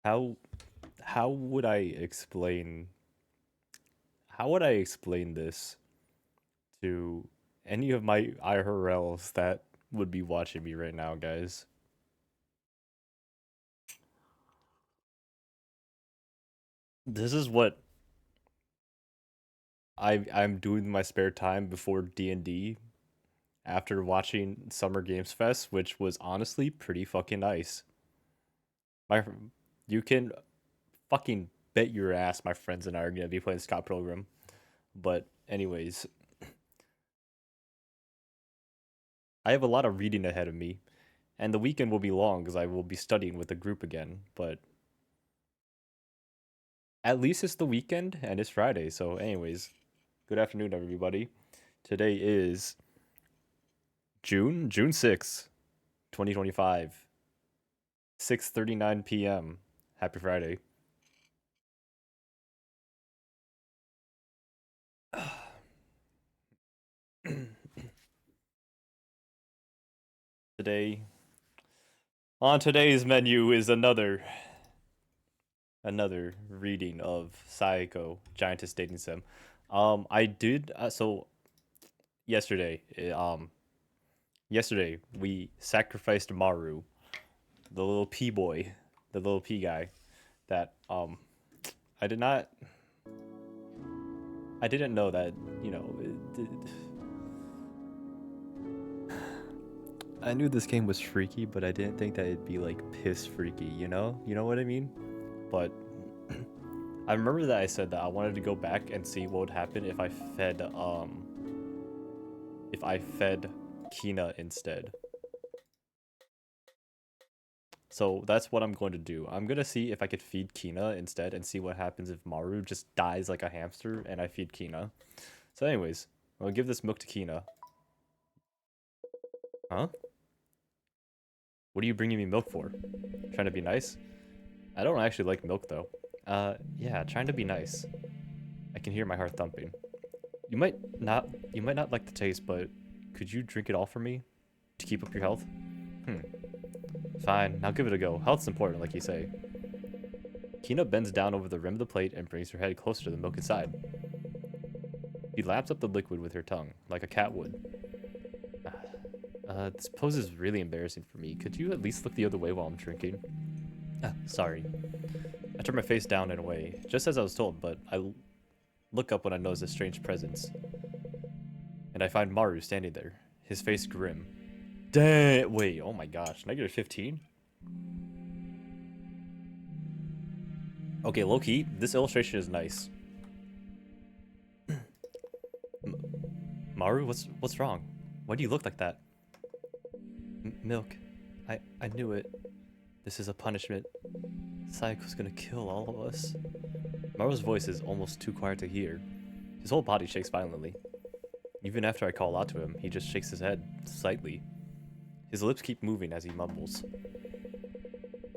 How how would I explain how would I explain this to any of my IRLs that would be watching me right now, guys? This is what I'm doing in my spare time before D&D after watching Summer Games Fest, which was honestly pretty fucking nice. My you can fucking bet your ass my friends and I are gonna be playing Scott Pilgrim. But anyways, I have a lot of reading ahead of me, and the weekend will be long because I will be studying with the group again. But at least it's the weekend and it's Friday. So, anyways, good afternoon, everybody. Today is June 6th, 2025, 6:39 p.m. Happy Friday. Today, on today's menu is another reading of Saeko, Giantess dating sim. I did so yesterday. Yesterday we sacrificed Maru, the little P boy, the little P guy. That I did not. I didn't know that. You know, I knew this game was freaky, but I didn't think that it'd be like piss freaky. You know what I mean. But I remember that I said that I wanted to go back and see what would happen if I fed Kina instead. So that's what I'm going to do. I'm going to see if I could feed Kina instead and see what happens if Maru just dies like a hamster and I feed Kina. So anyways, I'll give this milk to Kina. Huh? What are you bringing me milk for? Trying to be nice? I don't actually like milk though. Yeah, trying to be nice. I can hear my heart thumping. You might not like the taste, but could you drink it all for me? To keep up your health? Hmm. Fine, I'll give it a go. Health's important, like you say. Kina bends down over the rim of the plate and brings her head closer to the milk inside. She laps up the liquid with her tongue, like a cat would. This pose is really embarrassing for me. Could you at least look the other way while I'm drinking? Sorry. I turn my face down and away, just as I was told, but I look up when I notice a strange presence. And I find Maru standing there, his face grim. Dang! Wait, oh my gosh, negative 15? Okay, low-key, this illustration is nice. Maru, what's wrong? Why do you look like that? Milk. I knew it. This is a punishment. Saeko's gonna kill all of us. Maru's voice is almost too quiet to hear. His whole body shakes violently. Even after I call out to him, he just shakes his head, slightly. His lips keep moving as he mumbles.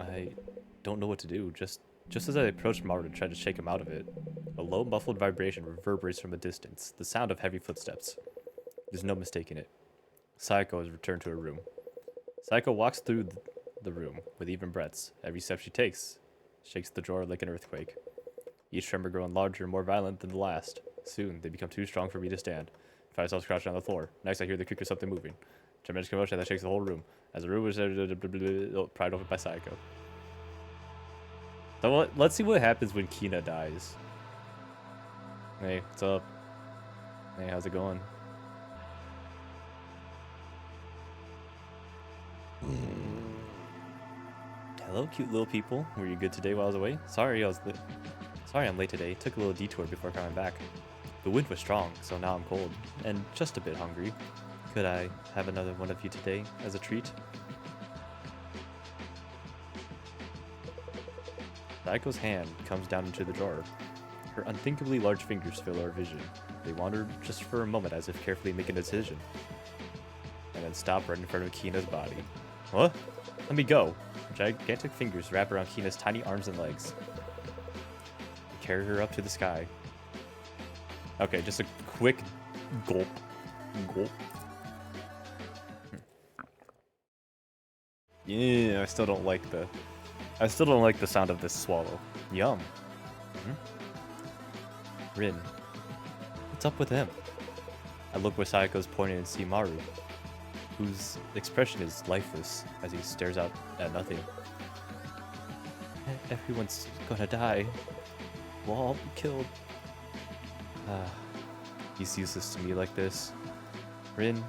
I don't know what to do. Just as I approach Maru to try to shake him out of it, a low, muffled vibration reverberates from a distance, the sound of heavy footsteps. There's no mistaking it. Saeko has returned to her room. Saeko walks through the room with even breaths. Every step she takes shakes the drawer like an earthquake. Each tremor growing larger and more violent than the last. Soon, they become too strong for me to stand. I find myself crouched on the floor. Next, I hear the creak of something moving. Tremendous commotion that shakes the whole room. As the room is pried open by Saeko. So let's see what happens when Kina dies. Hey, what's up? Hey, how's it going? Hello, cute little people. Were you good today while I was away? Sorry I'm late today. Took a little detour before coming back. The wind was strong, so now I'm cold and just a bit hungry. Could I have another one of you today as a treat? Saiko's hand comes down into the drawer. Her unthinkably large fingers fill our vision. They wander just for a moment as if carefully making a decision, and then stop right in front of Kina's body. What? Let me go. Gigantic fingers wrap around Kina's tiny arms and legs. They carry her up to the sky. Okay, just a quick gulp. Gulp. Yeah, I still don't like the I still don't like the sound of this swallow. Yum. Rin. What's up with him? I look where Saeko's pointing and see Maru, whose expression is lifeless as he stares out at nothing. Everyone's gonna die. We'll all be killed. He's useless to me like this. Rin,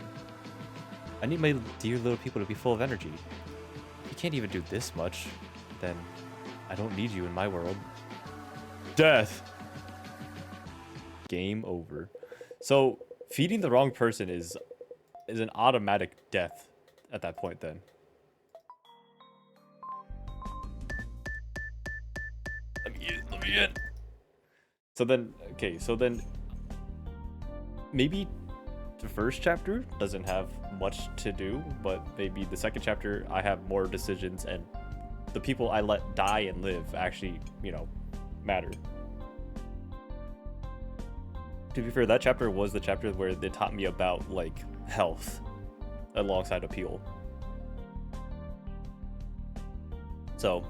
I need my dear little people to be full of energy. If you can't even do this much, then I don't need you in my world. Death! Game over. So, feeding the wrong person is an automatic death at that point then. Let me in. So then, okay, so then maybe the first chapter doesn't have much to do, but maybe the second chapter I have more decisions and the people I let die and live actually, you know, matter. To be fair, that chapter was the chapter where they taught me about, like, health alongside appeal. So,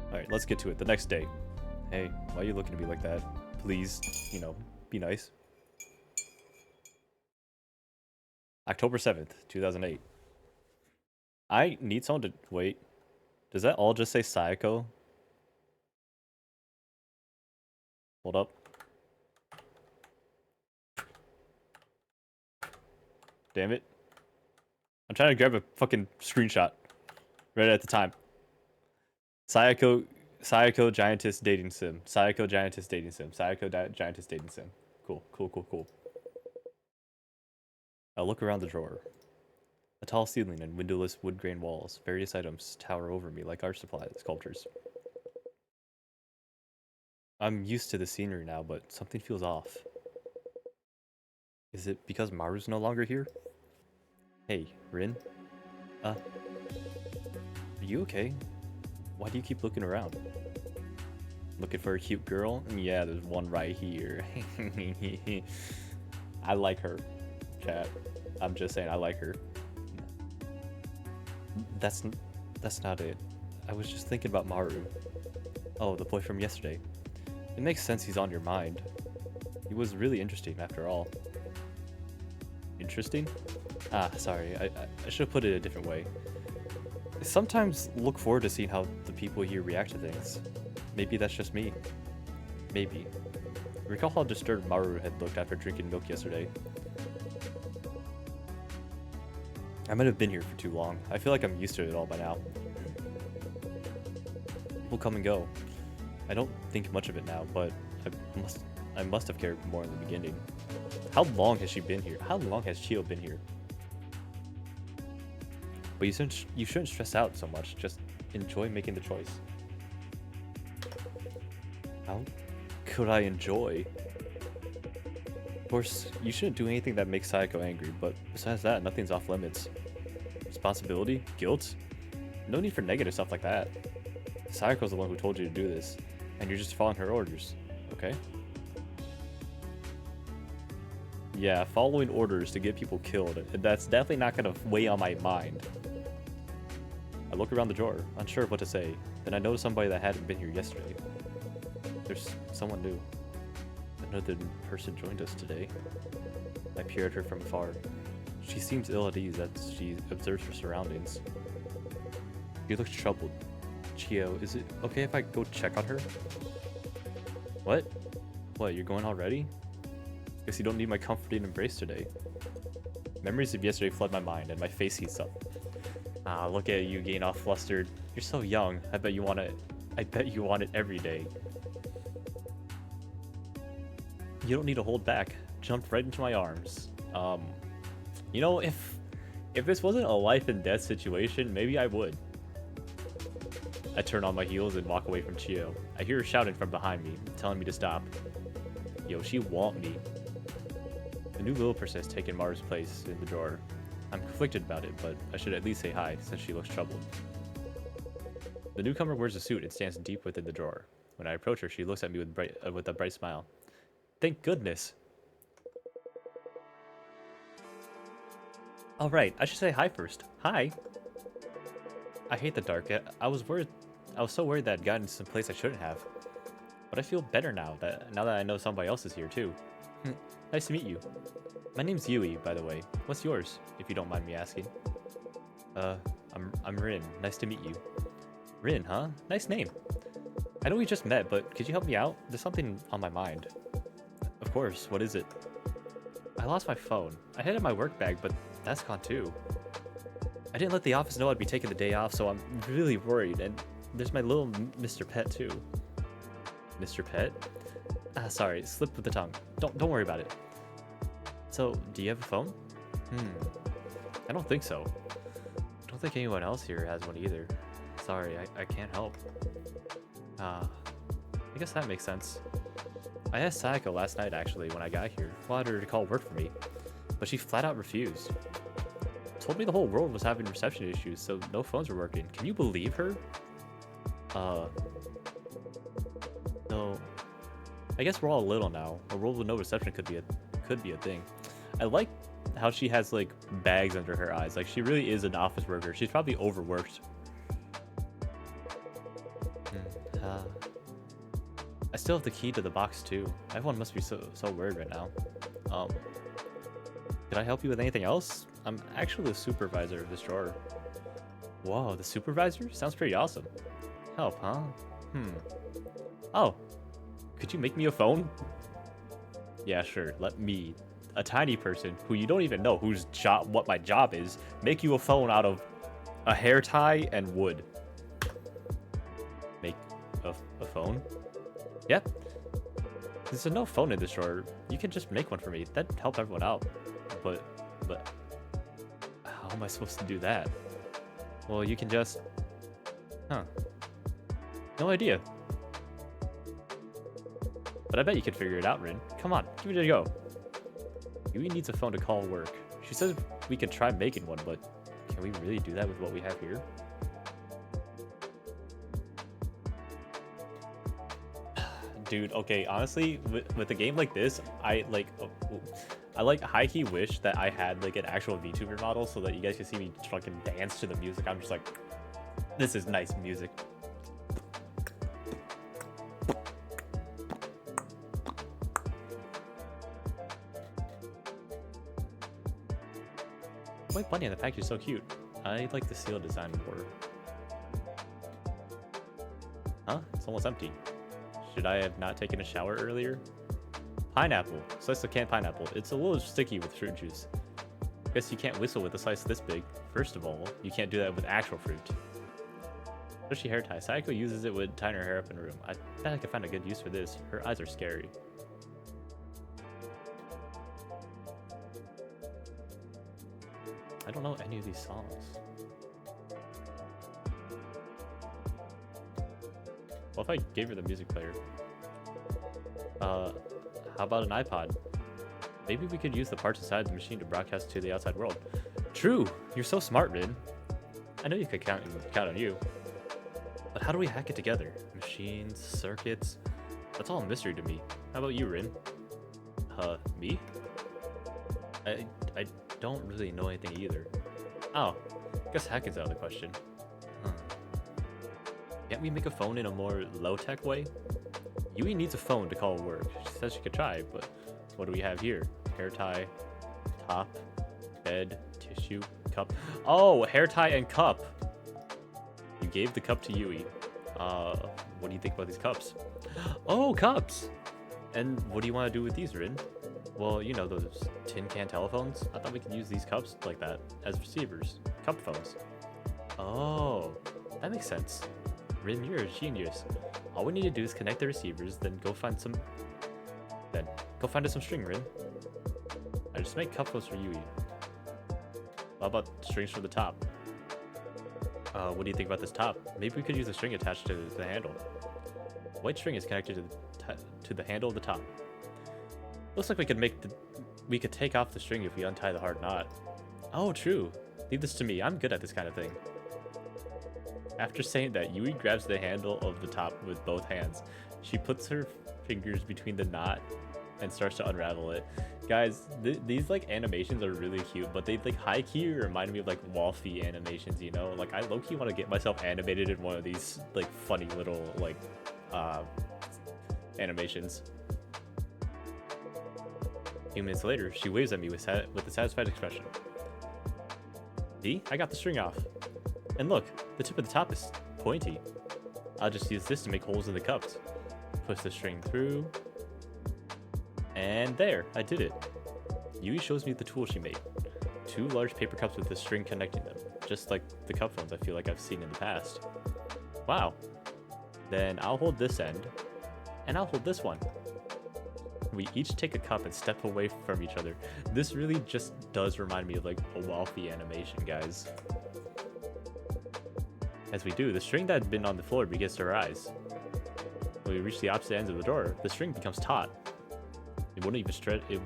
alright, let's get to it. The next day. Hey, why are you looking at me like that? Please, you know, be nice. October 7th, 2008. I need someone to... Wait. Does that all just say Saeko? Hold up. Damn it. I'm trying to grab a fucking screenshot. Right at the time. Saeko Giantess dating sim. Saeko Giantess dating sim. Saeko Giantess dating sim. Cool. I'll look around the drawer. A tall ceiling and windowless wood grain walls. Various items tower over me like art supply sculptures. I'm used to the scenery now, but something feels off. Is it because Maru's no longer here? Hey, Rin? Are you okay? Why do you keep looking around? Looking for a cute girl? Yeah, there's one right here. I like her, chat. I'm just saying, I like her. That's not it. I was just thinking about Maru. Oh, the boy from yesterday. It makes sense he's on your mind. He was really interesting, after all. Interesting? Ah, sorry. I should have put it a different way. I sometimes look forward to seeing how the people here react to things. Maybe that's just me. Maybe. Recall how disturbed Maru had looked after drinking milk yesterday. I might have been here for too long. I feel like I'm used to it all by now. People come and go. I don't think much of it now, but I must have cared more in the beginning. How long has she been here? How long has Chio been here? But you shouldn't stress out so much. Just enjoy making the choice. How could I enjoy? Of course, you shouldn't do anything that makes Saeko angry, but besides that, nothing's off limits. Responsibility? Guilt? No need for negative stuff like that. Saeko's the one who told you to do this, and you're just following her orders, okay? Yeah, following orders to get people killed, that's definitely not gonna weigh on my mind. I look around the drawer, unsure of what to say. Then I notice somebody that hadn't been here yesterday. There's someone new. Another person joined us today. I peer at her from afar. She seems ill at ease as she observes her surroundings. She looks troubled. Chio, is it okay if I go check on her? What? What, you're going already? Guess you don't need my comforting embrace today. Memories of yesterday flood my mind and my face heats up. Ah, look at you getting all flustered. You're so young. I bet you want it every day. You don't need to hold back. Jumped right into my arms. You know, if this wasn't a life and death situation, maybe I would. I turn on my heels and walk away from Chio. I hear her shouting from behind me, telling me to stop. Yo, she want me. The new little person has taken Maru's place in the drawer. I'm conflicted about it, but I should at least say hi, since she looks troubled. The newcomer wears a suit and stands deep within the drawer. When I approach her, she looks at me with a bright smile. Thank goodness! Alright, I should say hi first. Hi! I hate the dark. I was worried I was so worried that I'd gotten to some place I shouldn't have. But I feel better now that I know somebody else is here too. Nice to meet you. My name's Yui, by the way. What's yours, if you don't mind me asking? I'm Rin. Nice to meet you. Rin, huh? Nice name. I know we just met, but could you help me out? There's something on my mind. Of course, what is it? I lost my phone. I had it in my work bag, but that's gone too. I didn't let the office know I'd be taking the day off, so I'm really worried. And there's my little Mr. Pet too. Mr. Pet? Sorry, slipped with the tongue. Don't worry about it. So, do you have a phone? I don't think so. I don't think anyone else here has one either. Sorry, I can't help. I guess that makes sense. I asked Saeko last night actually when I got here. Wanted her to call work for me, but she flat out refused. Told me the whole world was having reception issues, so no phones were working. Can you believe her? No. I guess we're all little now. A world with no reception could be a thing. I like how she has like bags under her eyes. Like she really is an office worker. She's probably overworked. I still have the key to the box too. Everyone must be so worried right now. Could I help you with anything else? I'm actually the supervisor of this drawer. Whoa, the supervisor? Sounds pretty awesome. Help, huh? Oh, could you make me a phone? Yeah, sure. Let me, a tiny person who you don't even know what my job is, make you a phone out of a hair tie and wood. Make a phone? Yep. There's no phone in this drawer. You can just make one for me. That'd help everyone out. But how am I supposed to do that? Well, you can just... No idea. But I bet you can figure it out, Rin. Come on, give it a go. Yui needs a phone to call work. She says we could try making one, but can we really do that with what we have here? Dude, okay, honestly, with a game like this, I high-key wish that I had like an actual VTuber model so that you guys can see me fucking dance to the music. I'm just like, this is nice music. White bunny on the package is so cute. I like the seal design more. Huh? It's almost empty. Should I have not taken a shower earlier? Pineapple. Slice of canned pineapple. It's a little sticky with fruit juice. Guess you can't whistle with a slice this big. First of all, you can't do that with actual fruit. Especially hair tie. Saeko uses it with tying her hair up in a room. I bet I could find a good use for this. Her eyes are scary. I don't know any of these songs. What if I gave her the music player? How about an iPod? Maybe we could use the parts inside the machine to broadcast to the outside world. True! You're so smart, Rin. I know you could count on you. But how do we hack it together? Machines, circuits? That's all a mystery to me. How about you, Rin? Me? I don't really know anything either. Oh, guess hacking's out of the question. Can't we make a phone in a more low-tech way? Yui needs a phone to call work. She says she could try, but what do we have here? Hair tie, top, bed, tissue, cup. Oh, hair tie and cup. You gave the cup to Yui. What do you think about these cups? Oh, cups! And what do you want to do with these, Rin? Well, you know, those tin can telephones? I thought we could use these cups like that as receivers. Cup phones. Oh, that makes sense. Rin, you're a genius. All we need to do is connect the receivers, then go find us some string, Rin. I just make cup phones for Yui. How about strings for the top? What do you think about this top? Maybe we could use a string attached to the handle. White string is connected to the handle of the top. Looks like we could take off the string if we untie the hard knot. Oh, true. Leave this to me. I'm good at this kind of thing. After saying that, Yui grabs the handle of the top with both hands. She puts her fingers between the knot and starts to unravel it. Guys, these like animations are really cute, but they like high key remind me of like Wolfie animations, you know? Like I low key want to get myself animated in one of these like funny little like animations. A few minutes later, she waves at me with a satisfied expression. See, I got the string off. And look, the tip of the top is pointy. I'll just use this to make holes in the cups. Push the string through. And there, I did it. Yui shows me the tool she made. 2 large paper cups with a string connecting them, just like the cup phones I feel like I've seen in the past. Wow. Then I'll hold this end, and I'll hold this one. We each take a cup and step away from each other. This really just does remind me of like a Wolfie animation, guys. As we do, the string that had been on the floor begins to rise. When we reach the opposite ends of the door, the string becomes taut. It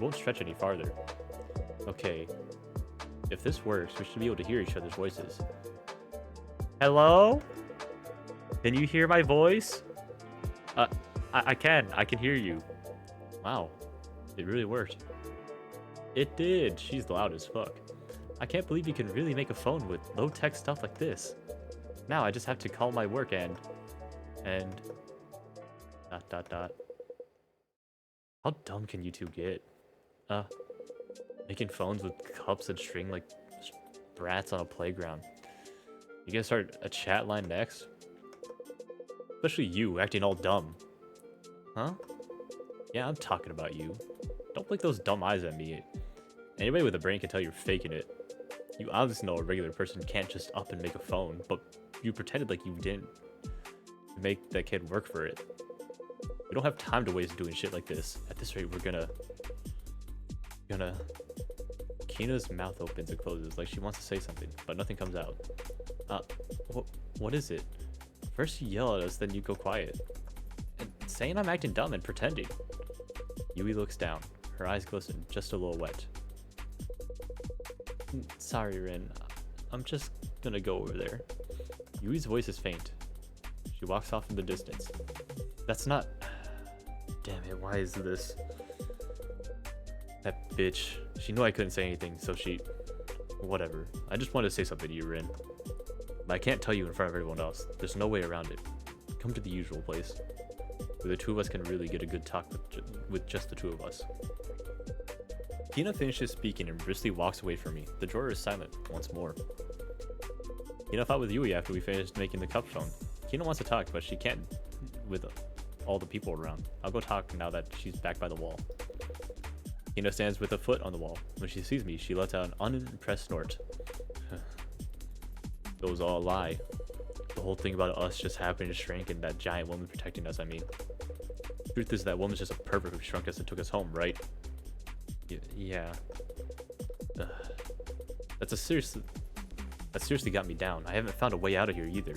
won't stretch any farther. Okay. If this works, we should be able to hear each other's voices. Hello? Can you hear my voice? I can hear you. Wow. It really worked. It did. She's loud as fuck. I can't believe you can really make a phone with low-tech stuff like this. Now I just have to call my work and... How dumb can you two get? Making phones with cups and string like brats on a playground. You gonna start a chat line next? Especially you, acting all dumb. Huh? Yeah, I'm talking about you. Don't blink those dumb eyes at me. Anybody with a brain can tell you're faking it. You obviously know a regular person can't just up and make a phone, but you pretended like you didn't make that kid work for it. We don't have time to waste doing shit like this. At this rate, we're gonna... Kina's mouth opens and closes like she wants to say something, but nothing comes out. What is it? First you yell at us, then you go quiet. And saying I'm acting dumb and pretending. Yui looks down. Her eyes glisten, just a little wet. Sorry, Rin. I'm just gonna go over there. Yui's voice is faint. She walks off in the distance. That's not... Damn it, why is this? That bitch. She knew I couldn't say anything, so she... Whatever. I just wanted to say something to you, Rin. But I can't tell you in front of everyone else. There's no way around it. Come to the usual place, where the two of us can really get a good talk with just the two of us. Kina finishes speaking and briskly walks away from me. The drawer is silent once more. Kina fought with Yui after we finished making the cup phone. Kina wants to talk, but she can't with all the people around. I'll go talk now that she's back by the wall. Kina stands with a foot on the wall. When she sees me, she lets out an unimpressed snort. It was all a lie. The whole thing about us just happening to shrink and that giant woman protecting us, I mean. Truth is that woman's just a pervert who shrunk us and took us home, right? Yeah. That seriously got me down. I haven't found a way out of here either.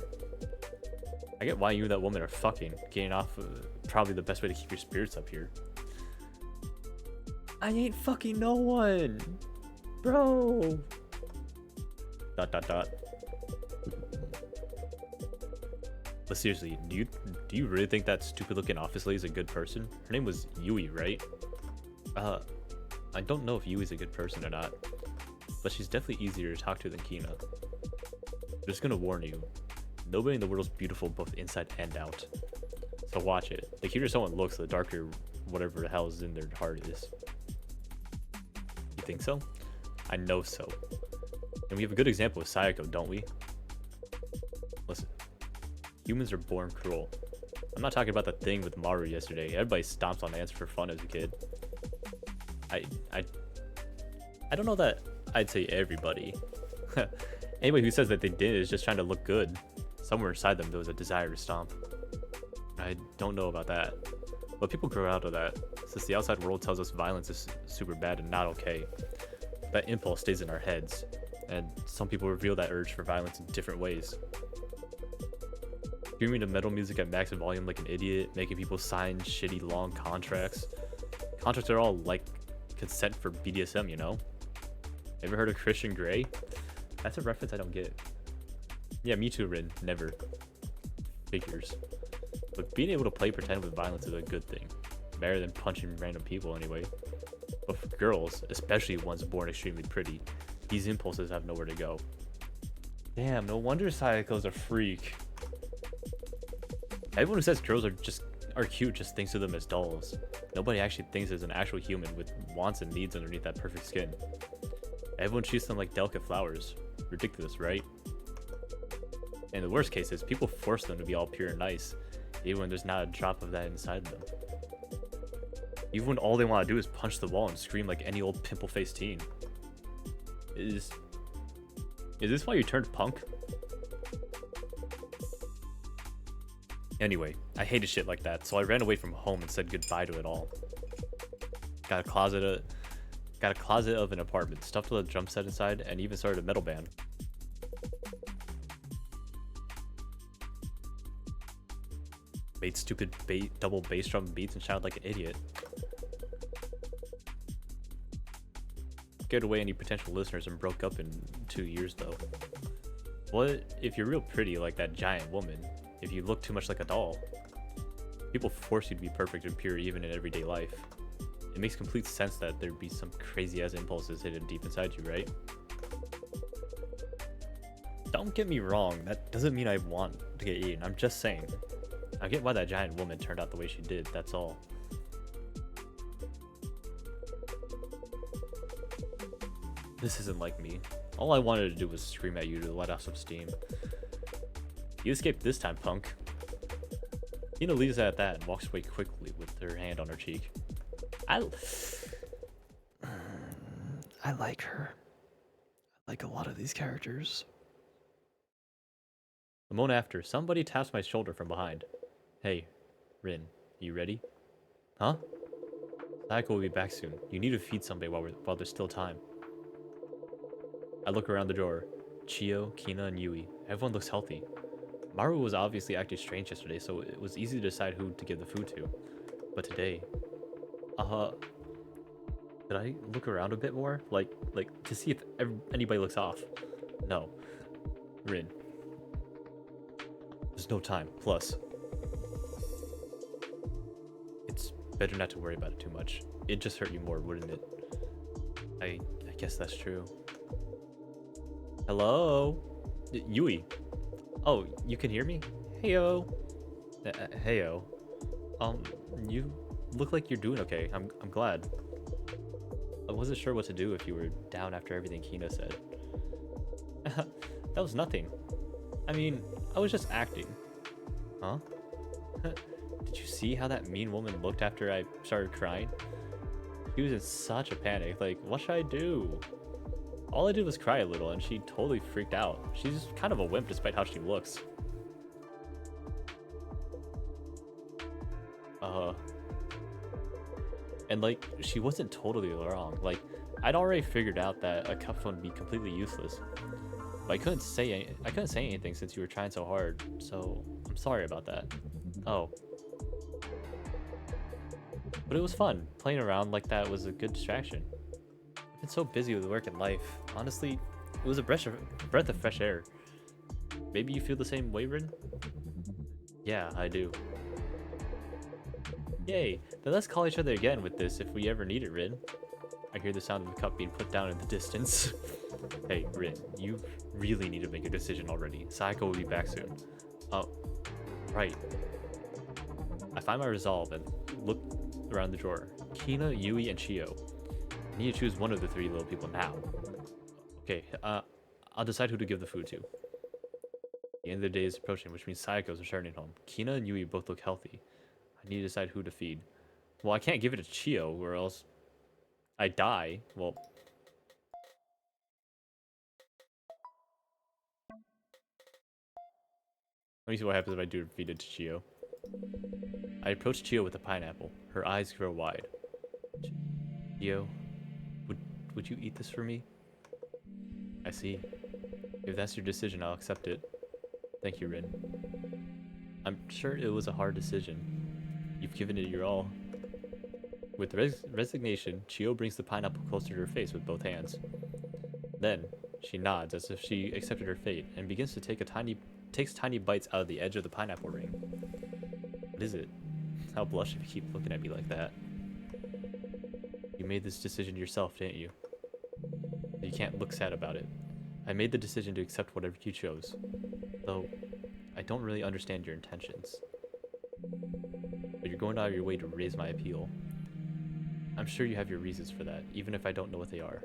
I get why you and that woman are fucking. Getting off probably the best way to keep your spirits up here. I ain't fucking no one, bro. ... But seriously, do you really think that stupid looking office lady is a good person? Her name was Yui, right? I don't know if Yui's a good person or not, but she's definitely easier to talk to than Kina. I'm just gonna warn you, nobody in the world is beautiful both inside and out. So watch it. The cuter someone looks, the darker whatever the hell is in their heart is. You think so? I know so. And we have a good example with Saeko, don't we? Listen, humans are born cruel. I'm not talking about the thing with Maru yesterday. Everybody stomps on ants for fun as a kid. I don't know that I'd say everybody. Anybody who says that they did is just trying to look good. Somewhere inside them there was a desire to stomp. I don't know about that. But people grow out of that. Since the outside world tells us violence is super bad and not okay, that impulse stays in our heads. And some people reveal that urge for violence in different ways. Screaming to metal music at max volume like an idiot, making people sign shitty long contracts. Contracts are all like consent for BDSM, you know? Ever heard of Christian Grey? That's a reference I don't get. Yeah, me too, Rin. Never. Figures. But being able to play pretend with violence is a good thing. Better than punching random people anyway. But for girls, especially ones born extremely pretty, these impulses have nowhere to go. Damn, no wonder Saeko's a freak. Everyone who says girls are cute just thinks of them as dolls. Nobody actually thinks as an actual human with wants and needs underneath that perfect skin. Everyone treats them like delicate flowers. Ridiculous, right? And the worst case is people force them to be all pure and nice, even when there's not a drop of that inside them. Even when all they want to do is punch the wall and scream like any old pimple-faced teen. Is this why you turned punk? Anyway, I hated shit like that, so I ran away from home and said goodbye to it all. Got a closet of an apartment, stuffed with a drum set inside, and even started a metal band. Made stupid double bass drum beats and shouted like an idiot. Scared away any potential listeners and broke up in 2 years though. What if you're real pretty like that giant woman? If you look too much like a doll? People force you to be perfect and pure even in everyday life. It makes complete sense that there'd be some crazy ass impulses hidden deep inside you, right? Don't get me wrong, that doesn't mean I want to get eaten. I'm just saying. I get why that giant woman turned out the way she did, that's all. This isn't like me. All I wanted to do was scream at you to let off some steam. You escaped this time, punk. Tina leaves it at that and walks away quickly with her hand on her cheek. I like her. I like a lot of these characters. A moment after, somebody taps my shoulder from behind. Hey, Rin, you ready? Huh? Saeko will be back soon. You need to feed somebody while there's still time. I look around the drawer. Chio, Kina, and Yui. Everyone looks healthy. Maru was obviously acting strange yesterday, so it was easy to decide who to give the food to. But today... Did I look around a bit more? Like to see if anybody looks off? No. Rin. There's no time. Plus, it's better not to worry about it too much. It'd just hurt you more, wouldn't it? I guess that's true. Hello? Yui. Oh, you can hear me? Heyo. Heyo. You look like you're doing okay. I'm glad. I wasn't sure what to do if you were down after everything Kina said. That was nothing. I mean, I was just acting. Huh? Did you see how that mean woman looked after I started crying? She was in such a panic. Like, what should I do? All I did was cry a little and she totally freaked out. She's kind of a wimp despite how she looks. And like, she wasn't totally wrong. Like, I'd already figured out that a cup phone would be completely useless. But I couldn't say anything since you were trying so hard, so I'm sorry about that. Oh. But it was fun. Playing around like that was a good distraction. I've been so busy with work and life. Honestly, it was a breath of fresh air. Maybe you feel the same way, Rin? Yeah, I do. Yay, then let's call each other again with this if we ever need it, Rin. I hear the sound of the cup being put down in the distance. Hey, Rin, you really need to make a decision already. Saeko will be back soon. Oh, right. I find my resolve and look around the drawer. Kina, Yui, and Chio. I need to choose one of the three little people now. Okay, I'll decide who to give the food to. The end of the day is approaching, which means Saeko's returning home. Kina and Yui both look healthy. I need to decide who to feed. Well, I can't give it to Chio, or else I die. Well, let me see what happens if I do feed it to Chio. I approach Chio with a pineapple. Her eyes grow wide. Chio, would you eat this for me? I see. If that's your decision, I'll accept it. Thank you, Rin. I'm sure it was a hard decision. You've given it your all. With resignation, Chio brings the pineapple closer to her face with both hands. Then, she nods as if she accepted her fate and begins to takes tiny bites out of the edge of the pineapple ring. What is it? I'll blush if you keep looking at me like that. You made this decision yourself, didn't you? You can't look sad about it. I made the decision to accept whatever you chose. Though, I don't really understand your intentions. But you're going out of your way to raise my appeal. I'm sure you have your reasons for that, even if I don't know what they are.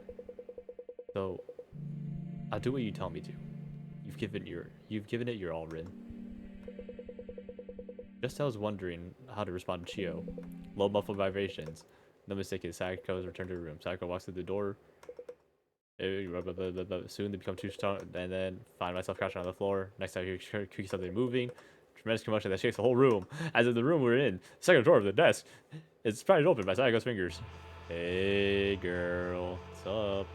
So, I'll do what you tell me to. You've given it your all, Rin. Just as I was wondering how to respond to Chio. Low muffled vibrations. No mistake, Saeko has returned to the room. Saeko walks through the door. Soon they become too strong, and then find myself crouching on the floor. Next time I hear something moving. Tremendous commotion that shakes the whole room. As in the room we're in. The second drawer of the desk. It's pried open by Saeko's fingers. Hey girl, what's up?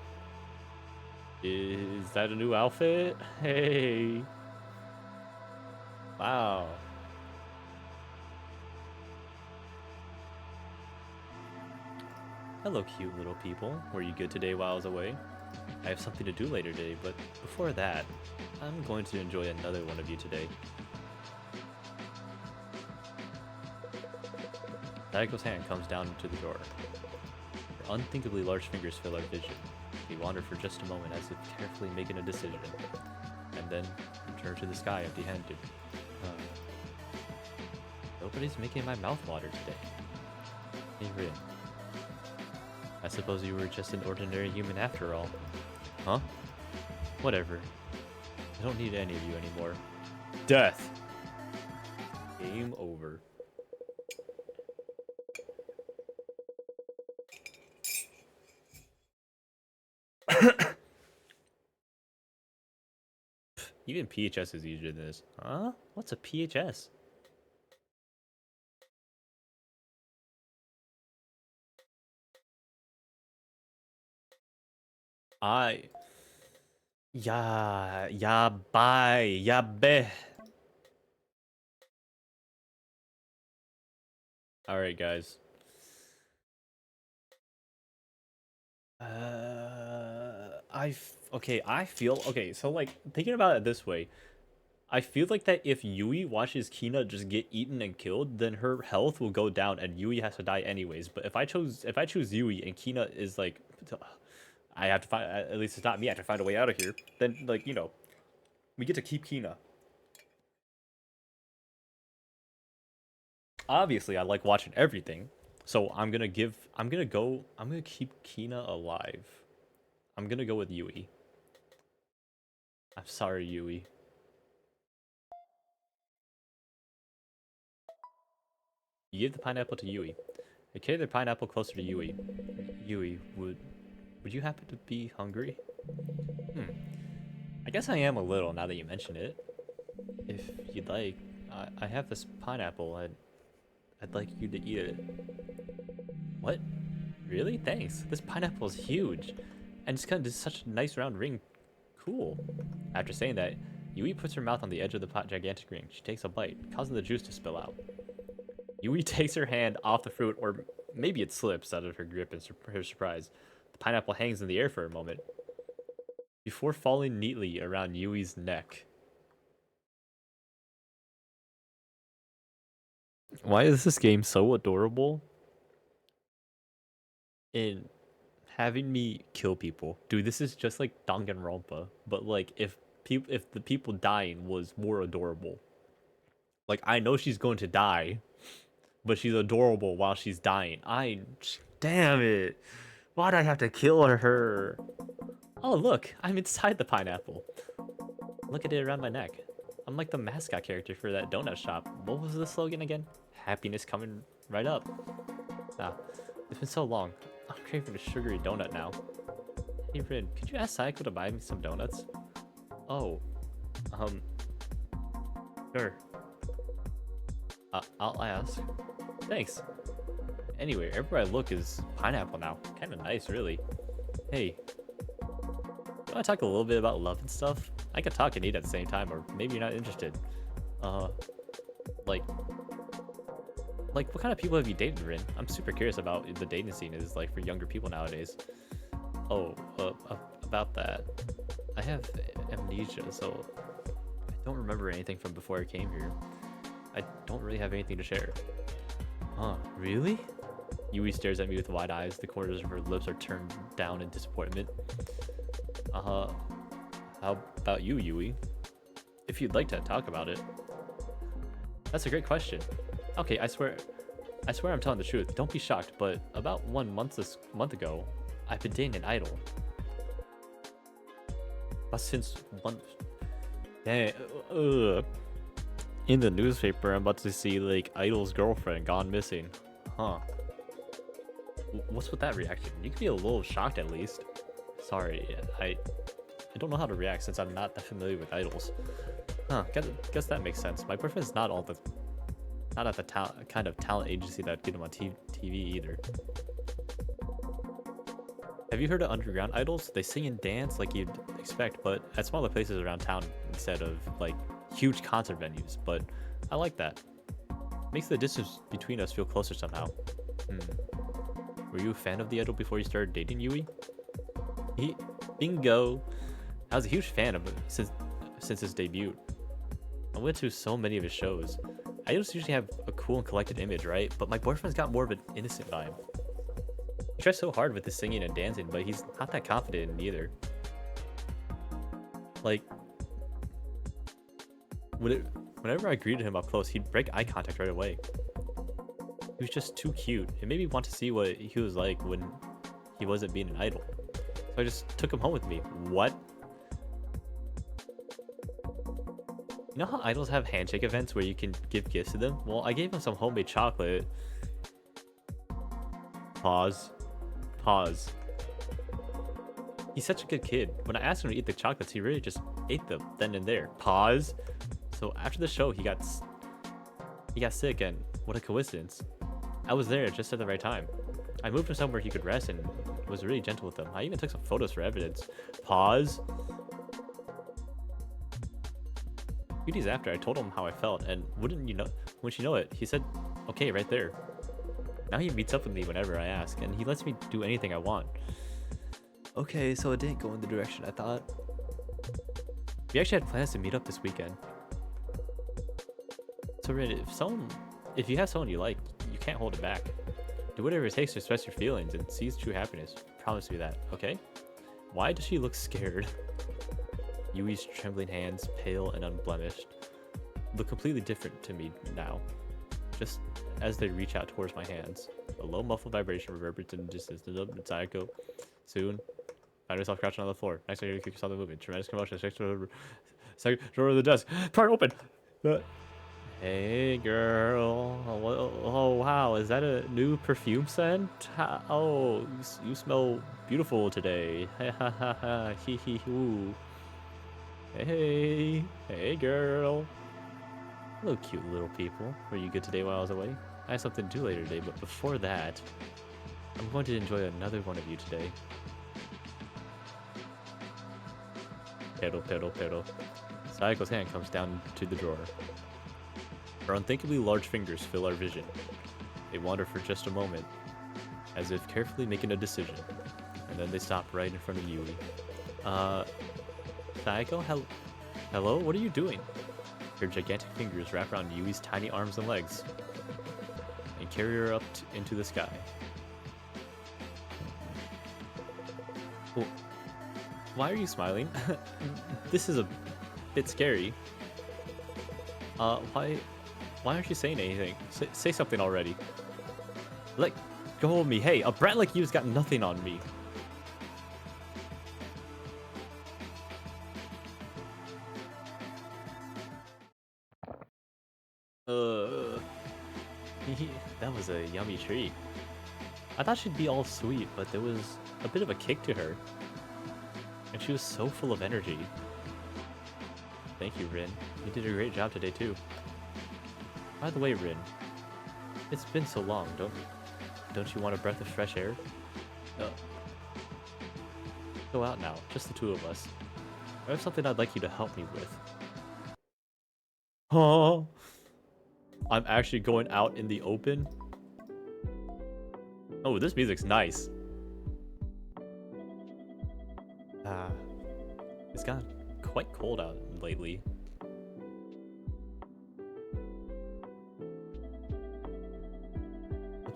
Is that a new outfit? Hey. Wow. Hello, cute little people. Were you good today while I was away? I have something to do later today, but before that, I'm going to enjoy another one of you today. Saeko's hand comes down into the door. Her unthinkably large fingers fill our vision. We wander for just a moment as if carefully making a decision, and then return to the sky empty-handed. Nobody's making my mouth water today. Hey, Rin. I suppose you were just an ordinary human after all. Huh? Whatever. I don't need any of you anymore. Death! Game over. Even PHS is easier than this. Huh? What's a PHS? Bye. Alright, guys. Okay, so like, thinking about it this way, I feel like that if Yui watches Kina just get eaten and killed, then her health will go down and Yui has to die anyways. But if I choose Yui and Kina is like, I have to find, at least it's not me, I have to find a way out of here, then like, you know, we get to keep Kina. Obviously, I like watching everything, so I'm gonna keep Kina alive. I'm gonna go with Yui. I'm sorry, Yui. You give the pineapple to Yui. I carry the pineapple closer to Yui. Yui, would you happen to be hungry? I guess I am a little now that you mention it. If you'd like, I have this pineapple and I'd like you to eat it. What? Really? Thanks. This pineapple is huge. And it's kind of such a nice round ring. Cool. After saying that, Yui puts her mouth on the edge of the gigantic ring. She takes a bite, causing the juice to spill out. Yui takes her hand off the fruit, or maybe it slips out of her grip in her surprise. The pineapple hangs in the air for a moment, before falling neatly around Yui's neck. Why is this game so adorable? In having me kill people. Dude, this is just like Danganronpa, but like if the people dying was more adorable. Like, I know she's going to die, but she's adorable while she's dying. Damn it. Why'd I have to kill her? Oh, look, I'm inside the pineapple. Look at it around my neck. I'm like the mascot character for that donut shop. What was the slogan again? Happiness coming right up. Ah, it's been so long. I'm craving a sugary donut now. Hey, Rin, could you ask Saeko to buy me some donuts? Oh, sure. I'll ask. Thanks. Anyway, everywhere I look is pineapple now. Kind of nice, really. Hey, do I talk a little bit about love and stuff? I could talk and eat at the same time, or maybe you're not interested. Like what kind of people have you dated, Rin? I'm super curious about the dating scene is like for younger people nowadays. Oh, about that. I have amnesia, so I don't remember anything from before I came here. I don't really have anything to share. Huh, really? Yui stares at me with wide eyes. The corners of her lips are turned down in disappointment. How about you, Yui? If you'd like to talk about it. That's a great question. Okay, I swear I'm telling the truth. Don't be shocked, but about 1 month ago, I've been dating an idol. But since one... Dang, in the newspaper, I'm about to see, like, idol's girlfriend gone missing. Huh. What's with that reaction? You can be a little shocked at least. Sorry, I don't know how to react since I'm not that familiar with idols. Huh, guess that makes sense. My boyfriend's not at the kind of talent agency that get him on TV either. Have you heard of underground idols? They sing and dance like you'd expect, but at smaller places around town instead of like huge concert venues. But I like that. Makes the distance between us feel closer somehow. Were you a fan of the idol before you started dating Yui? Bingo! I was a huge fan of it since his debut. I went to so many of his shows. Idols usually have a cool and collected image, right? But my boyfriend's got more of an innocent vibe. He tries so hard with his singing and dancing, but he's not that confident in either. Like, whenever I greeted him up close, he'd break eye contact right away. He was just too cute. It made me want to see what he was like when he wasn't being an idol. So I just took him home with me. What? You know how idols have handshake events where you can give gifts to them? Well, I gave him some homemade chocolate. Pause. He's such a good kid. When I asked him to eat the chocolates, he really just ate them then and there. Pause. So after the show, he got sick, and what a coincidence. I was there just at the right time. I moved him somewhere he could rest and was really gentle with him. I even took some photos for evidence. Pause. A few days after, I told him how I felt, and wouldn't you know it, he said, okay, right there. Now he meets up with me whenever I ask, and he lets me do anything I want. Okay, so it didn't go in the direction I thought. We actually had plans to meet up this weekend. So Rin, if you have someone you like, you can't hold it back. Do whatever it takes to express your feelings and seize true happiness. Promise me that, okay? Why does she look scared? Yui's trembling hands, pale and unblemished, look completely different to me now. Just as they reach out towards my hands, a low muffled vibration reverberates in the distance. Saeko, soon, find yourself crouching on the floor. Next time you kick yourself moving. Tremendous commotion. Second drawer of the desk. Part open. Hey girl. Oh wow, is that a new perfume scent? Oh, you smell beautiful today. Ha ha ha ha. Hee hee hoo. Hey girl. Hello, cute little people. Were you good today while I was away? I have something to do later today, but before that, I'm going to enjoy another one of you today. Pero. Saeko's hand comes down to the drawer. Her unthinkably large fingers fill our vision. They wander for just a moment, as if carefully making a decision, and then they stop right in front of Yui. Saeko, hello? What are you doing? Her gigantic fingers wrap around Yui's tiny arms and legs and carry her up into the sky. Oh, why are you smiling? This is a bit scary. Why aren't you saying anything? Say something already. Let go of me. Hey, a brat like you's got nothing on me. That was a yummy treat. I thought she'd be all sweet, but there was a bit of a kick to her. And she was so full of energy. Thank you, Rin. You did a great job today, too. By the way, Rin, it's been so long. Don't you want a breath of fresh air? Go out now, just the two of us. I have something I'd like you to help me with. Oh, I'm actually going out in the open? Oh, this music's nice. It's gotten quite cold out lately.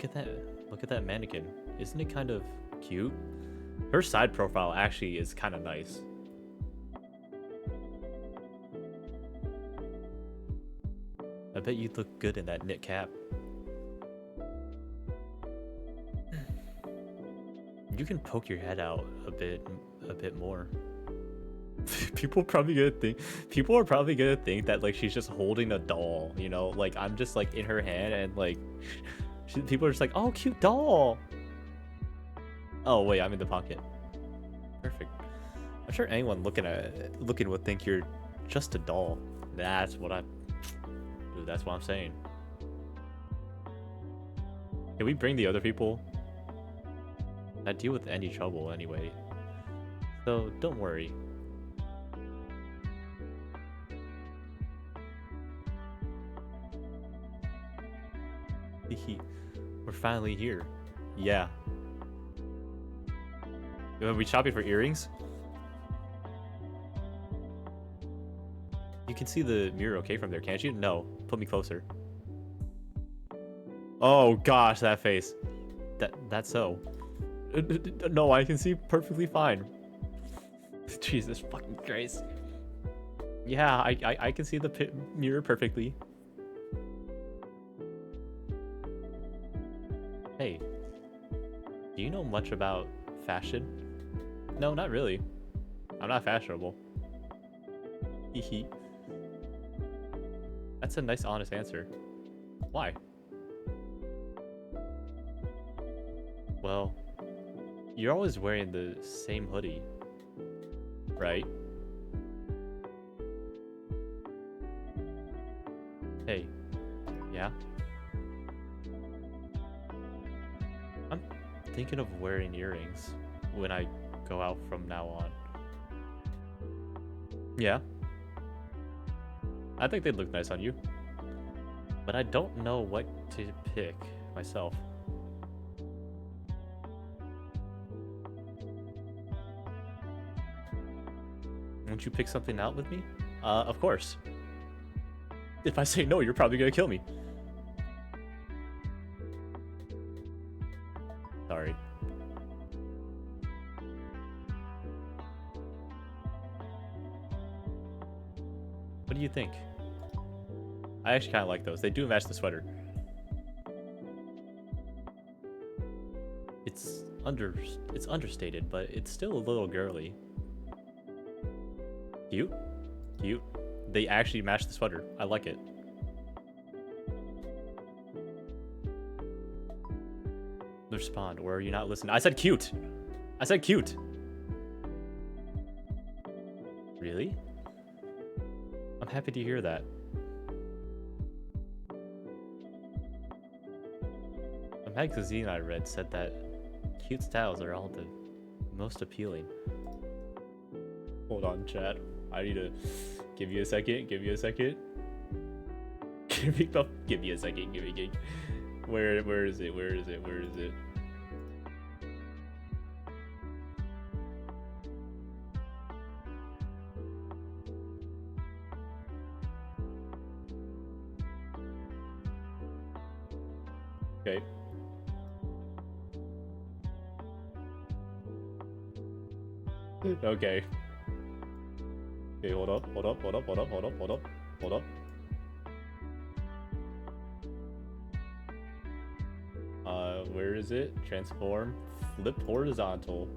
Look at that. Look at that mannequin. Isn't it kind of cute? Her side profile actually is kind of nice. I bet you'd look good in that knit cap. You can poke your head out a bit more. People are probably gonna think that like she's just holding a doll, you know, like I'm just like in her hand and like people are just like, oh, cute doll. Oh wait, I'm in the pocket. Perfect. I'm sure anyone looking would think you're just a doll. That's what I'm saying. Can we bring the other people? I deal with any trouble anyway, so don't worry. We're finally here. Yeah. Are we shopping for earrings? You can see the mirror okay from there, can't you? No. Put me closer. Oh gosh, that face. That's so. No, I can see perfectly fine. Jesus fucking Christ. Yeah, I can see the mirror perfectly. Hey, do you know much about fashion? No, not really. I'm not fashionable. Hehe. That's a nice, honest answer. Why? Well, you're always wearing the same hoodie, right? Hey, yeah? I'm thinking of wearing earrings when I go out from now on. Yeah? I think they'd look nice on you. But I don't know what to pick myself. Won't you pick something out with me? Of course. If I say no, you're probably gonna kill me. Sorry. What do you think? I actually kind of like those. They do match the sweater. It's understated, but it's still a little girly. Cute? Cute. They actually match the sweater. I like it. Respond, or are you not listening? I said cute! I said cute! Really? I'm happy to hear that. A magazine I read said that cute styles are all the most appealing. Hold on, chat. I need to give you a second. Give me a second. Give me a second. Give me. Where is it? Where is it? Where is it? Okay. Okay. Okay, hold up. Where is it? Transform. Flip horizontal.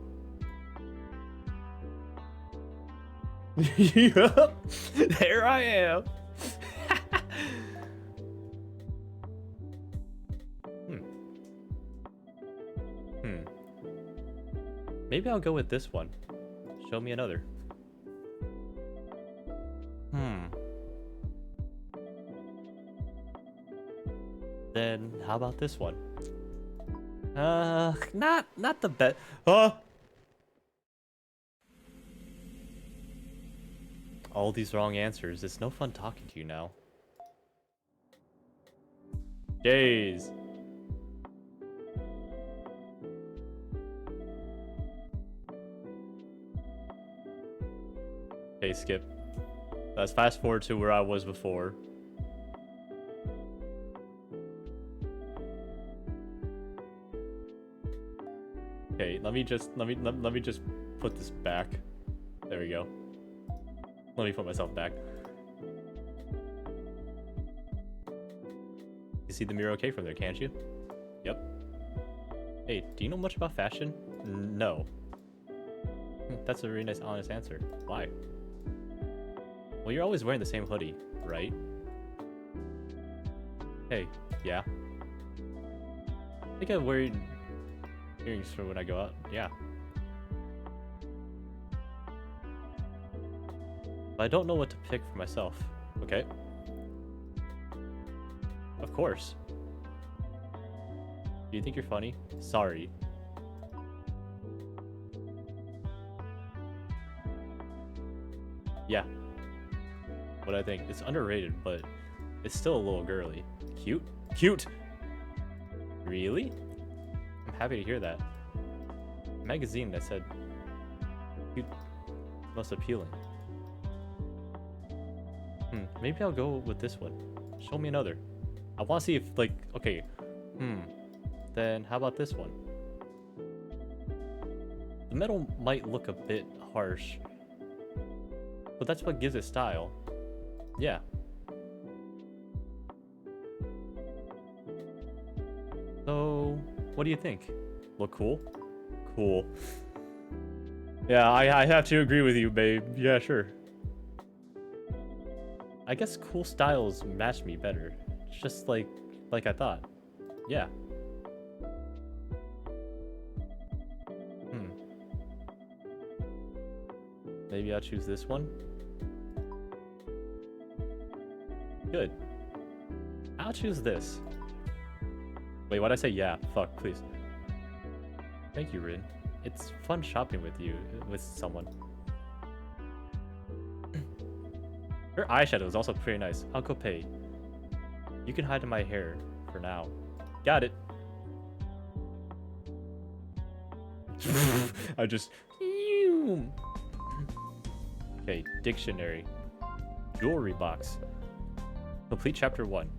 Yup. There I am. Maybe I'll go with this one. Show me another. Then how about this one? Not the best. All these wrong answers. It's no fun talking to you now. Jeez. Okay, skip. Let's fast forward to where I was before. let me just put this back. There we go. Let me put myself back. You see the mirror okay from there, can't you? Yep. Hey, do you know much about fashion? No. That's a really nice, honest answer. Why? Well, you're always wearing the same hoodie, right? Hey, yeah. I think I wear earrings for when I go out. Yeah. But I don't know what to pick for myself. Okay. Of course. Do you think you're funny? Sorry. Yeah. What I think. It's underrated, but it's still a little girly. Cute? Cute! Really? I'm happy to hear that. A magazine that said cute, most appealing. Maybe I'll go with this one. Show me another. I want to see if, like, okay. Then how about this one? The metal might look a bit harsh, but that's what gives it style. Yeah. So, what do you think? Look cool? Cool. Yeah, I have to agree with you, babe. Yeah, sure. I guess cool styles match me better. It's just like I thought. Yeah. Maybe I'll choose this one. Good. I'll choose this. Wait, why'd I say yeah? Fuck, please. Thank you, Rin. It's fun shopping with you, with someone. Her eyeshadow is also pretty nice. I'll go pay. You can hide in my hair for now. Got it. I just... Okay, dictionary. Jewelry box. Complete chapter 1.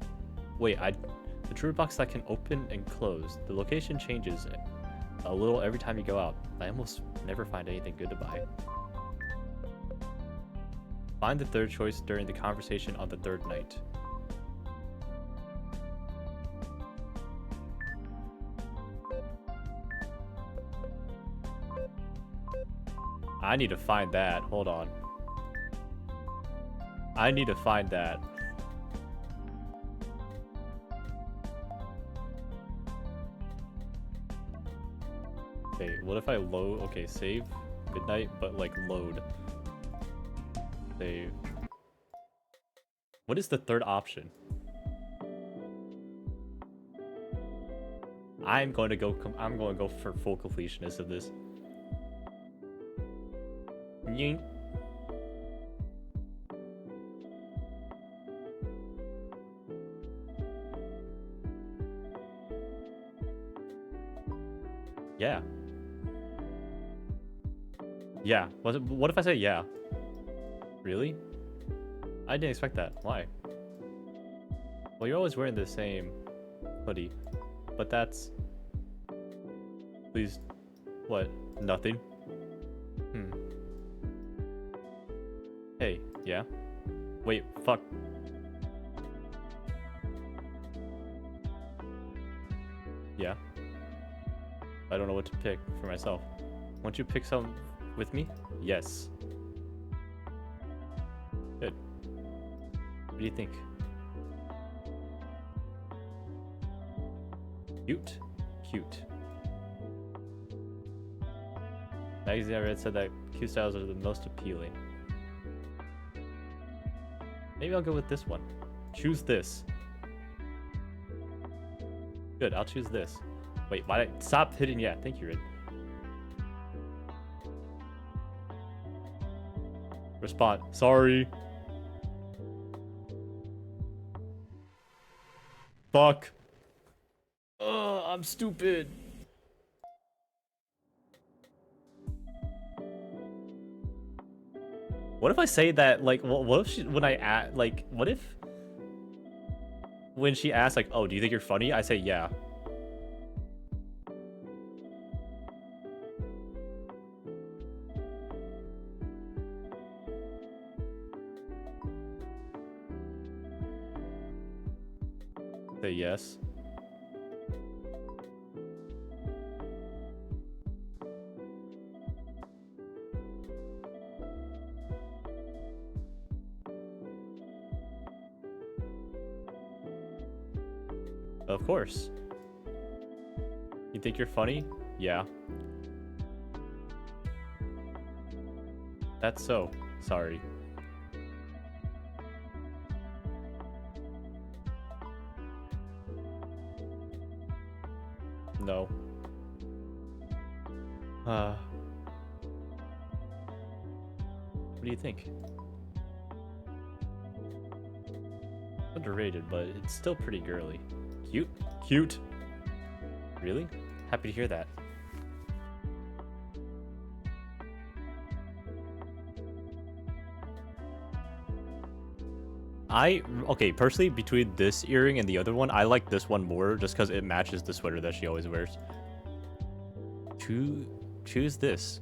Wait, the jewelry box that can open and close. The location changes a little every time you go out. I almost never find anything good to buy. Find the third choice during the conversation on the third night. I need to find that. Hold on. I need to find that. Okay, what if I load? Okay, save midnight, but like load. Save. What is the third option? I'm going to go for full completionist of this. Yeet. Yeah. Yeah. What if I say yeah? Really? I didn't expect that. Why? Well, you're always wearing the same hoodie, but that's... Please... What? Nothing? Hey, yeah? Wait, fuck. Yeah? I don't know what to pick for myself. Won't you pick some with me? Yes. Good. What do you think? Cute? Cute. Magazine I read said that cute styles are the most appealing. Maybe I'll go with this one. Choose this. Good, I'll choose this. Wait, why did I stop hitting yeah? Thank you, Rid. Respond. Sorry. Fuck. Ugh, I'm stupid. What if I say that, like, what if she, when I, like, what if when she asks, like, oh, do you think you're funny? I say, yeah. Say yes. Of course. You think you're funny? Yeah. That's so. Sorry. No. What do you think? Underrated, but it's still pretty girly. Cute? Cute? Really? Happy to hear that. Okay, personally, between this earring and the other one, I like this one more just because it matches the sweater that she always wears. Choose this.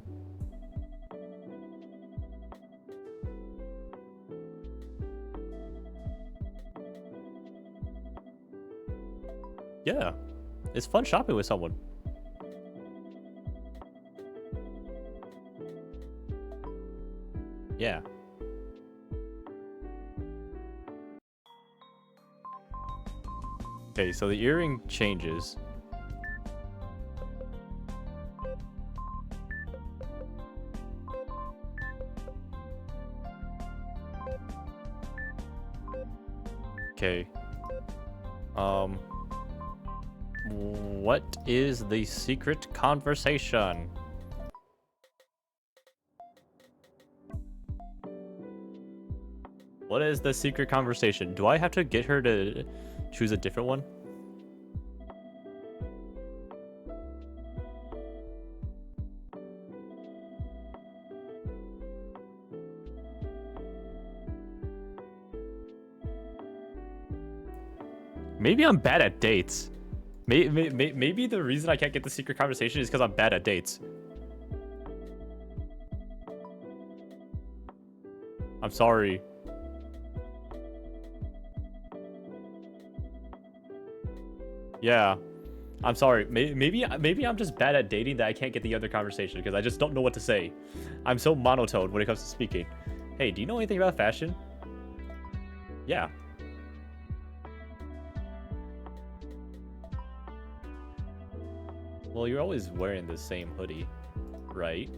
Yeah, it's fun shopping with someone. Yeah. Okay, so the earring changes. Okay. What is the secret conversation? What is the secret conversation? Do I have to get her to choose a different one? Maybe I'm bad at dates. Maybe the reason I can't get the secret conversation is because I'm bad at dates. I'm sorry. Yeah. I'm sorry. Maybe I'm just bad at dating that I can't get the other conversation because I just don't know what to say. I'm so monotone when it comes to speaking. Hey, do you know anything about fashion? Yeah. Well, you're always wearing the same hoodie, right?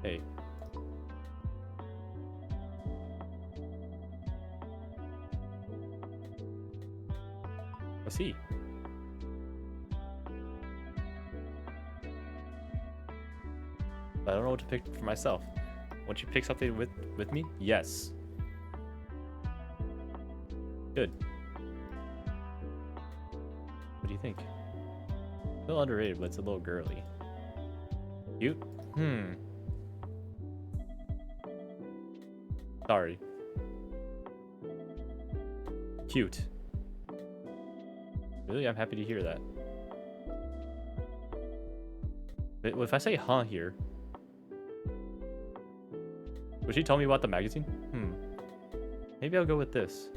Hey. I see. I don't know what to pick for myself. Won't you pick something with me? Yes. Good. What do you think? A little underrated, but it's a little girly. Cute? Sorry. Cute. Really? I'm happy to hear that. But if I say huh here, would she tell me about the magazine? Maybe I'll go with this.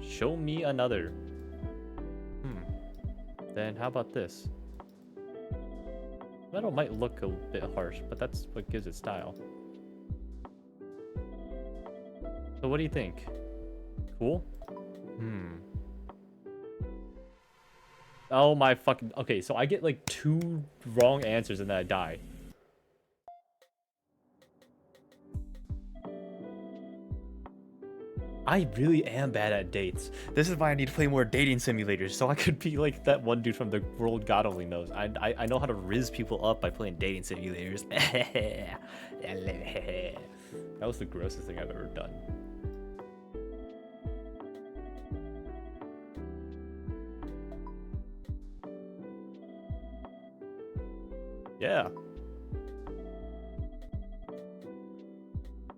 Show me another. Then how about this? Metal might look a bit harsh, but that's what gives it style. So what do you think? Cool? Oh my fucking... Okay, so I get like 2 wrong answers and then I die. I really am bad at dates. This is why I need to play more dating simulators, so I could be like that one dude from The World God Only Knows. I know how to rizz people up by playing dating simulators. That was the grossest thing I've ever done. Yeah.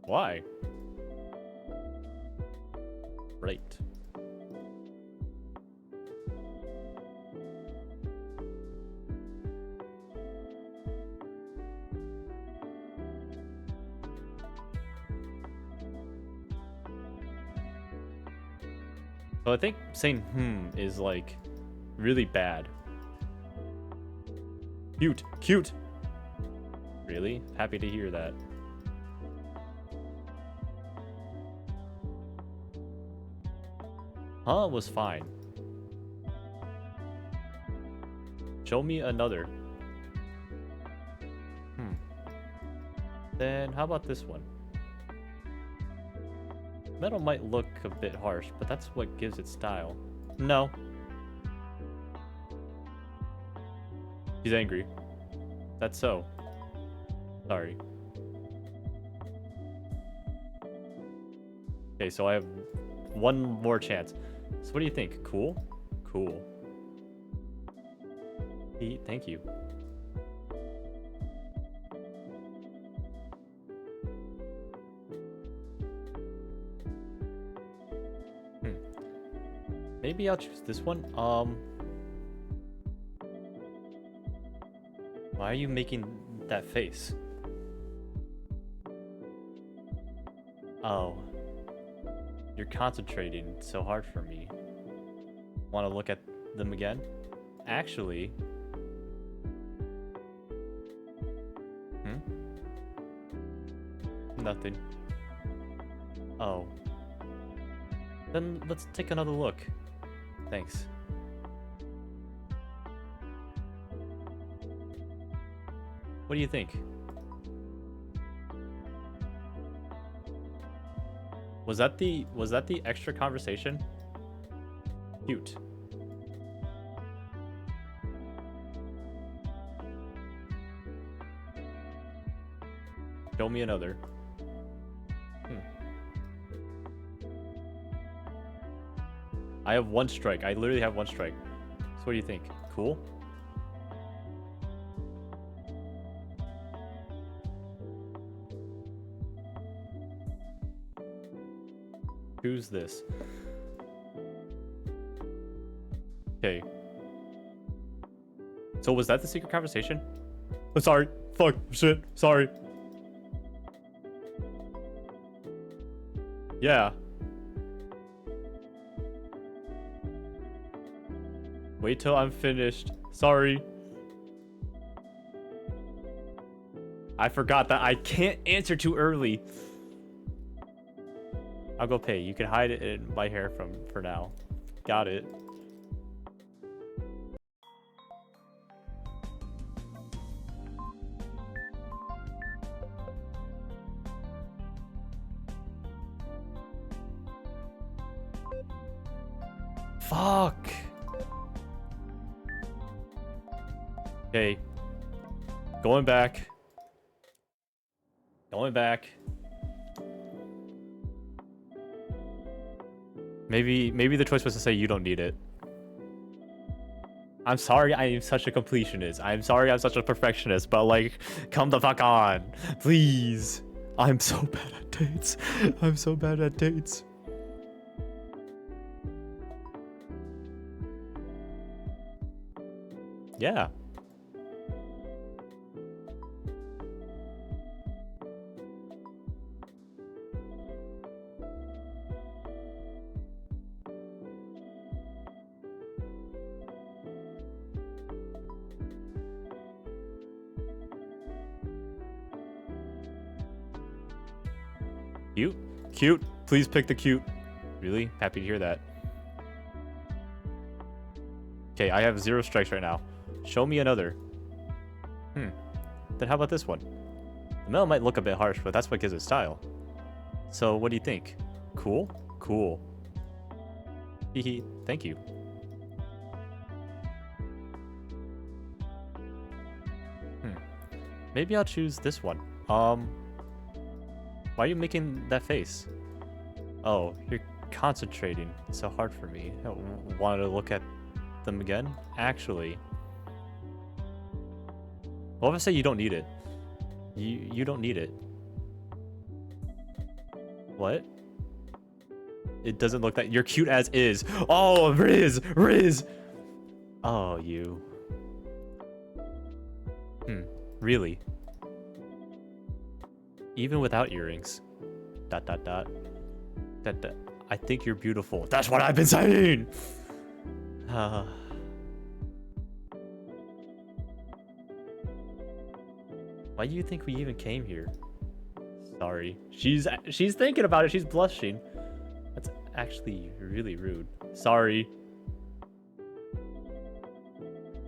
Why? Right. So I think saying is like really bad. Cute, cute. Really? Happy to hear that. Huh was fine. Show me another. Then how about this one? Metal might look a bit harsh, but that's what gives it style. No. He's angry. That's so. Sorry. Okay, so I have one more chance. So what do you think? Cool? Cool. Thank you. Maybe I'll choose this one. Why are you making that face? Oh. You're concentrating so hard for me. Want to look at them again? Actually... Nothing. Oh. Then let's take another look. Thanks. What do you think? Was that the extra conversation? Cute. Show me another. I have one strike. I literally have one strike. So what do you think? Cool? Who's this? Okay. So was that the secret conversation? Oh, sorry. Fuck. Shit. Sorry. Yeah. Wait till I'm finished. Sorry. I forgot that I can't answer too early. I'll go pay. You can hide it in my hair for now. Got it. Fuck. Okay. Going back. Going back. Maybe the choice was to say you don't need it. I'm sorry I am such a completionist. I'm sorry I'm such a perfectionist, but like, come the fuck on. Please. I'm so bad at dates. I'm so bad at dates. Yeah. Cute? Cute? Please pick the cute. Really? Happy to hear that. Okay, I have 0 strikes right now. Show me another. Then how about this one? The metal might look a bit harsh, but that's what gives it style. So what do you think? Cool? Cool. Hehe. Thank you. Maybe I'll choose this one. Why are you making that face? Oh, you're concentrating. It's so hard for me. I wanted to look at them again? Actually. What if I say you don't need it? You don't need it. What? It doesn't look that... You're cute as is. Oh, Riz! Riz! Oh, you. Really? Even without earrings. ... I think you're beautiful. That's what I've been saying! Why do you think we even came here? Sorry. She's thinking about it. She's blushing. That's actually really rude. Sorry.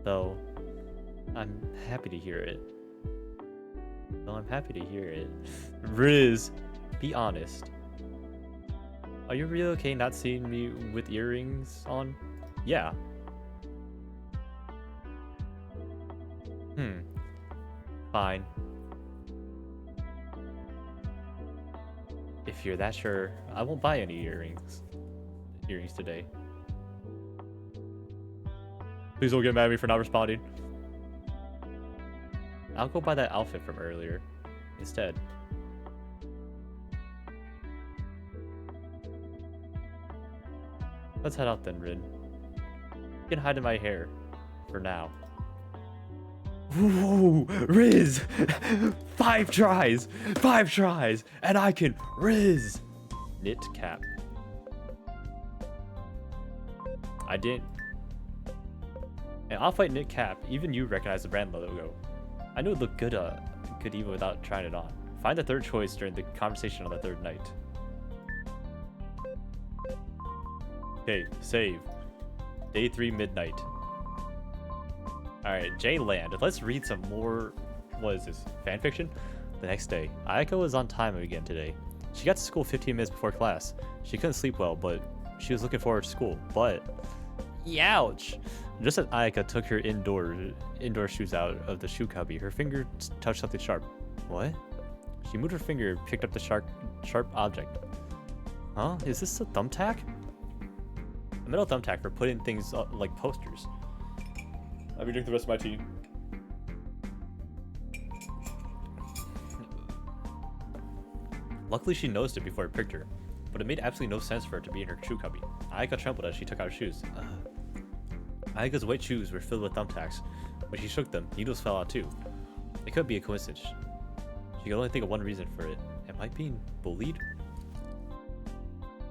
Though, I'm happy to hear it. Riz, be honest. Are you really okay not seeing me with earrings on? Yeah. Fine. If you're that sure, I won't buy any earrings today. Please don't get mad at me for not responding. I'll go buy that outfit from earlier instead. Let's head out then, Rin. You can hide in my hair for now. Whoa, Riz! 5 tries! 5 tries! And I can Riz! Knit cap. I didn't. An off-white knit cap, even you recognize the brand logo. I knew it looked good even without trying it on. Find the third choice during the conversation on the third night. Okay, save. Day 3 midnight. Alright, J-Land. Let's read some more, what is this, fanfiction? The next day, Ayako was on time again today. She got to school 15 minutes before class. She couldn't sleep well, but she was looking forward to school. But, youch! Just as Ayaka took her indoor shoes out of the shoe cubby, her finger touched something sharp. What? She moved her finger and picked up the sharp object. Huh? Is this a thumbtack? A metal thumbtack for putting things like posters. I'll be drinking the rest of my tea. Luckily, she noticed it before it pricked her, but it made absolutely no sense for it to be in her shoe cubby. Ayaka trembled as she took out her shoes. Ayaka's white shoes were filled with thumbtacks. When she shook them, needles fell out too. It could be a coincidence. She could only think of one reason for it. Am I being bullied?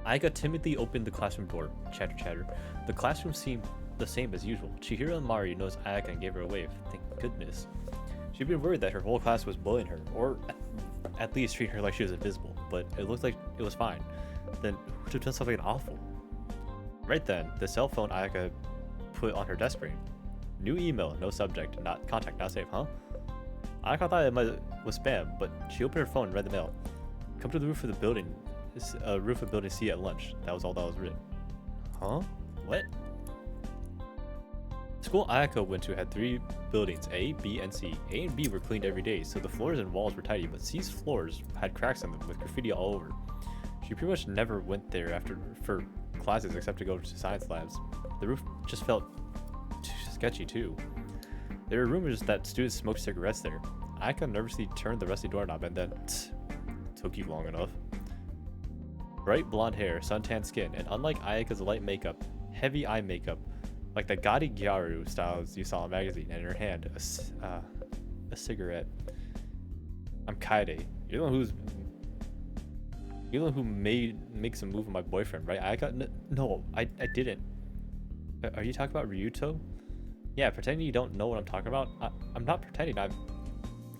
Ayaka timidly opened the classroom door. Chatter, chatter. The classroom seemed the same as usual. Chihiro and Mari noticed Ayaka and gave her a wave. Thank goodness. She'd been worried that her whole class was bullying her, or at least treating her like she was invisible, but it looked like it was fine. Then who would have done something awful? Right then, the cell phone Ayaka put on her desk rang. New email, no subject, not contact, not safe, huh? Ayaka thought it was spam, but she opened her phone and read the mail. Come to the roof of the building. Building C at lunch. That was all that was written. Huh? What? The school Ayaka went to had 3 buildings, A, B, and C. A and B were cleaned every day, so the floors and walls were tidy, but C's floors had cracks in them with graffiti all over. She pretty much never went there for classes except to go to science labs. The roof just felt sketchy too. There were rumors that students smoked cigarettes there. Ayaka nervously turned the rusty doorknob and then took you long enough. Bright blonde hair, suntan skin, and unlike Ayaka's light makeup, heavy eye makeup, like the Gadi Gyaru styles you saw in a magazine, and in her hand, a cigarette. I'm Kaede. You're the one who makes a move with my boyfriend, right? No, I didn't. Are you talking about Ryuto? Yeah, pretending you don't know what I'm talking about? I'm not pretending.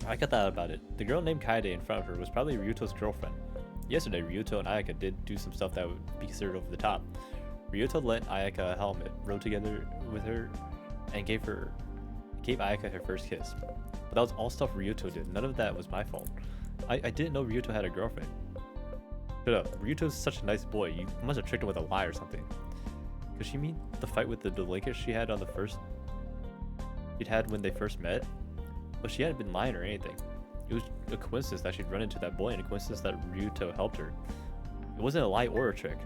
I got that about it. The girl named Kaede in front of her was probably Ryuto's girlfriend. Yesterday, Ryuto and Ayaka did do some stuff that would be considered over the top. Ryuto lent Ayaka a helmet, rode together with her, and gave Ayaka her first kiss. But that was all stuff Ryuto did. None of that was my fault. I didn't know Ryuto had a girlfriend. Shut up. Ryuto's such a nice boy. You must have tricked him with a lie or something. Could she mean the fight with the delinquent she'd had when they first met? Well, she hadn't been lying or anything. It was a coincidence that she'd run into that boy and a coincidence that Ryuto helped her. It wasn't a lie or a trick.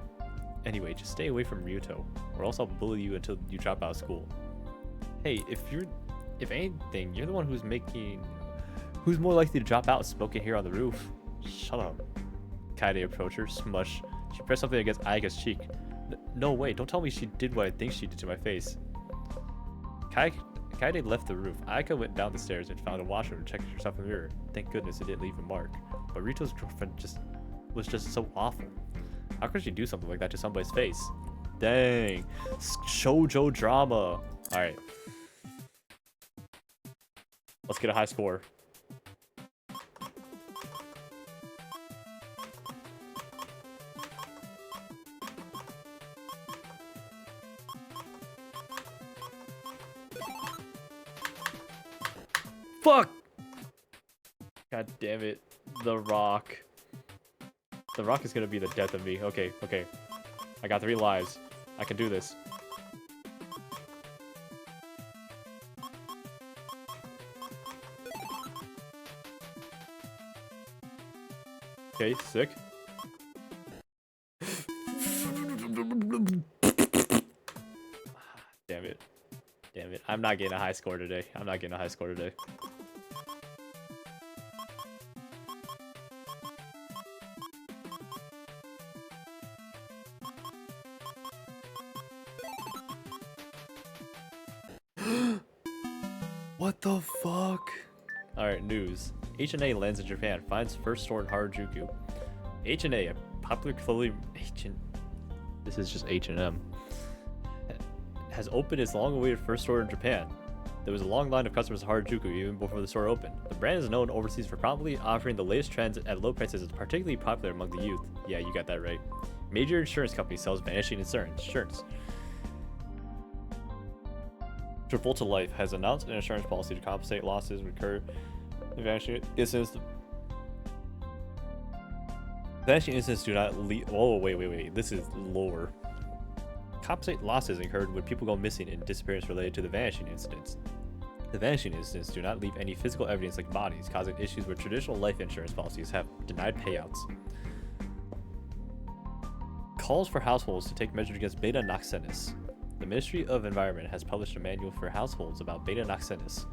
Anyway, just stay away from Ryuto, or else I'll bully you until you drop out of school. Hey, if anything, you're the one who's more likely to drop out smoking here on the roof. Shut up. Kaede approached her, smush. She pressed something against Ayaka's cheek. No way, don't tell me she did what I think she did to my face. Kaede left the roof. Ayaka went down the stairs and found a washroom and checked herself in the mirror. Thank goodness it didn't leave a mark. But Rito's girlfriend was just so awful. How could she do something like that to somebody's face? Dang. Shoujo drama. Alright. Let's get a high score. Fuck! God damn it. The Rock. The Rock is gonna be the death of me. Okay, okay. I got 3 lives. I can do this. Okay, sick. Damn it. Damn it. I'm not getting a high score today. I'm not getting a high score today. What the fuck? Alright, news. H&A lands in Japan, finds first store in Harajuku. H&A, a popular clothing... This is just H&M. Has opened its long-awaited first store in Japan. There was a long line of customers at Harajuku even before the store opened. The brand is known overseas for promptly offering the latest trends at low prices and is particularly popular among the youth. Yeah, you got that right. Major insurance company sells vanishing insurance. Travolta Life has announced an insurance policy to compensate losses incurred in vanishing incidents. Vanishing incidents do not lead. Oh, wait. This is lower. Compensate losses incurred when people go missing and disappearance related to the vanishing incidents. The vanishing incidents do not leave any physical evidence like bodies, causing issues where traditional life insurance policies have denied payouts. Calls for households to take measures against beta-noxenus. The Ministry of Environment has published a manual for households about beta-noxenus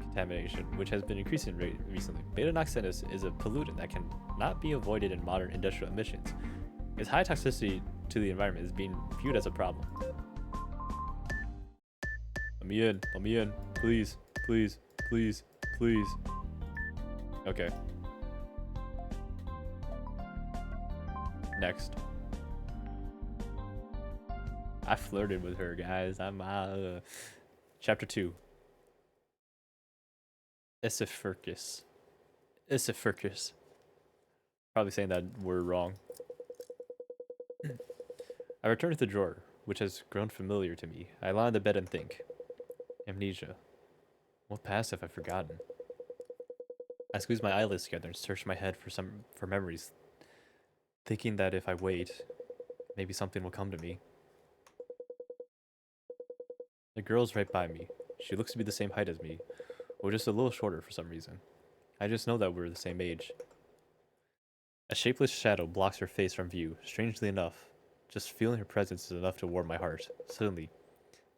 contamination, which has been increasing recently. Beta-noxenus is a pollutant that cannot be avoided in modern industrial emissions. Its high toxicity to the environment is being viewed as a problem. Let me in, please. Okay. Next. I flirted with her, guys. I'm Chapter 2. Isifurcus. Probably saying that word wrong. I return to the drawer, which has grown familiar to me. I lie on the bed and think. Amnesia. What past have I forgotten? I squeeze my eyelids together and search my head for memories, thinking that if I wait, maybe something will come to me. The girl's right by me. She looks to be the same height as me, or just a little shorter for some reason. I just know that we're the same age. A shapeless shadow blocks her face from view. Strangely enough, just feeling her presence is enough to warm my heart. Suddenly,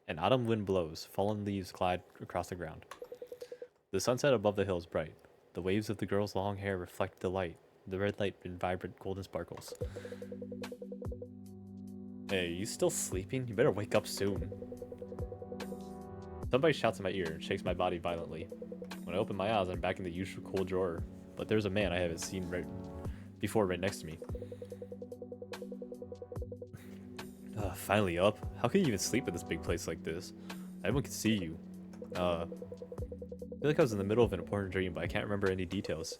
an autumn wind blows. Fallen leaves glide across the ground. The sunset above the hill is bright. The waves of the girl's long hair reflect the light, the red light in vibrant golden sparkles. Hey, you still sleeping? You better wake up soon. Somebody shouts in my ear and shakes my body violently. When I open my eyes, I'm back in the usual cold drawer, but there's a man I haven't seen before right next to me. Finally up? How can you even sleep in this big place like this? Everyone can see you. I feel like I was in the middle of an important dream, but I can't remember any details.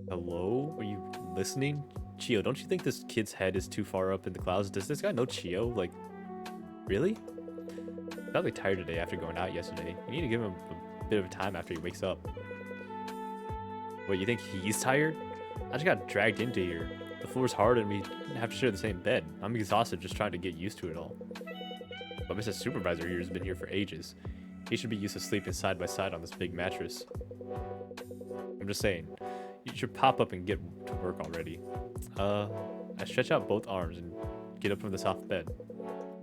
Hello? Are you listening? Chio, don't you think this kid's head is too far up in the clouds? Does this guy know Chio? Like, really? I'm probably tired today after going out yesterday. You need to give him a bit of time after he wakes up. Wait, you think he's tired? I just got dragged into here. The floor's hard and we have to share the same bed. I'm exhausted just trying to get used to it all. But Mr. Supervisor here has been here for ages. He should be used to sleeping side by side on this big mattress. I'm just saying, you should pop up and get to work already. I stretch out both arms and get up from the soft bed.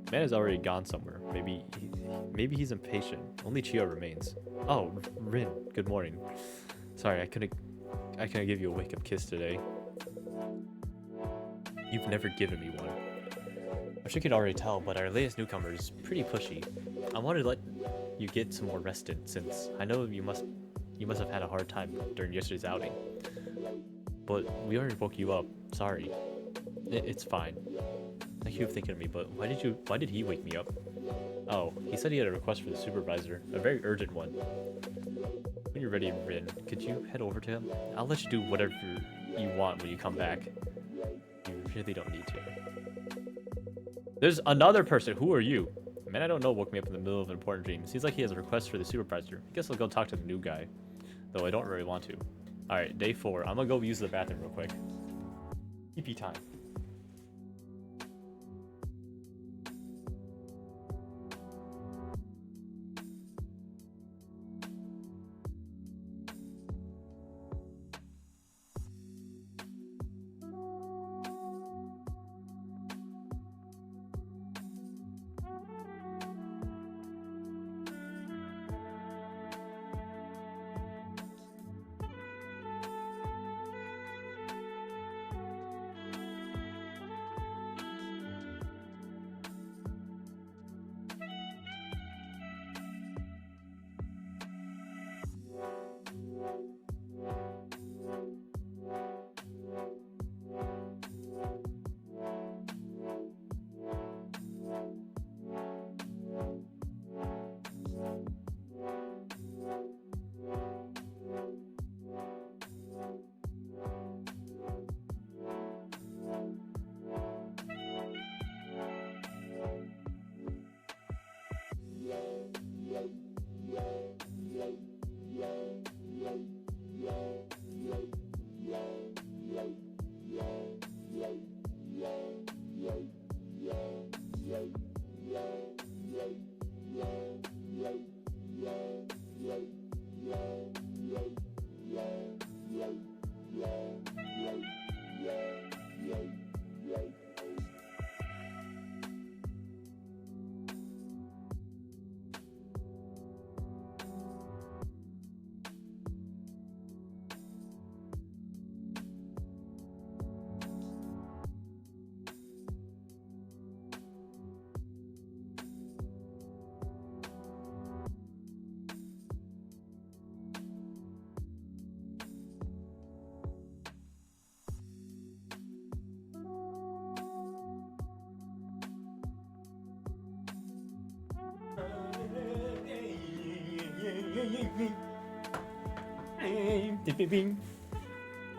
The man has already gone somewhere. Maybe he's impatient. Only Chio remains. Oh, Rin, good morning. Sorry, I couldn't give you a wake-up kiss today. You've never given me one. I'm sure you could already tell, but our latest newcomer is pretty pushy. I wanted to let you get some more rest in, since I know you must have had a hard time during yesterday's outing. But we already woke you up. Sorry. It's fine. Thank you for thinking of me, but why did he wake me up? Oh, he said he had a request for the supervisor. A very urgent one. When you're ready, Rin, could you head over to him? I'll let you do whatever you want when you come back. You really don't need to. There's another person. Who are you? Man, I don't know woke me up in the middle of an important dream. Seems like he has a request for the supervisor. I guess I'll go talk to the new guy. Though I don't really want to. Alright, day 4. I'm gonna go use the bathroom real quick. PP time.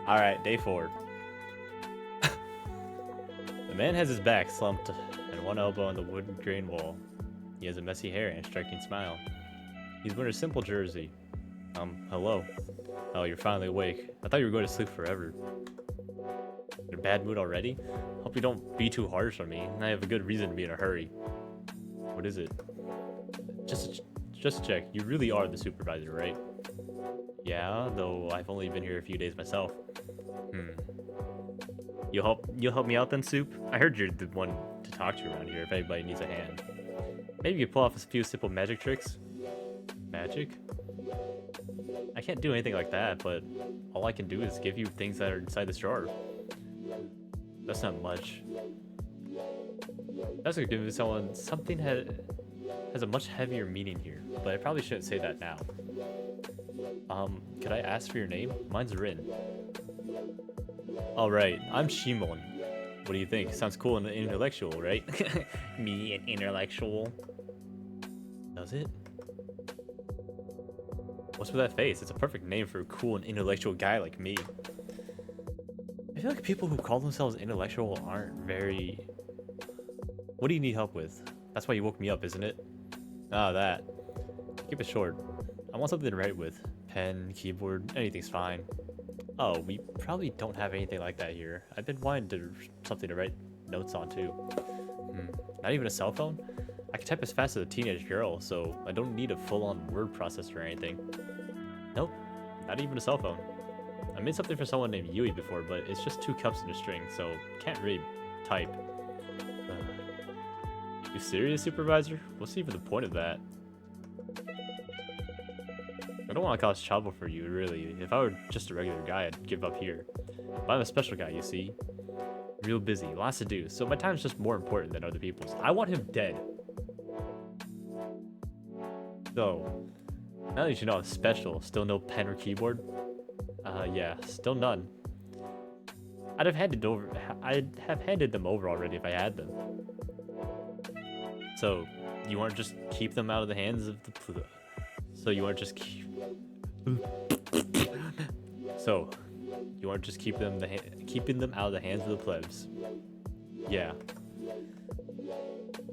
Alright, day 4. The man has his back slumped and one elbow on the wooden grain wall. He has a messy hair and a striking smile. He's wearing a simple jersey. Hello. Oh, you're finally awake. I thought you were going to sleep forever. In a bad mood already? Hope you don't be too harsh on me. I have a good reason to be in a hurry. What is it? Just check. You really are the supervisor, right? Yeah, though I've only been here a few days myself. You'll help me out then, Soup? I heard you're the one to talk to around here if anybody needs a hand. Maybe you could pull off a few simple magic tricks? Magic? I can't do anything like that, but all I can do is give you things that are inside this drawer. That's not much. That's like giving someone something has a much heavier meaning here, but I probably shouldn't say that now. Could I ask for your name? Mine's Rin. Alright, I'm Shimon. What do you think? Sounds cool and intellectual, right? Me, an intellectual. Does it? What's with that face? It's a perfect name for a cool and intellectual guy like me. I feel like people who call themselves intellectual aren't very... What do you need help with? That's why you woke me up, isn't it? Ah, that. Keep it short. I want something to write with. Pen, keyboard, anything's fine. Oh, we probably don't have anything like that here. I've been wanting something to write notes on too. Not even a cell phone? I can type as fast as a teenage girl, so I don't need a full-on word processor or anything. Nope, not even a cell phone. I made something for someone named Yui before, but it's just 2 cups and a string, so can't really type. You serious, supervisor? What's even the point of that? I don't want to cause trouble for you, really. If I were just a regular guy, I'd give up here. But I'm a special guy, you see. Real busy, lots to do, so my time's just more important than other people's. I want him dead. So, now that you know I'm special, still no pen or keyboard? Yeah, still none. I'd have handed them over already if I had them. So, you want to just keep them out of the hands of the So you want to just keep So, you want to just keeping them out of the hands of the plebs. Yeah.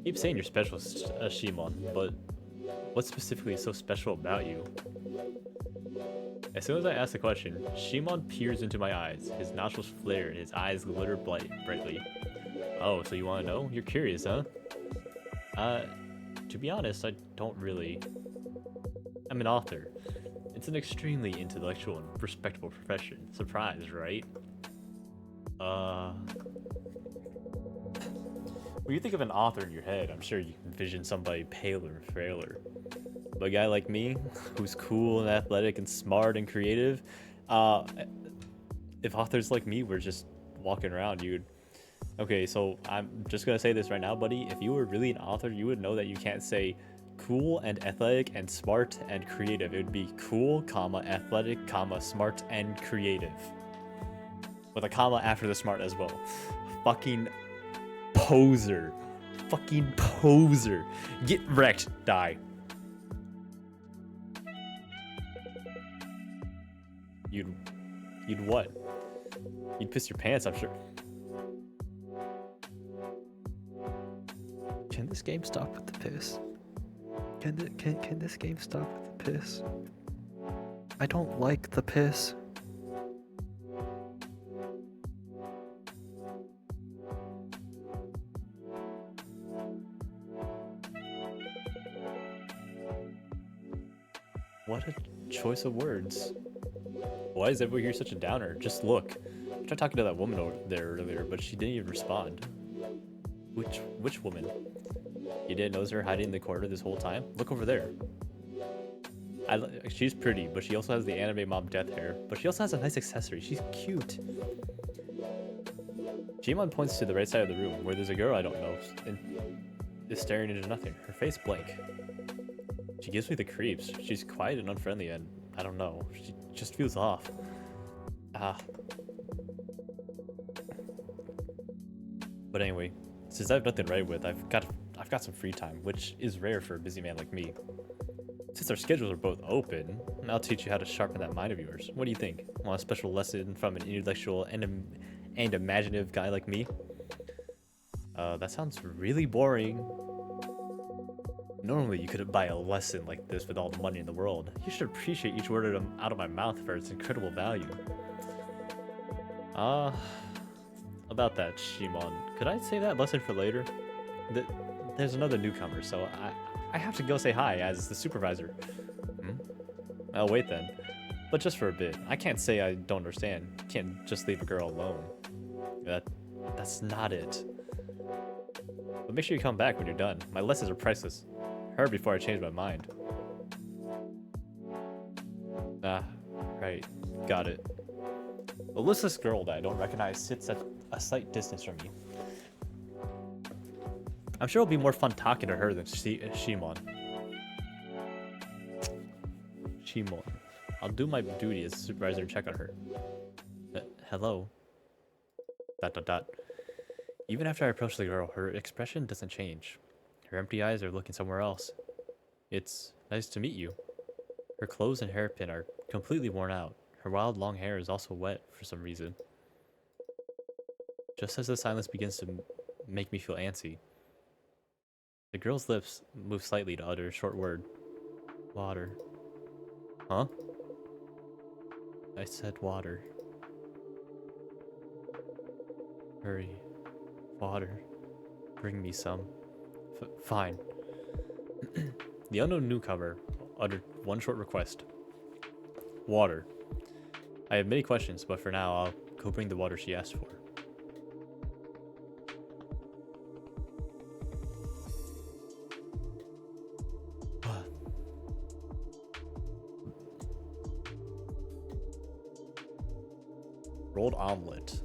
Keep saying you're special, Shimon, but what specifically is so special about you? As soon as I ask the question, Shimon peers into my eyes. His nostrils flare and his eyes glitter brightly. Oh, so you want to know? You're curious, huh? To be honest, I don't really. I'm an author. It's an extremely intellectual and respectable profession. Surprise, right? When you think of an author in your head, I'm sure you can envision somebody paler and frailer. But a guy like me, who's cool and athletic and smart and creative, if authors like me were just walking around, you'd... Okay, so I'm just gonna say this right now, buddy. If you were really an author, you would know that you can't say cool and athletic and smart and creative. It would be cool, comma, athletic, comma, smart and creative. With a comma after the smart as well. Fucking poser. Fucking poser. Get wrecked. Die. You'd what? You'd piss your pants, I'm sure. Can this game stop with the piss? Can this game stop with the piss? I don't like the piss. What a choice of words. Why is everyone here such a downer? Just look. I tried talking to that woman over there earlier, but she didn't even respond. Which woman? You didn't notice her hiding in the corner this whole time? Look over there. She's pretty, but she also has the anime mom death hair. But she also has a nice accessory. She's cute. Jimon points to the right side of the room, where there's a girl I don't know, and is staring into nothing. Her face blank. She gives me the creeps. She's quiet and unfriendly, and I don't know. She just feels off. But anyway, since I have nothing to write with, I've got some free time, which is rare for a busy man like me. Since our schedules are both open, I'll teach you how to sharpen that mind of yours. What do you think? Want a special lesson from an intellectual and imaginative guy like me? That sounds really boring. Normally, you couldn't buy a lesson like this with all the money in the world. You should appreciate each word out of my mouth for its incredible value. About that, Shimon, could I save that lesson for later? There's another newcomer, so I have to go say hi as the supervisor. I'll wait then. But just for a bit. I can't say I don't understand. Can't just leave a girl alone. That's not it. But make sure you come back when you're done. My lessons are priceless. Hurry before I change my mind. Right. Got it. A listless girl that I don't recognize sits at a slight distance from me. I'm sure it'll be more fun talking to her than Shimon. Shimon. I'll do my duty as supervisor and check on her. Hello? ... Even after I approach the girl, her expression doesn't change. Her empty eyes are looking somewhere else. It's nice to meet you. Her clothes and hairpin are completely worn out. Her wild long hair is also wet for some reason. Just as the silence begins to make me feel antsy, the girl's lips move slightly to utter a short word. Water. Huh? I said water. Hurry. Water. Bring me some. Fine. The unknown newcomer uttered one short request. Water. I have many questions, but for now, I'll go bring the water she asked for. Rolled omelet.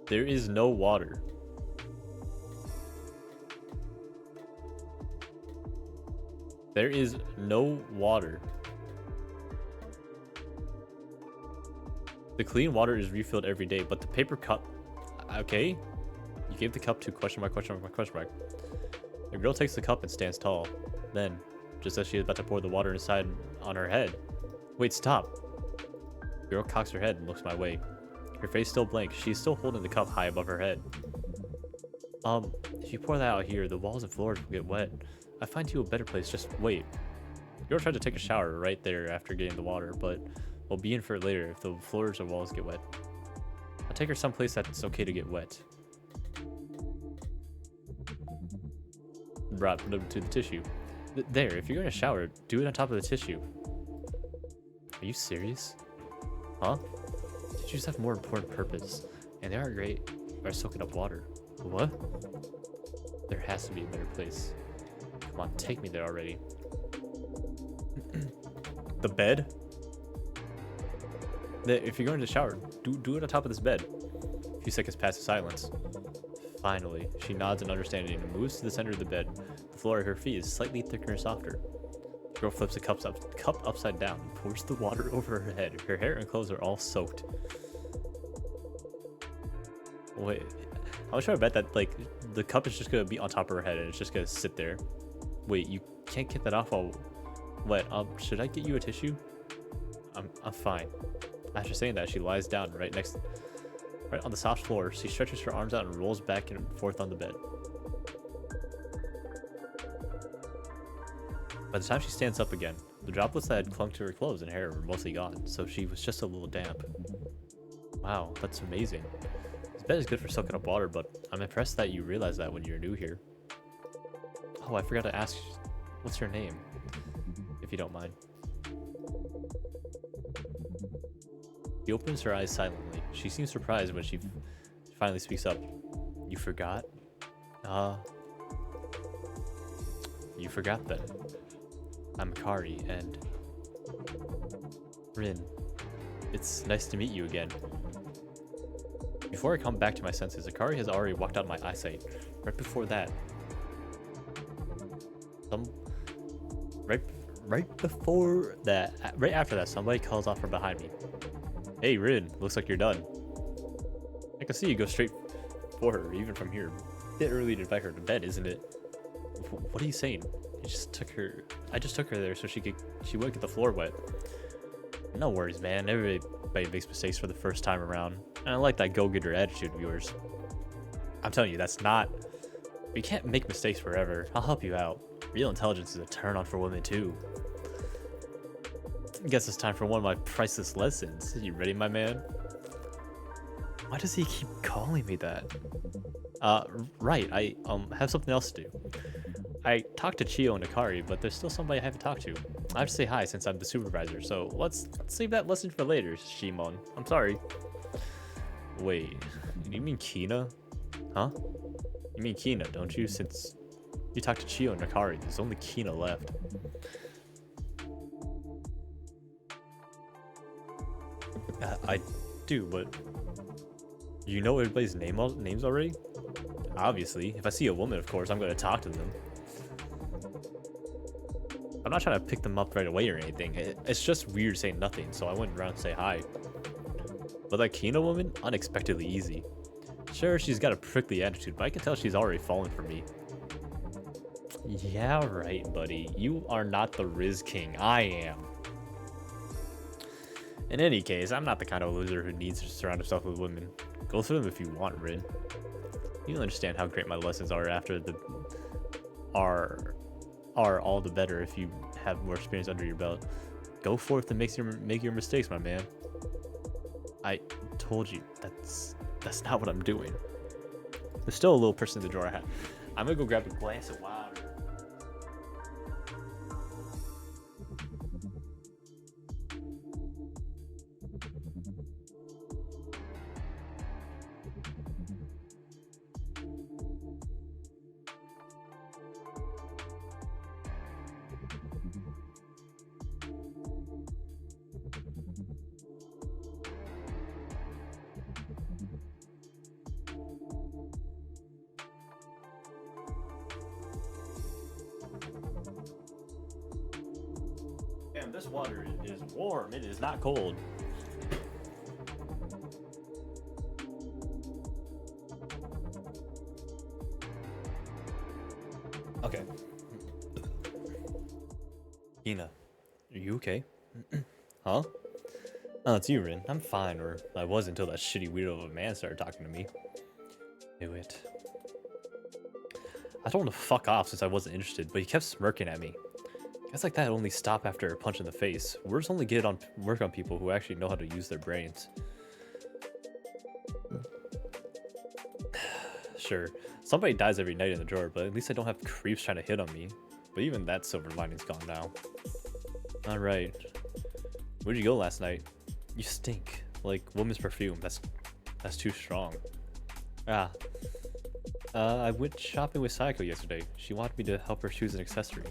There is no water. There is no water. The clean water is refilled every day, but the paper cup... Okay. You gave the cup to question mark, question mark, question mark. The girl takes the cup and stands tall. Then, just as she is about to pour the water inside on her head... Wait, stop. The girl cocks her head and looks my way. Her face still blank. She's still holding the cup high above her head. If you pour that out here, the walls and floors will get wet. I find you a better place. Just wait. The girl tried to take a shower right there after getting the water, but we'll be in for it later if the floors or walls get wet. I'll take her someplace that's okay to get wet. Brought them to the tissue. There, if you're going to shower, do it on top of the tissue. Are you serious? Huh? Tissues have more important purpose, and they aren't great by soaking up water. What? There has to be a better place. Come on, take me there already. The bed? If you're going to shower, do it on top of this bed. A few seconds pass in silence. Finally, she nods in understanding and moves to the center of the bed. The floor at her feet is slightly thicker and softer. The girl flips the cup upside down and pours the water over her head. Her hair and clothes are all soaked. Wait, I was trying to bet that like the cup is just gonna be on top of her head and it's just gonna sit there. Wait, you can't get that off while wet. Should I get you a tissue? I'm fine. After saying that, she lies down right on the soft floor. She stretches her arms out and rolls back and forth on the bed. By the time she stands up again, the droplets that had clung to her clothes and hair were mostly gone, so she was just a little damp. Wow, that's amazing. This bed is good for soaking up water, but I'm impressed that you realized that when you're new here. Oh, I forgot to ask, what's your name? If you don't mind. She opens her eyes silently. She seems surprised when she finally speaks up. You forgot? You forgot that. I'm Akari, and... Rin. It's nice to meet you again. Before I come back to my senses, Akari has already walked out of my eyesight. Right before that... Right after that, somebody calls off from behind me. Hey, Rin, looks like you're done. I can see you go straight for her, even from here. Bit early to invite her to bed, isn't it? What are you saying? I just took her there so she wouldn't get the floor wet. No worries, man. Everybody makes mistakes for the first time around. And I like that go-getter attitude of yours. I'm telling you, that's not... We can't make mistakes forever. I'll help you out. Real intelligence is a turn-on for women, too. I guess it's time for one of my priceless lessons. You ready, my man? Why does he keep calling me that? Right. I have something else to do. I talked to Chio and Akari, but there's still somebody I haven't talked to. I have to say hi since I'm the supervisor, so let's save that lesson for later, Shimon. I'm sorry. Wait, you mean Kina? Huh? You mean Kina, don't you? Since you talked to Chio and Akari, there's only Kina left. I do, but you know everybody's names already? Obviously. If I see a woman, of course, I'm going to talk to them. I'm not trying to pick them up right away or anything. It's just weird saying nothing, so I went around to say hi. But that Kina woman, unexpectedly easy. Sure, she's got a prickly attitude, but I can tell she's already fallen for me. Yeah, right, buddy. You are not the Riz King. I am. In any case, I'm not the kind of loser who needs to surround himself with women. Go for them if you want, Rin. You'll understand how great my lessons are after the... are all the better if you have more experience under your belt. Go forth and make your mistakes, my man. I told you, that's not what I'm doing. There's still a little person in the drawer. I'm gonna go grab a glass of water. damn, this water is warm. It is not cold. Okay. Ina, are you okay? Huh? Oh, it's you, Rin. I'm fine, or I was until that shitty weirdo of a man started talking to me. Knew it. I told him to fuck off since I wasn't interested, but he kept smirking at me. Guys like that only stop after a punch in the face. Words only work on people who actually know how to use their brains. Sure, somebody dies every night in the drawer, but at least I don't have creeps trying to hit on me. But even that silver lining's gone now. Alright. Where'd you go last night? You stink. Like woman's perfume. That's too strong. Ah. I went shopping with Saeko yesterday. She wanted me to help her choose an accessory.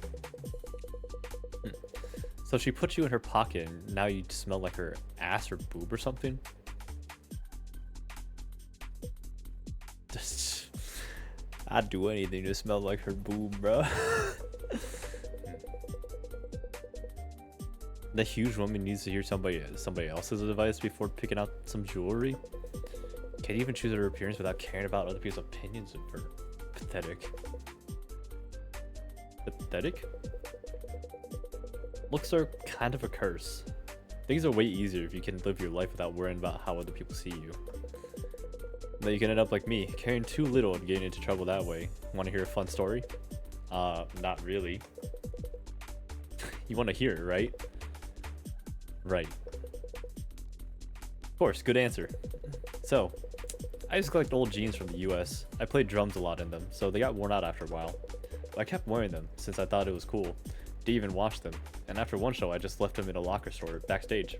So she put you in her pocket and now you smell like her ass or boob or something? I'd do anything to smell like her boob, bro. The huge woman needs to hear somebody else's advice before picking out some jewelry. Can't even choose her appearance without caring about other people's opinions of her. Pathetic. Pathetic? Looks are kind of a curse. Things are way easier if you can live your life without worrying about how other people see you. Then you can end up like me, caring too little and getting into trouble that way. Want to hear a fun story? Not really. You want to hear it, right? Right. Of course, good answer. So, I used to collect old jeans from the US. I played drums a lot in them, so they got worn out after a while. But I kept wearing them since I thought it was cool. Didn't even wash them, and after one show I just left them in a locker store backstage.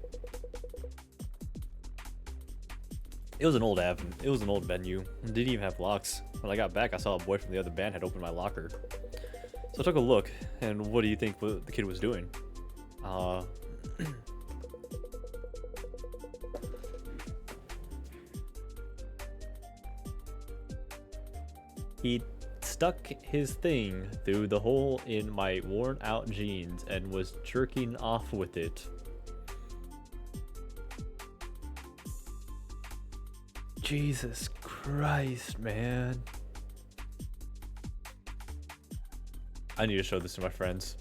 It was an old venue. It didn't even have locks. When I got back I saw a boy from the other band had opened my locker. So I took a look, and what do you think the kid was doing? He stuck his thing through the hole in my worn out jeans and was jerking off with it. Jesus Christ, man. I need to show this to my friends.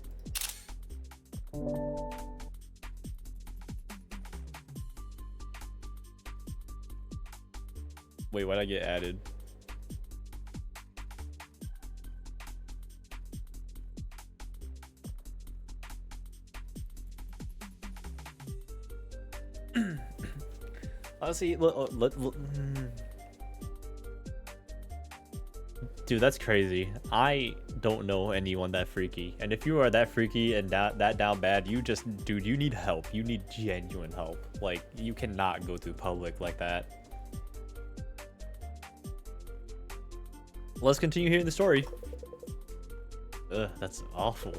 Wait, why'd I get added? Honestly, dude, that's crazy. I don't know anyone that freaky, and if you are that freaky and that down bad, you need help. You need genuine help. Like, you cannot go through public like that. Let's continue hearing the story. Ugh, that's awful.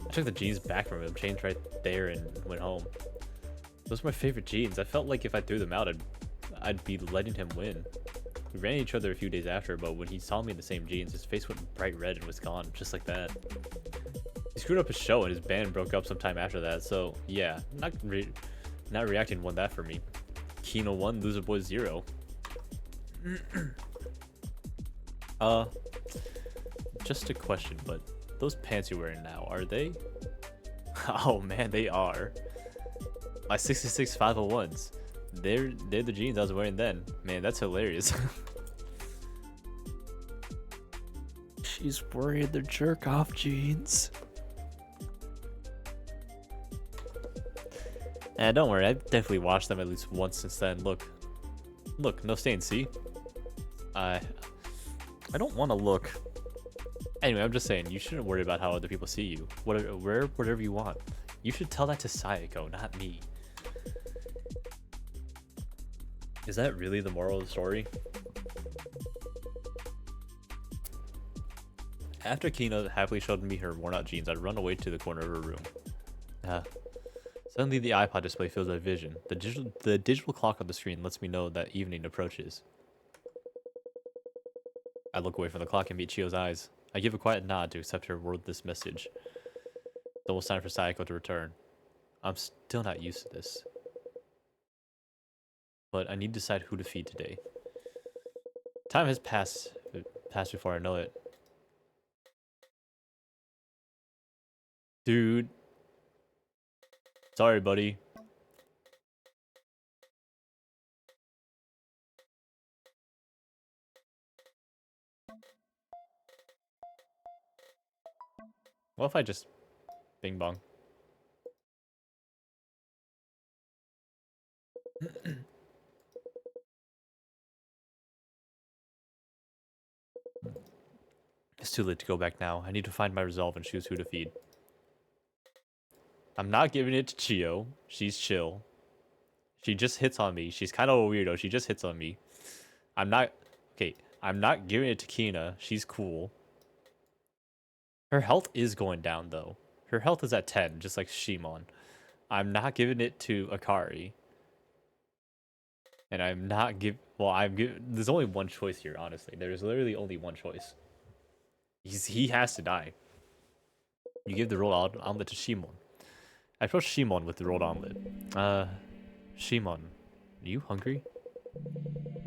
I took the jeans back from him, changed right there, and went home. Those were my favorite jeans. I felt like if I threw them out, I'd be letting him win. We ran each other a few days after, but when he saw me in the same jeans, his face went bright red and was gone, just like that. He screwed up his show and his band broke up sometime after that, so yeah, not reacting won that for me. Kino 1, Loser Boy 0. Just a question, but those pants you're wearing now, are they? Oh man, they are. My 66 501s. They're the jeans I was wearing then. Man, that's hilarious. She's wearing the jerk off jeans. Don't worry, I've definitely washed them at least once since then. Look, no stains. See? I don't want to look. Anyway, I'm just saying, you shouldn't worry about how other people see you. Wear whatever you want. You should tell that to Saeko, not me. Is that really the moral of the story? After Kina happily showed me her worn out jeans, I'd run away to the corner of her room. Suddenly the iPod display fills my vision. The digital clock on the screen lets me know that evening approaches. I look away from the clock and meet Chio's eyes. I give a quiet nod to accept her wordless message. It's almost time for Saeko to return. I'm still not used to this. But I need to decide who to feed today. Time has passed before I know it. Dude. Sorry, buddy. What if I just bing bong? It's too late to go back now. I need to find my resolve and choose who to feed. I'm not giving it to Chio. She's chill. She just hits on me. She's kind of a weirdo. She just hits on me. I'm not... Okay, I'm not giving it to Kina. She's cool. Her health is going down, though. Her health is at 10, just like Shimon. I'm not giving it to Akari. And I'm not give... Well, there's only one choice here, honestly. There's literally only one choice. He has to die. You give the rolled omelet to Shimon. I approach Shimon with the rolled omelet. Shimon, are you hungry?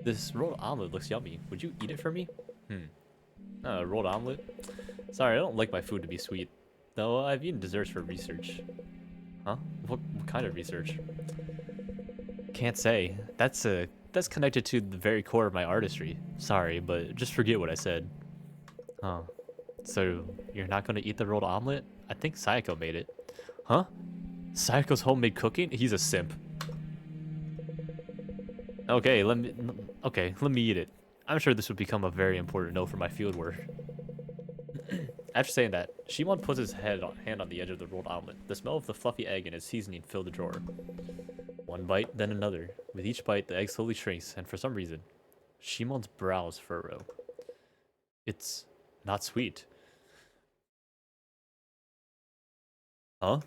This rolled omelet looks yummy. Would you eat it for me? Rolled omelet? Sorry, I don't like my food to be sweet. Though I've eaten desserts for research. Huh? What kind of research? Can't say. That's connected to the very core of my artistry. Sorry, but just forget what I said. Huh. So, you're not gonna eat the rolled omelet? I think Saeko made it. Huh? Saeko's homemade cooking? He's a simp. Okay, let me eat it. I'm sure this would become a very important note for my fieldwork. After saying that, Shimon puts his hand on the edge of the rolled omelet. The smell of the fluffy egg and its seasoning fill the drawer. One bite, then another. With each bite, the egg slowly shrinks, and for some reason, Shimon's brows furrow. It's not sweet. Huh?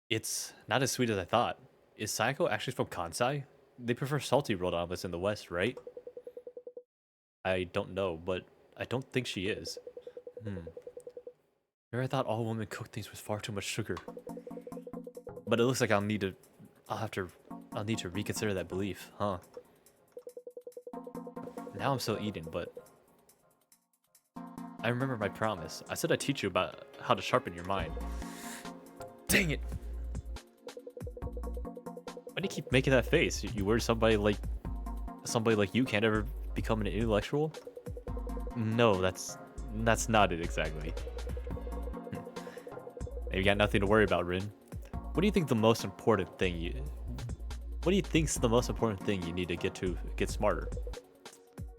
It's not as sweet as I thought. Is Saeko actually from Kansai? They prefer salty rolled omelets in the West, right? I don't know, but I don't think she is. Here I thought all women cook things with far too much sugar. But it looks like I'll need to reconsider that belief, huh? Now I'm still eating, but I remember my promise. I said I'd teach you about how to sharpen your mind. Dang it! Why do you keep making that face? You worry somebody like you can't ever become an intellectual? No, that's not it exactly. You got nothing to worry about, Rin. What do you think the most important thing you need to get smarter?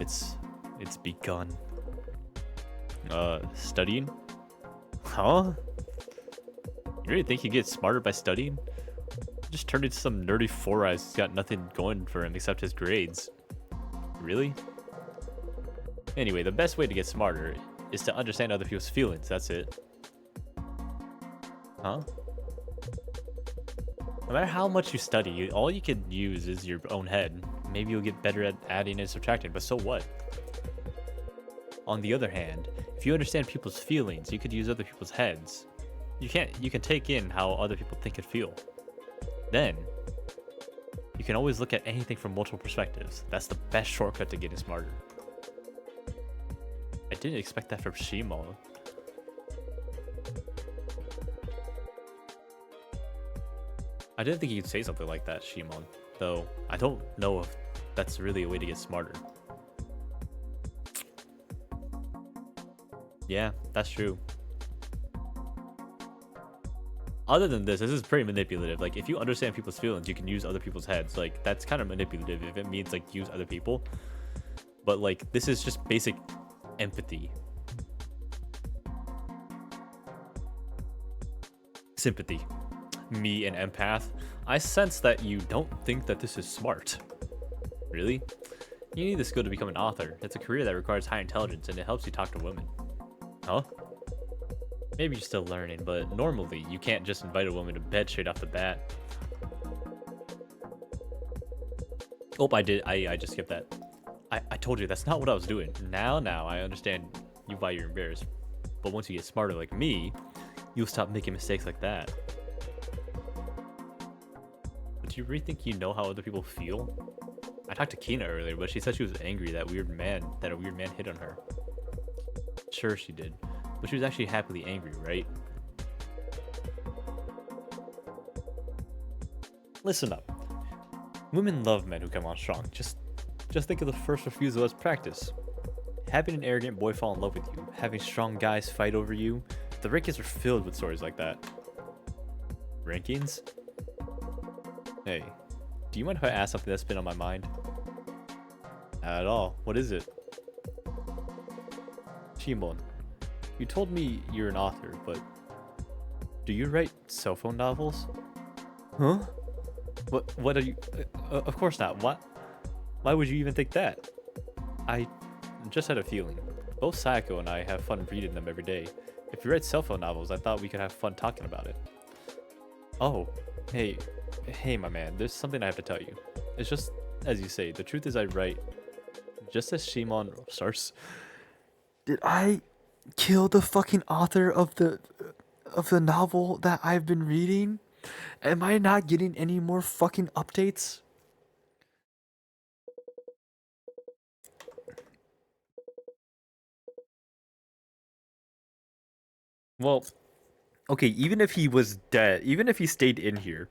It's begun. Studying? Huh? You really think you get smarter by studying? Just turned into some nerdy four-eyes who's got nothing going for him except his grades. Really? Anyway, the best way to get smarter is to understand other people's feelings, that's it. Huh? No matter how much you study, all you can use is your own head. Maybe you'll get better at adding and subtracting, but so what? On the other hand, if you understand people's feelings, you could use other people's heads. You can take in how other people think and feel. Then, you can always look at anything from multiple perspectives. That's the best shortcut to getting smarter. I didn't expect that from Shimon. I didn't think you'd say something like that, Shimon. Though, I don't know if that's really a way to get smarter. Yeah, that's true. Other than this is pretty manipulative. Like, if you understand people's feelings, you can use other people's heads. Like, that's kind of manipulative if it means, like, use other people. But, like, this is just basic empathy. Sympathy. Me, an empath. I sense that you don't think that this is smart. Really? You need this skill to become an author. It's a career that requires high intelligence, and it helps you talk to women. Huh? Maybe you're still learning, but normally you can't just invite a woman to bed straight off the bat. Oh, I did. I just skipped that. I told you that's not what I was doing. Now I understand you why you're embarrassed. But once you get smarter like me, you'll stop making mistakes like that. But do you really think you know how other people feel? I talked to Kina earlier, but she said she was angry that a weird man hit on her. Sure she did, but she was actually happily angry, right? Listen up. Women love men who come on strong. Just think of the first refusal as practice. Having an arrogant boy fall in love with you, having strong guys fight over you, the rankings are filled with stories like that. Rankings? Hey, do you mind if I ask something that's been on my mind? Not at all. What is it? Shimon, you told me you're an author, but do you write cell phone novels? Huh? What are you? Of course not. Why would you even think that? I just had a feeling. Both Saeko and I have fun reading them every day. If you write cell phone novels, I thought we could have fun talking about it. Oh, hey, my man, there's something I have to tell you. It's just, as you say, the truth is I write, just as Shimon starts. Did I kill the fucking author of the novel that I've been reading? Am I not getting any more fucking updates? Well, okay, even if he was dead, even if he stayed in here,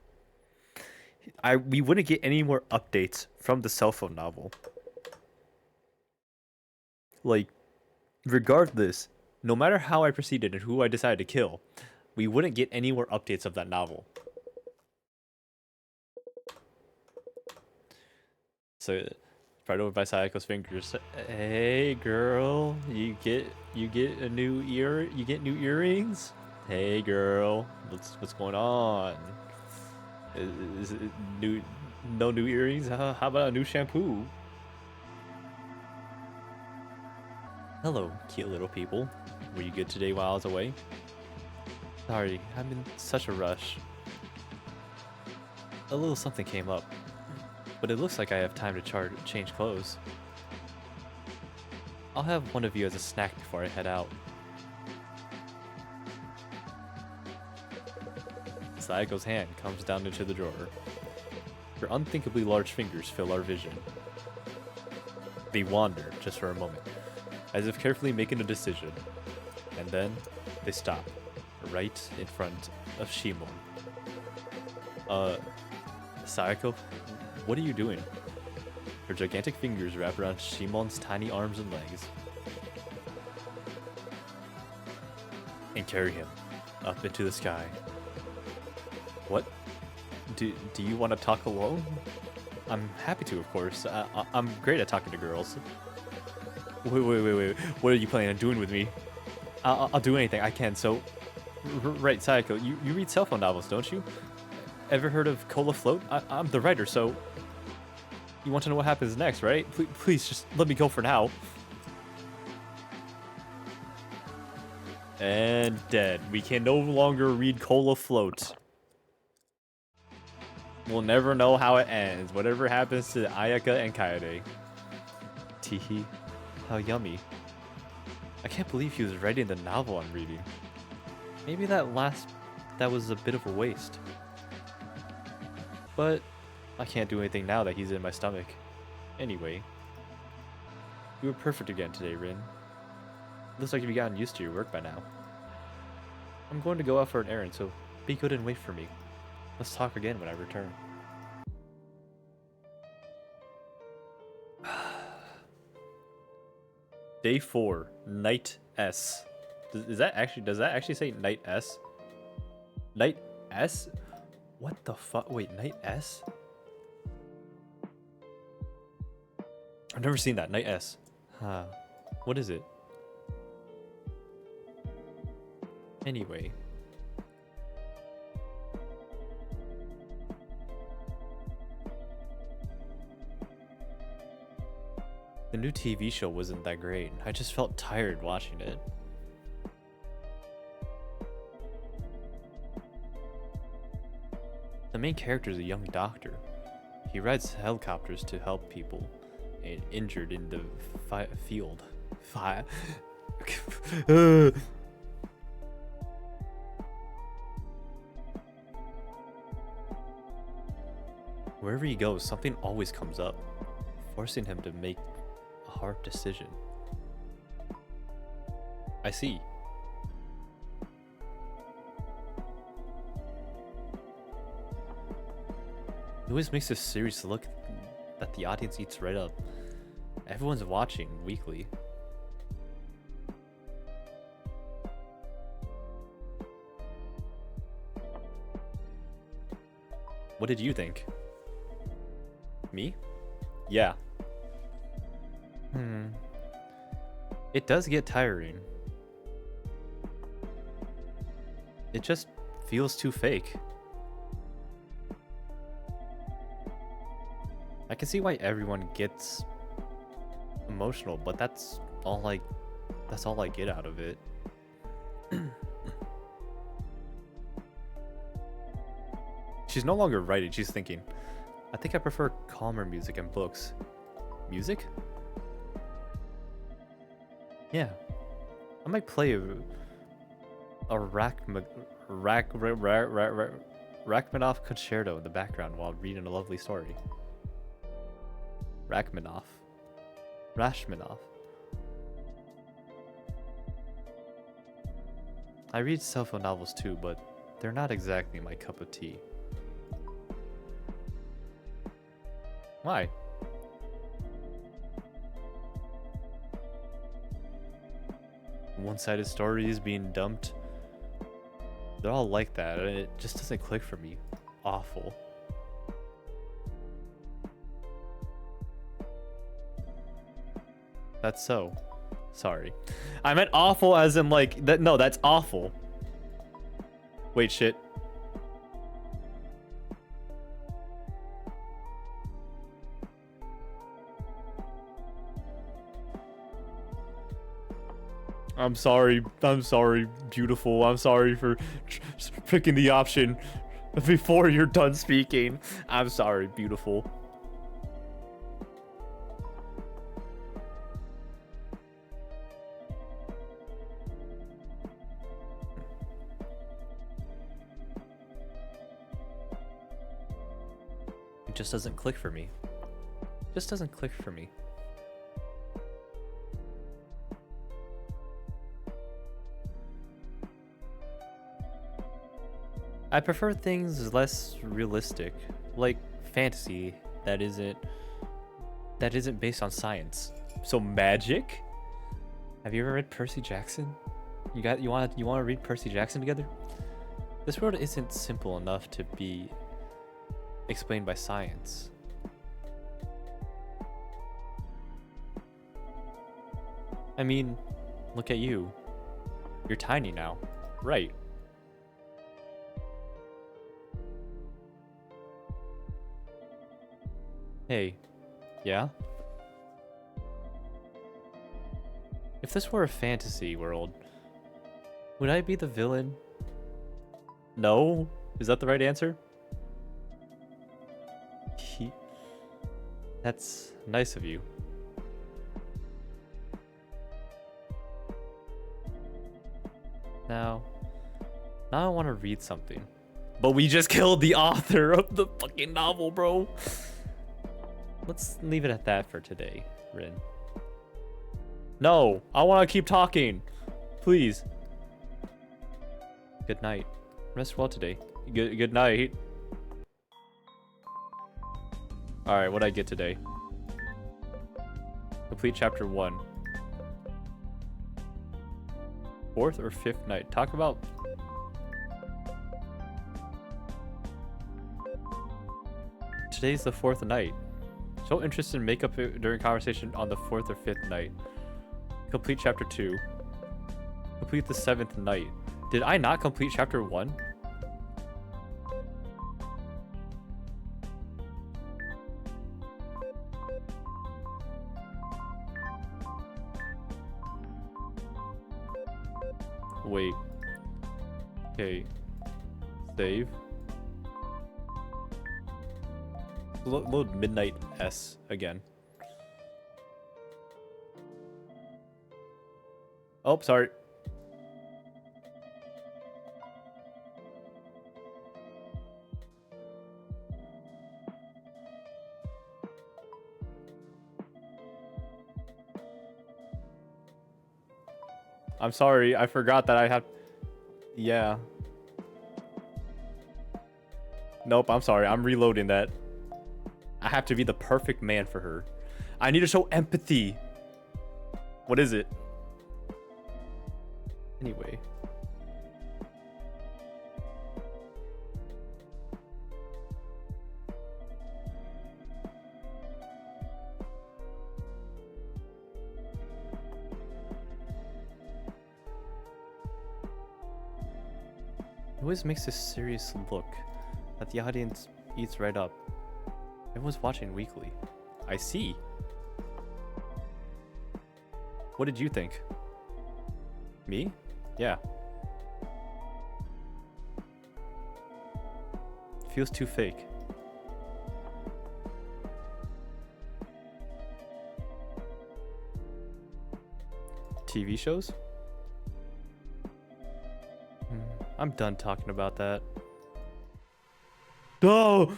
we wouldn't get any more updates from the cell phone novel. Like, regardless, no matter how I proceeded and who I decided to kill, we wouldn't get any more updates of that novel. So, right over by Saeko's fingers. Hey, girl, you get a new you get new earrings. Hey, girl, what's going on? Is it no new earrings? How about a new shampoo? Hello, cute little people. Were you good today while I was away? Sorry, I'm in such a rush. A little something came up, but it looks like I have time to change clothes. I'll have one of you as a snack before I head out. Saeko's hand comes down into the drawer. Her unthinkably large fingers fill our vision. They wander just for a moment, as if carefully making a decision, and then they stop, right in front of Shimon. Saeko, what are you doing? Her gigantic fingers wrap around Shimon's tiny arms and legs and carry him up into the sky. What? Do you want to talk alone? I'm happy to, of course. I'm great at talking to girls. Wait. What are you planning on doing with me? I'll do anything I can, so... Right, Saeko, you read cell phone novels, don't you? Ever heard of Cola Float? I'm the writer, so... You want to know what happens next, right? Please, just let me go for now. And dead. We can no longer read Cola Float. We'll never know how it ends. Whatever happens to Ayaka and Kaede. Teehee. How yummy. I can't believe he was writing the novel I'm reading. Maybe that was a bit of a waste. But I can't do anything now that he's in my stomach. Anyway. You were perfect again today, Rin. Looks like you've gotten used to your work by now. I'm going to go out for an errand, so be good and wait for me. Let's talk again when I return. Day 4, Night S. Does that actually say Night S? Night S? What the fuck? Wait, Night S? I've never seen that. Night S. Huh. What is it? Anyway. The new TV show wasn't that great. I just felt tired watching it. The main character is a young doctor. He rides helicopters to help people and injured in the field. Wherever he goes, something always comes up, forcing him to make a hard decision. I see. He always makes this serious look that the audience eats right up. Everyone's watching weekly. What did you think? Me? Yeah. It does get tiring. It just feels too fake. I can see why everyone gets emotional, but that's all I get out of it. She's no longer writing, she's thinking. I think I prefer calmer music and books. Music? Yeah. I might play a Rachmaninoff concerto in the background while reading a lovely story. Rachmaninoff. I read self-help novels too, but they're not exactly my cup of tea. Why? One-sided stories being dumped. They're all like that, and it just doesn't click for me. Awful. That's so. Sorry. I meant awful as in like that. No, that's awful. Wait, shit. I'm sorry, beautiful. I'm sorry for picking the option before you're done speaking. I'm sorry, beautiful. It just doesn't click for me. Just doesn't click for me. I prefer things less realistic, like fantasy that isn't based on science. So magic? Have you ever read Percy Jackson? You want to read Percy Jackson together? This world isn't simple enough to be explained by science. I mean, look at you. You're tiny now, right? Hey, yeah? If this were a fantasy world, would I be the villain? No? Is that the right answer? That's nice of you. Now I want to read something. But we just killed the author of the fucking novel, bro. Let's leave it at that for today, Rin. No, I want to keep talking. Please. Good night. Rest well today. Good night. Alright, what'd I get today? Complete chapter 1. 4th or 5th night? Talk about... Today's the 4th night. So interested in makeup during conversation on the 4th or 5th night. Complete chapter 2. Complete the 7th night. Did I not complete chapter 1? Wait. Okay. Save. Load Midnight S again. Oh, sorry. I'm sorry. I forgot that I have... Yeah. Nope, I'm sorry. I'm reloading that. I have to be the perfect man for her. I need to show empathy. What is it? Anyway. It always makes this serious look that the audience eats right up. Everyone's watching weekly. I see. What did you think? Me? Yeah. Feels too fake. TV shows? I'm done talking about that. No!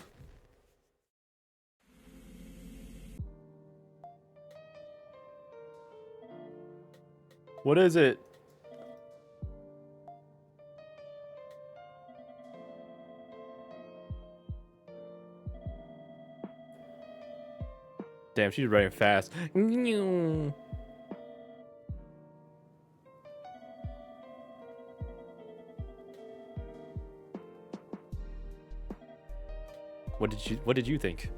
What is it? Damn, she's running fast. What did you think?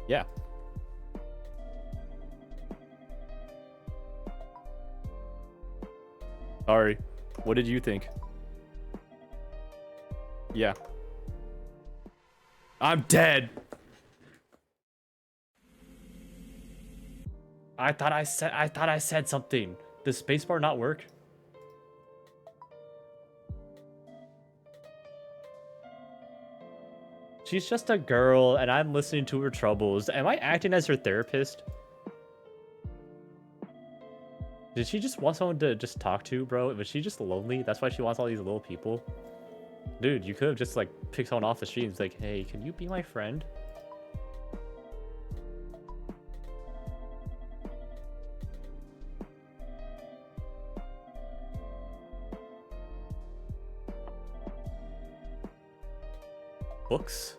Yeah. Sorry. What did you think? Yeah. I'm dead. I thought I said something. Does spacebar not work? She's just a girl and I'm listening to her troubles. Am I acting as her therapist? Did she just want someone to just talk to, bro? Was she just lonely? That's why she wants all these little people? Dude, you could have just like picked someone off the street and was like, hey, can you be my friend? Books?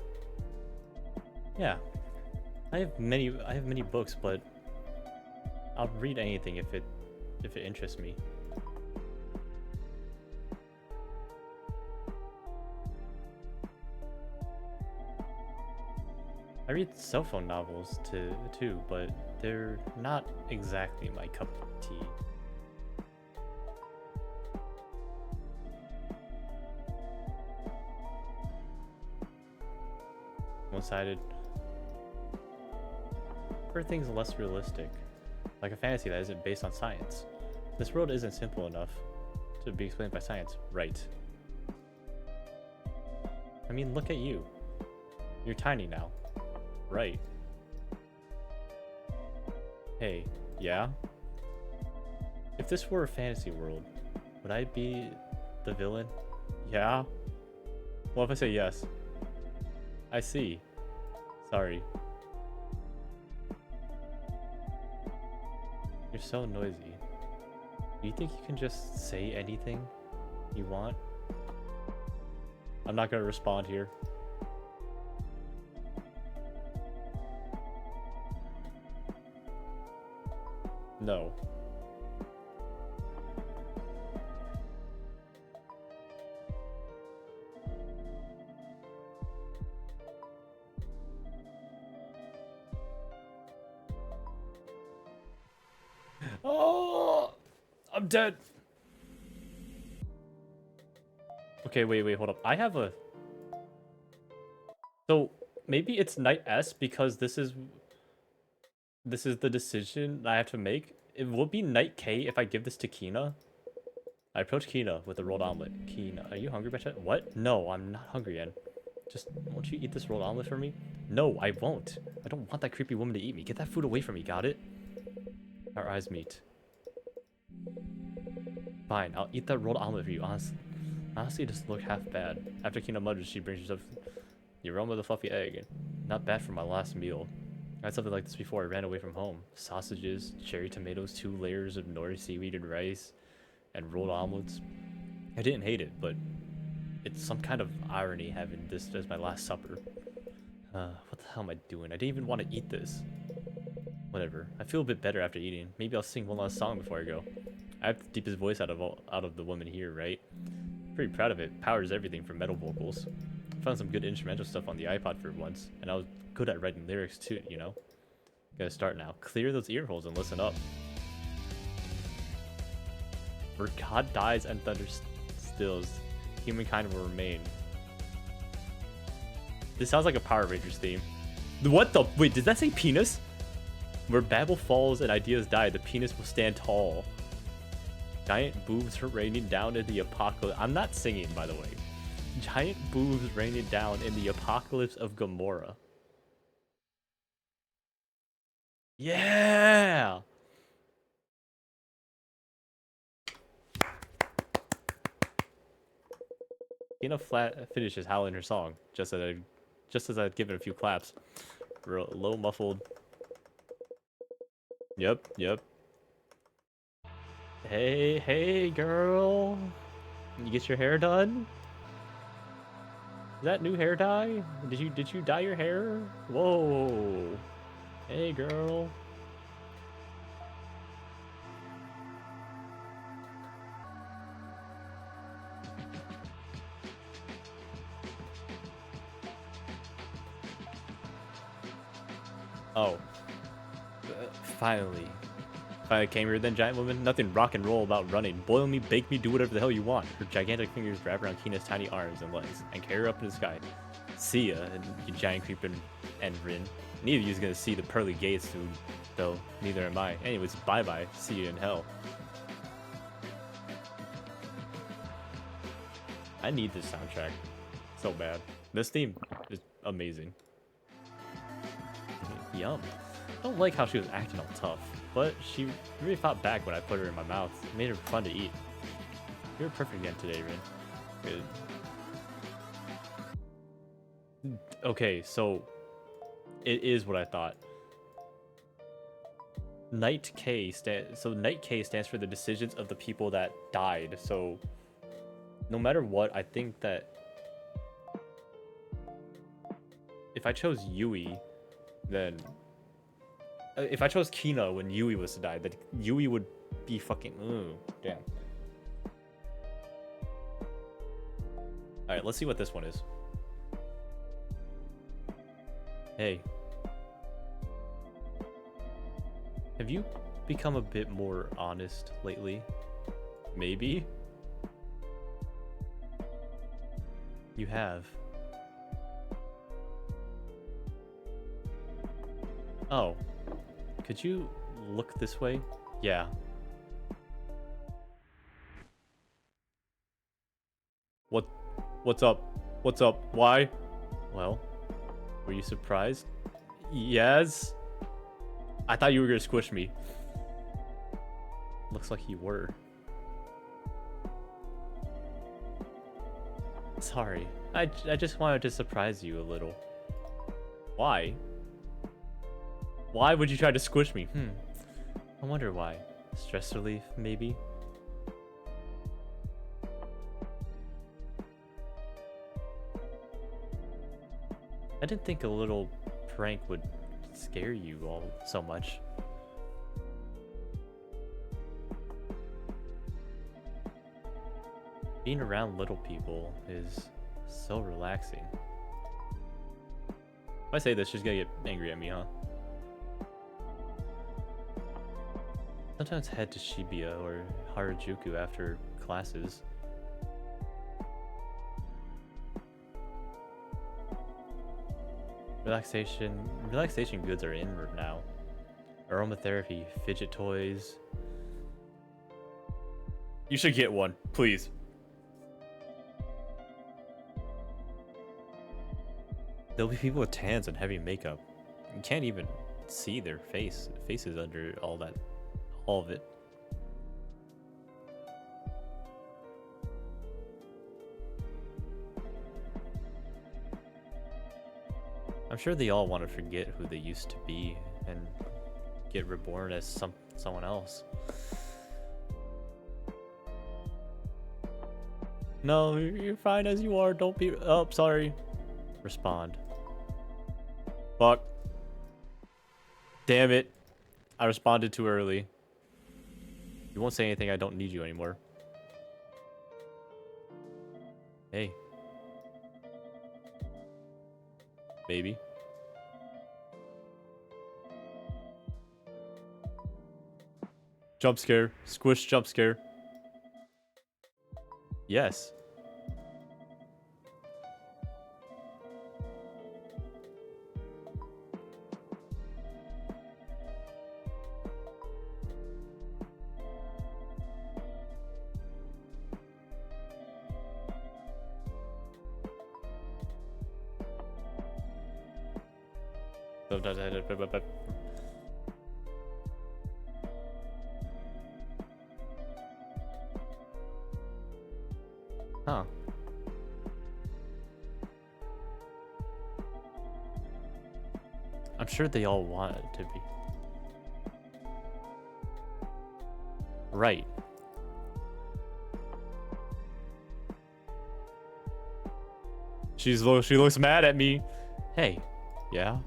Yeah. I have many books, but I'll read anything if it interests me. I read cell phone novels too, but they're not exactly my cup of tea. One-sided. For things less realistic, like a fantasy that isn't based on science. This world isn't simple enough to be explained by science, right? I mean, look at you. You're tiny now, right? Hey, yeah? If this were a fantasy world, would I be the villain? Yeah? What if I say yes? I see. Sorry. You're so noisy. Do you think you can just say anything you want? I'm not gonna respond here. No. Oh, I'm dead. Okay, wait, hold up. I have a... So, maybe it's Knight S because this is the decision I have to make. It will be Knight K if I give this to Kina. I approach Kina with a rolled omelet. Kina, are you hungry by chance? What? No, I'm not hungry yet. Just, won't you eat this rolled omelet for me? No, I won't. I don't want that creepy woman to eat me. Get that food away from me, got it? Our eyes meet. Fine, I'll eat that rolled omelet for you, honestly, it doesn't look half bad. After Kina mutters, she brings herself the aroma of the fluffy egg. Not bad for my last meal. I had something like this before I ran away from home. Sausages, cherry tomatoes, 2 layers of nori seaweed and rice. and rolled omelets. I didn't hate it, but it's some kind of irony having this as my last supper. What the hell am I doing? I didn't even want to eat this. Whatever. I feel a bit better after eating. Maybe I'll sing one last song before I go. I have the deepest voice out of the women here, right? Pretty proud of it. Powers everything from metal vocals. Found some good instrumental stuff on the iPod for once, and I was good at writing lyrics too, you know? Gotta start now. Clear those ear holes and listen up. Where God dies and thunder stills, humankind will remain. This sounds like a Power Rangers theme. What the? Wait, did that say penis? Where Babel falls and ideas die, the penis will stand tall. Giant boobs are raining down in the apocalypse. I'm not singing, by the way. Giant boobs raining down in the apocalypse of Gamora. Yeah! Tina flat finishes howling her song, just as I'd given a few claps. Real low muffled. Yep. Hey, girl. You get your hair done? Is that new hair dye? Did you dye your hair? Whoa. Hey, girl. Oh. Finally came here then, giant woman. Nothing rock and roll about running. Boil me, bake me, do whatever the hell you want. Her gigantic fingers wrap around Kina's tiny arms and legs and carry her up in the sky. See ya, you giant creeping and Rin. Neither of you's gonna see the pearly gates soon, though. Neither am I. Anyways, bye-bye. See you in hell. I need this soundtrack so bad. This theme is amazing. Yum. I don't like how she was acting all tough, but she really fought back when I put her in my mouth. It made her fun to eat. You're perfect again today, Rin. Good. Okay, so it is what I thought. Night K stands for the decisions of the people that died. So no matter what, I think that if I chose Yui, then if I chose Kina when Yui was to die, then Yui would be fucking damn. Alright, let's see what this one is. Hey. Have you become a bit more honest lately? Maybe? You have. Oh. Could you look this way? Yeah. What's up? What's up? Why? Well, were you surprised? Yes. I thought you were gonna squish me. Looks like you were. Sorry. I just wanted to surprise you a little. Why? Why would you try to squish me? I wonder why. Stress relief, maybe? I didn't think a little prank would scare you all so much. Being around little people is so relaxing. If I say this, she's gonna get angry at me, huh? Sometimes head to Shibuya or Harajuku after classes. Relaxation goods are in now. Aromatherapy, fidget toys. You should get one, please. There'll be people with tans and heavy makeup. You can't even see their faces under all of it. I'm sure they all want to forget who they used to be and get reborn as someone else. No, you're fine as you are. Don't be. Oh, sorry. Respond. Fuck. Damn it. I responded too early. You won't say anything. I don't need you anymore. Hey. Maybe. Jump scare. Squish jump scare. Yes. Sometimes I Huh. I'm sure they all want it to be. Right. She looks mad at me. Hey. Yeah?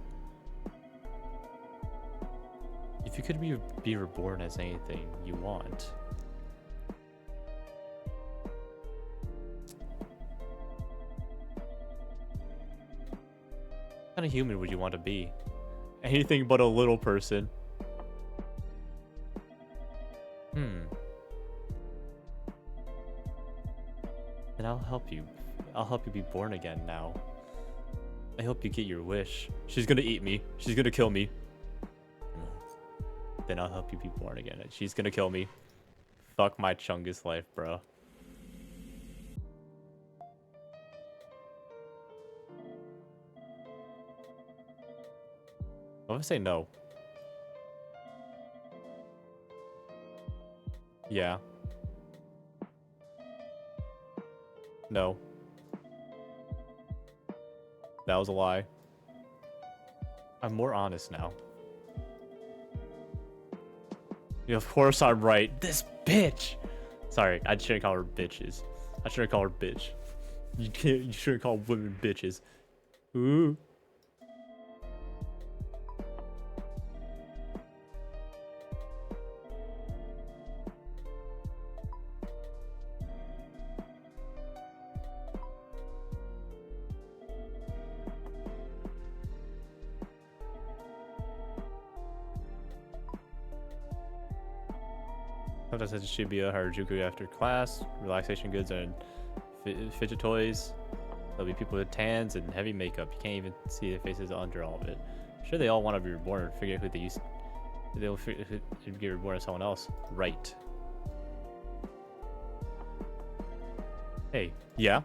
If you could be reborn as anything you want. What kind of human would you want to be? Anything but a little person. Then I'll help you. I'll help you be born again now. I hope you get your wish. She's gonna eat me. She's gonna kill me. Then I'll help you be born again. She's gonna kill me. Fuck my Chungus life, bro. What if I say no? Yeah. No. That was a lie. I'm more honest now. Yeah, of course I'm right. This bitch! Sorry, I shouldn't call her bitches. I shouldn't call her bitch. You shouldn't call women bitches. Ooh. Sometimes it should be a Harajuku after class, relaxation goods and fidget toys. There'll be people with tans and heavy makeup. You can't even see their faces under all of it. I'm sure they all want to be reborn and figure out who they used. They'll get reborn as someone else. Right. Hey, yeah?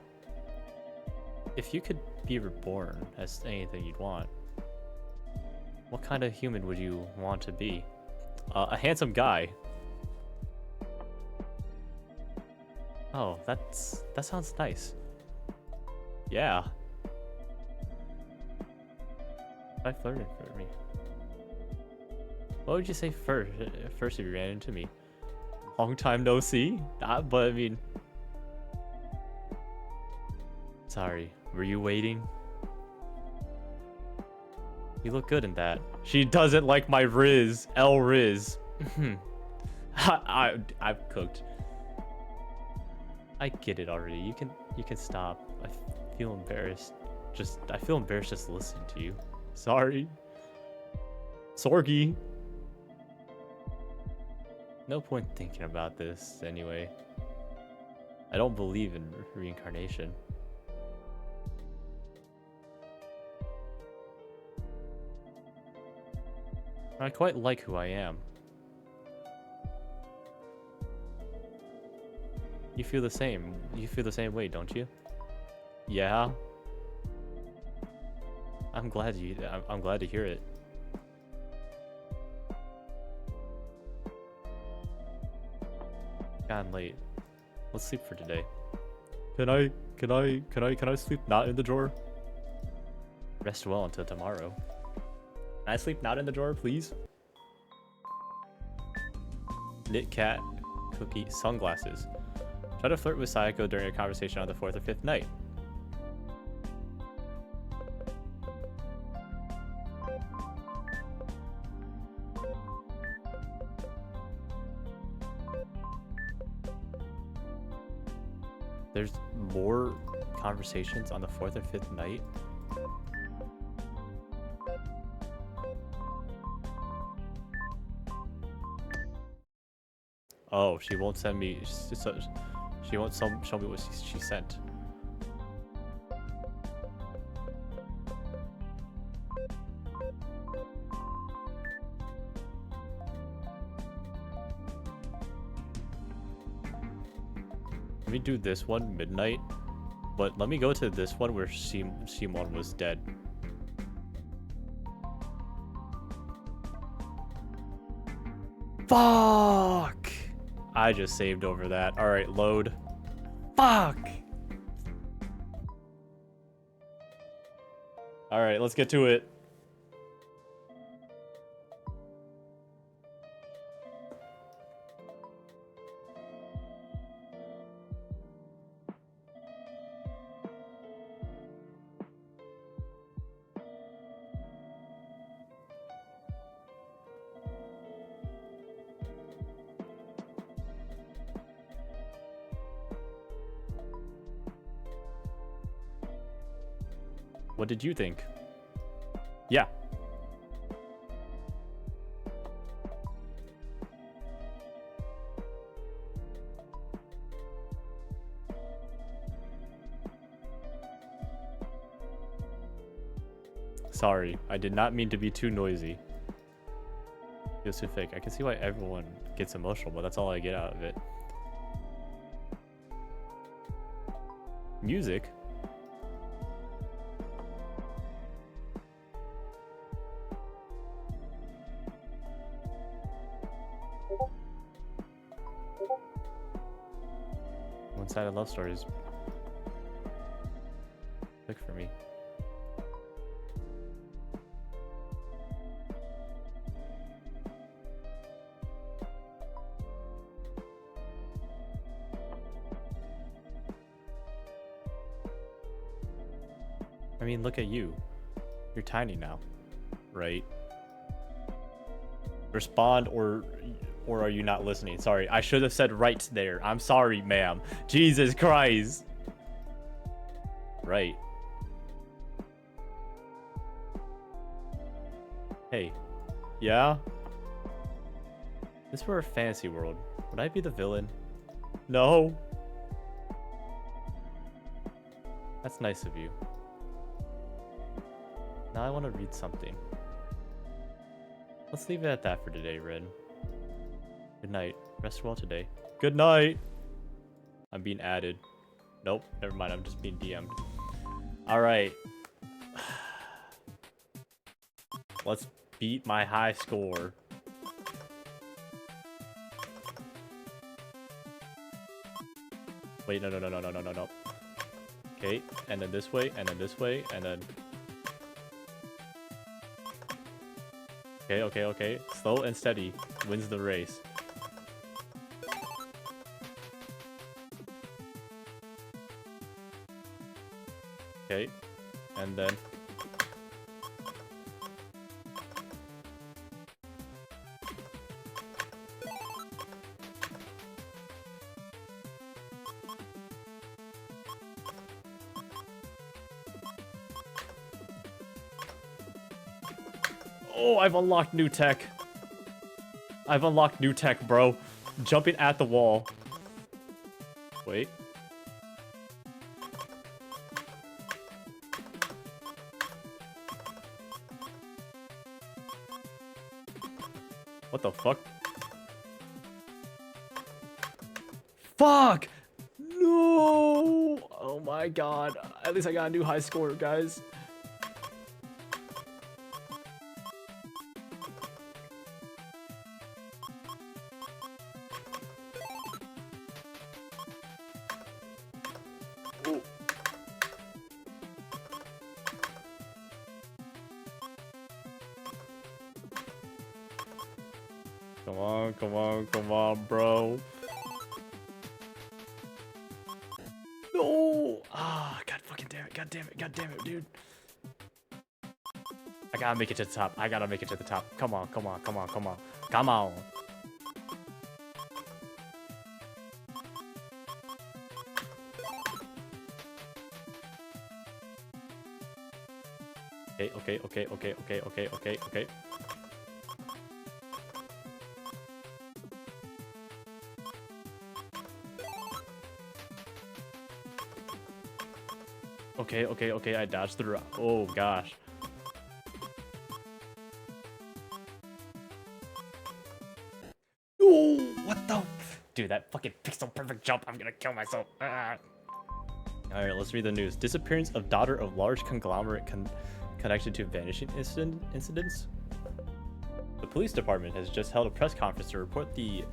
If you could be reborn as anything you'd want, what kind of human would you want to be? A handsome guy. Oh, that sounds nice. Yeah. Try flirting for me. What would you say first if you ran into me? Long time no see? But I mean... Sorry, were you waiting? You look good in that. She doesn't like my Riz. El Riz. I've cooked. I get it already. You can stop. I feel embarrassed. I feel embarrassed just listening to you. Sorry. Sorgy. No point thinking about this anyway. I don't believe in reincarnation. I quite like who I am. You feel the same. You feel the same way, don't you? Yeah. I'm glad to hear it. Gotten late. Let's sleep for today. Can I sleep not in the drawer? Rest well until tomorrow. Can I sleep not in the drawer, please? Knit cat, cookie, sunglasses. Try to flirt with Saeko during a conversation on the 4th or 5th night. There's more conversations on the 4th or 5th night? Oh, she won't send me. She won't show me what she sent. Let me do this one midnight, but let me go to this one where Simon was dead. Fuck! I just saved over that. All right, load. Fuck! All right, let's get to it. What did you think? Yeah. Sorry, I did not mean to be too noisy. Feels too fake. I can see why everyone gets emotional, but that's all I get out of it. Music? One-sided love stories. Click for me. I mean, look at you. You're tiny now, right? Respond or are you not listening? Sorry, I should have said right there. I'm sorry, ma'am. Jesus Christ. Right. Hey. Yeah? This were a fantasy world. Would I be the villain? No. That's nice of you. Now I want to read something. Let's leave it at that for today, Red. Good night. Rest well today. Good night! I'm being added. Nope, never mind. I'm just being DM'd. Alright. Let's beat my high score. Wait, no. Okay, and then this way, and then this way, and then... Okay. Slow and steady wins the race. Okay, and then... Oh, I've unlocked new tech. I've unlocked new tech, bro. Jumping at the wall. Wait. What the fuck? Fuck! No! Oh my god. At least I got a new high score, guys. Come on, bro. God damn it, dude. I gotta make it to the top. I gotta make it to the top. Come on, come on, come on, come on. Come on. Okay. Okay, I dodged through. Oh gosh. Oh, what the? Dude, that fucking pixel perfect jump. I'm gonna kill myself. Ah. Alright, let's read the news. Disappearance of daughter of large conglomerate connected to vanishing incidents. The police department has just held a press conference to report the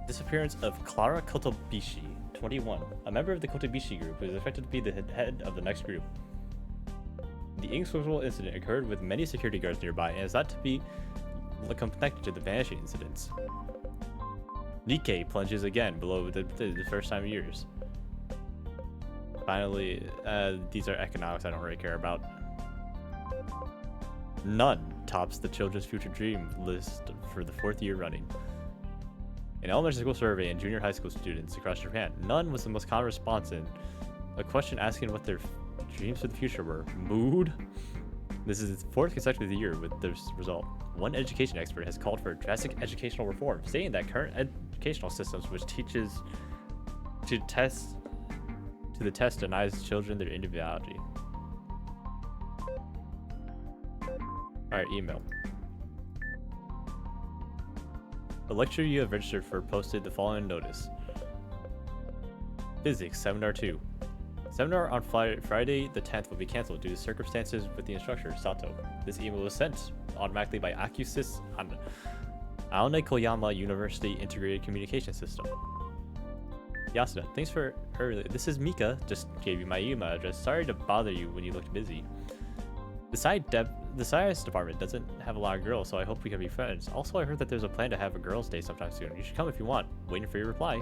disappearance of Clara Kotobishi, 21, a member of the Kotobishi group who is expected to be the head of the next group. The inexplicable incident occurred with many security guards nearby and is thought to be connected to the vanishing incidents. Nikkei plunges again below the first time in years. Finally, these are economics I don't really care about. None tops the Children's Future Dream list for the 4th year running. An elementary school survey and junior high school students across Japan, none was the most common response in a question asking what their dreams for the future were. Mood? This is its 4th consecutive year with this result. One education expert has called for drastic educational reform, stating that current educational systems which teaches to the test denies children their individuality. Alright, email. The lecture you have registered for posted the following notice. Physics, Seminar 2. Seminar on Friday the 10th will be cancelled due to circumstances with the instructor, Sato. This email was sent automatically by Acusys on Aone Koyama University Integrated Communication System. Yasuda, thanks for early. This is Mika, just gave you my email address. Sorry to bother you when you looked busy. The science department doesn't have a lot of girls, so I hope we can be friends. Also, I heard that there's a plan to have a girls' day sometime soon. You should come if you want. Waiting for your reply.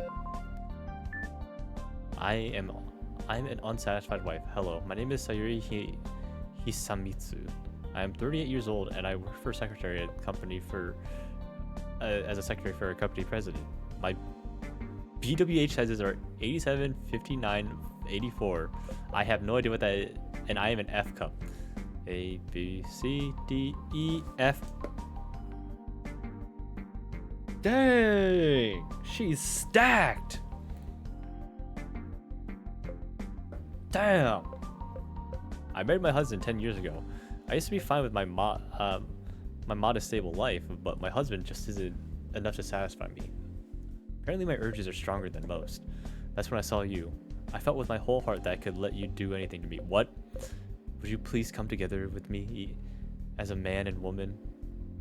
I'm an unsatisfied wife. Hello, my name is Sayuri Hisamitsu. I am 38 years old and I work for a secretary at a company as a secretary for a company president. My BWH sizes are 87, 59, 84. I have no idea what that is, and I am an F cup. A, B, C, D, E, F. Dang! She's stacked! Damn! I married my husband 10 years ago. I used to be fine with my modest, stable life, but my husband just isn't enough to satisfy me. Apparently my urges are stronger than most. That's when I saw you. I felt with my whole heart that I could let you do anything to me. What? Would you please come together with me as a man and woman?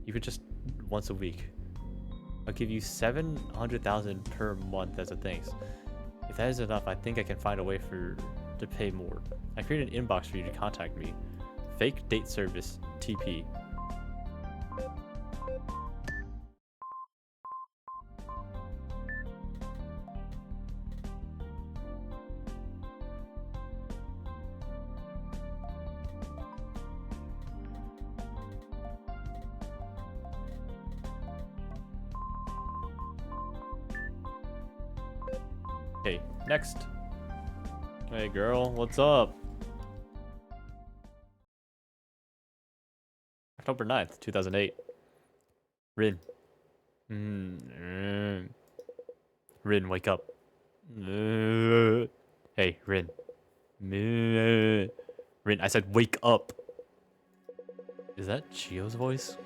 Even just once a week. I'll give you 700,000 per month as a thanks. If that is enough, I think I can find a way to pay more. I created an inbox for you to contact me. Fake date service, TP. Okay, next. Hey girl, what's up? October 9th, 2008. Rin. Rin, wake up. Hey, Rin. Rin, I said wake up. Is that Chio's voice?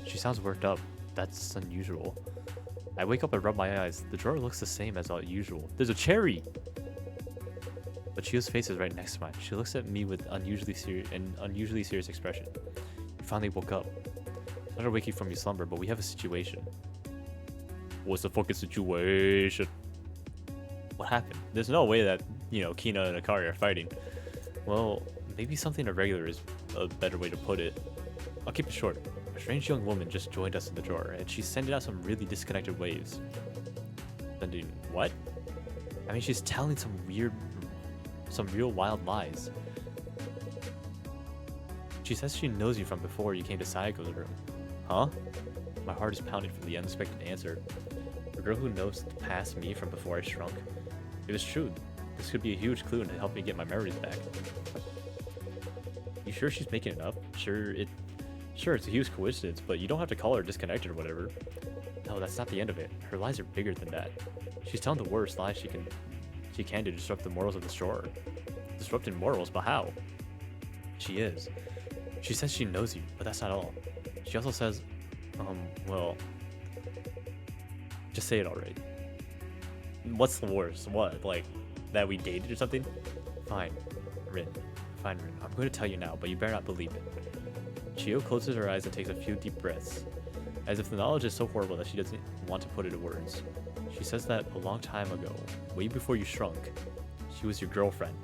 She sounds worked up. That's unusual. I wake up and rub my eyes. The drawer looks the same as usual. There's a cherry! But Chio's face is right next to mine. She looks at me with an unusually serious expression. You finally woke up. I'm not to wake you from your slumber, but we have a situation. What's the fucking situation? What happened? There's no way that, Kina and Akari are fighting. Well, maybe something irregular is a better way to put it. I'll keep it short. A strange young woman just joined us in the drawer, and she's sending out some really disconnected waves. Sending what? I mean, she's telling some real wild lies. She says she knows you from before you came to Saeko's room. Huh? My heart is pounding from the unexpected answer. A girl who knows past me from before I shrunk. It was true. This could be a huge clue to help me get my memories back. You sure she's making it up? Sure, it's a huge coincidence, but you don't have to call her disconnected or whatever. No, that's not the end of it. Her lies are bigger than that. She's telling the worst lies she can to disrupt the morals of the shore. Disrupting morals, but how? She is. She says she knows you, but that's not all. She also says, well, just say it already. What's the worst? What, like, that we dated or something? Fine, Rin. Fine, Rin. I'm going to tell you now, but you better not believe it. Chio closes her eyes and takes a few deep breaths, as if the knowledge is so horrible that she doesn't want to put it in words. She says that a long time ago, way before you shrunk, she was your girlfriend.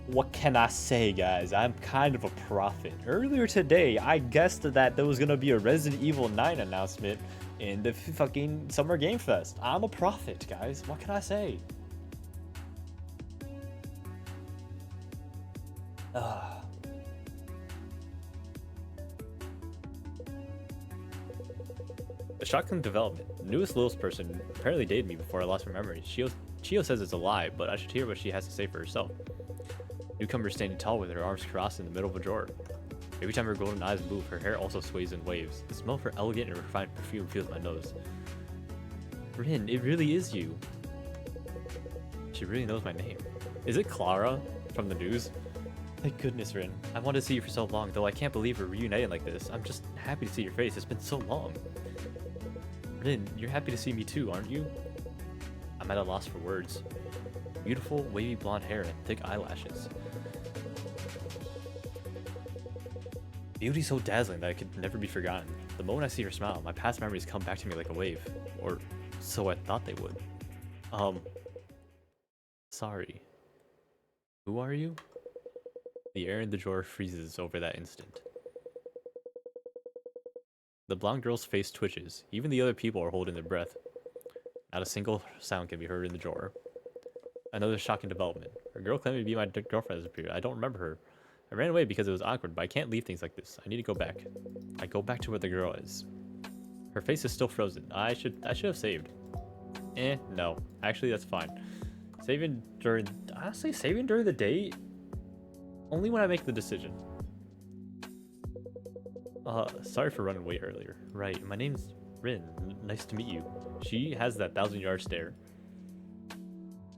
What can I say, guys? I'm kind of a prophet. Earlier today, I guessed that there was gonna be a Resident Evil 9 announcement in the fucking Summer Game Fest. I'm a prophet, guys. What can I say? A shotgun development. The newest Lil's person apparently dated me before I lost my memory. Chio says it's a lie, but I should hear what she has to say for herself. Newcomer standing tall with her arms crossed in the middle of a drawer. Every time her golden eyes move, her hair also sways in waves. The smell of her elegant and refined perfume fills my nose. Rin, it really is you. She really knows my name. Is it Clara from the news? Thank goodness, Rin. I wanted to see you for so long, though I can't believe we're reunited like this. I'm just happy to see your face. It's been so long. Rin, you're happy to see me too, aren't you? I'm at a loss for words. Beautiful, wavy blonde hair and thick eyelashes. Beauty so dazzling that it could never be forgotten. The moment I see her smile, my past memories come back to me like a wave. Or so I thought they would. Sorry. Who are you? The air in the drawer freezes over that instant. The blonde girl's face twitches. Even the other people are holding their breath. Not a single sound can be heard in the drawer. Another shocking development. Her girl claiming to be my girlfriend has appeared. I don't remember her. I ran away because it was awkward, but I can't leave things like this. I need to go back. I go back to where the girl is. Her face is still frozen. I should have saved. No. Actually, that's fine. Honestly, saving during the day? Only when I make the decision. Sorry for running away earlier. Right, my name's Rin. Nice to meet you. She has that 1,000-yard stare.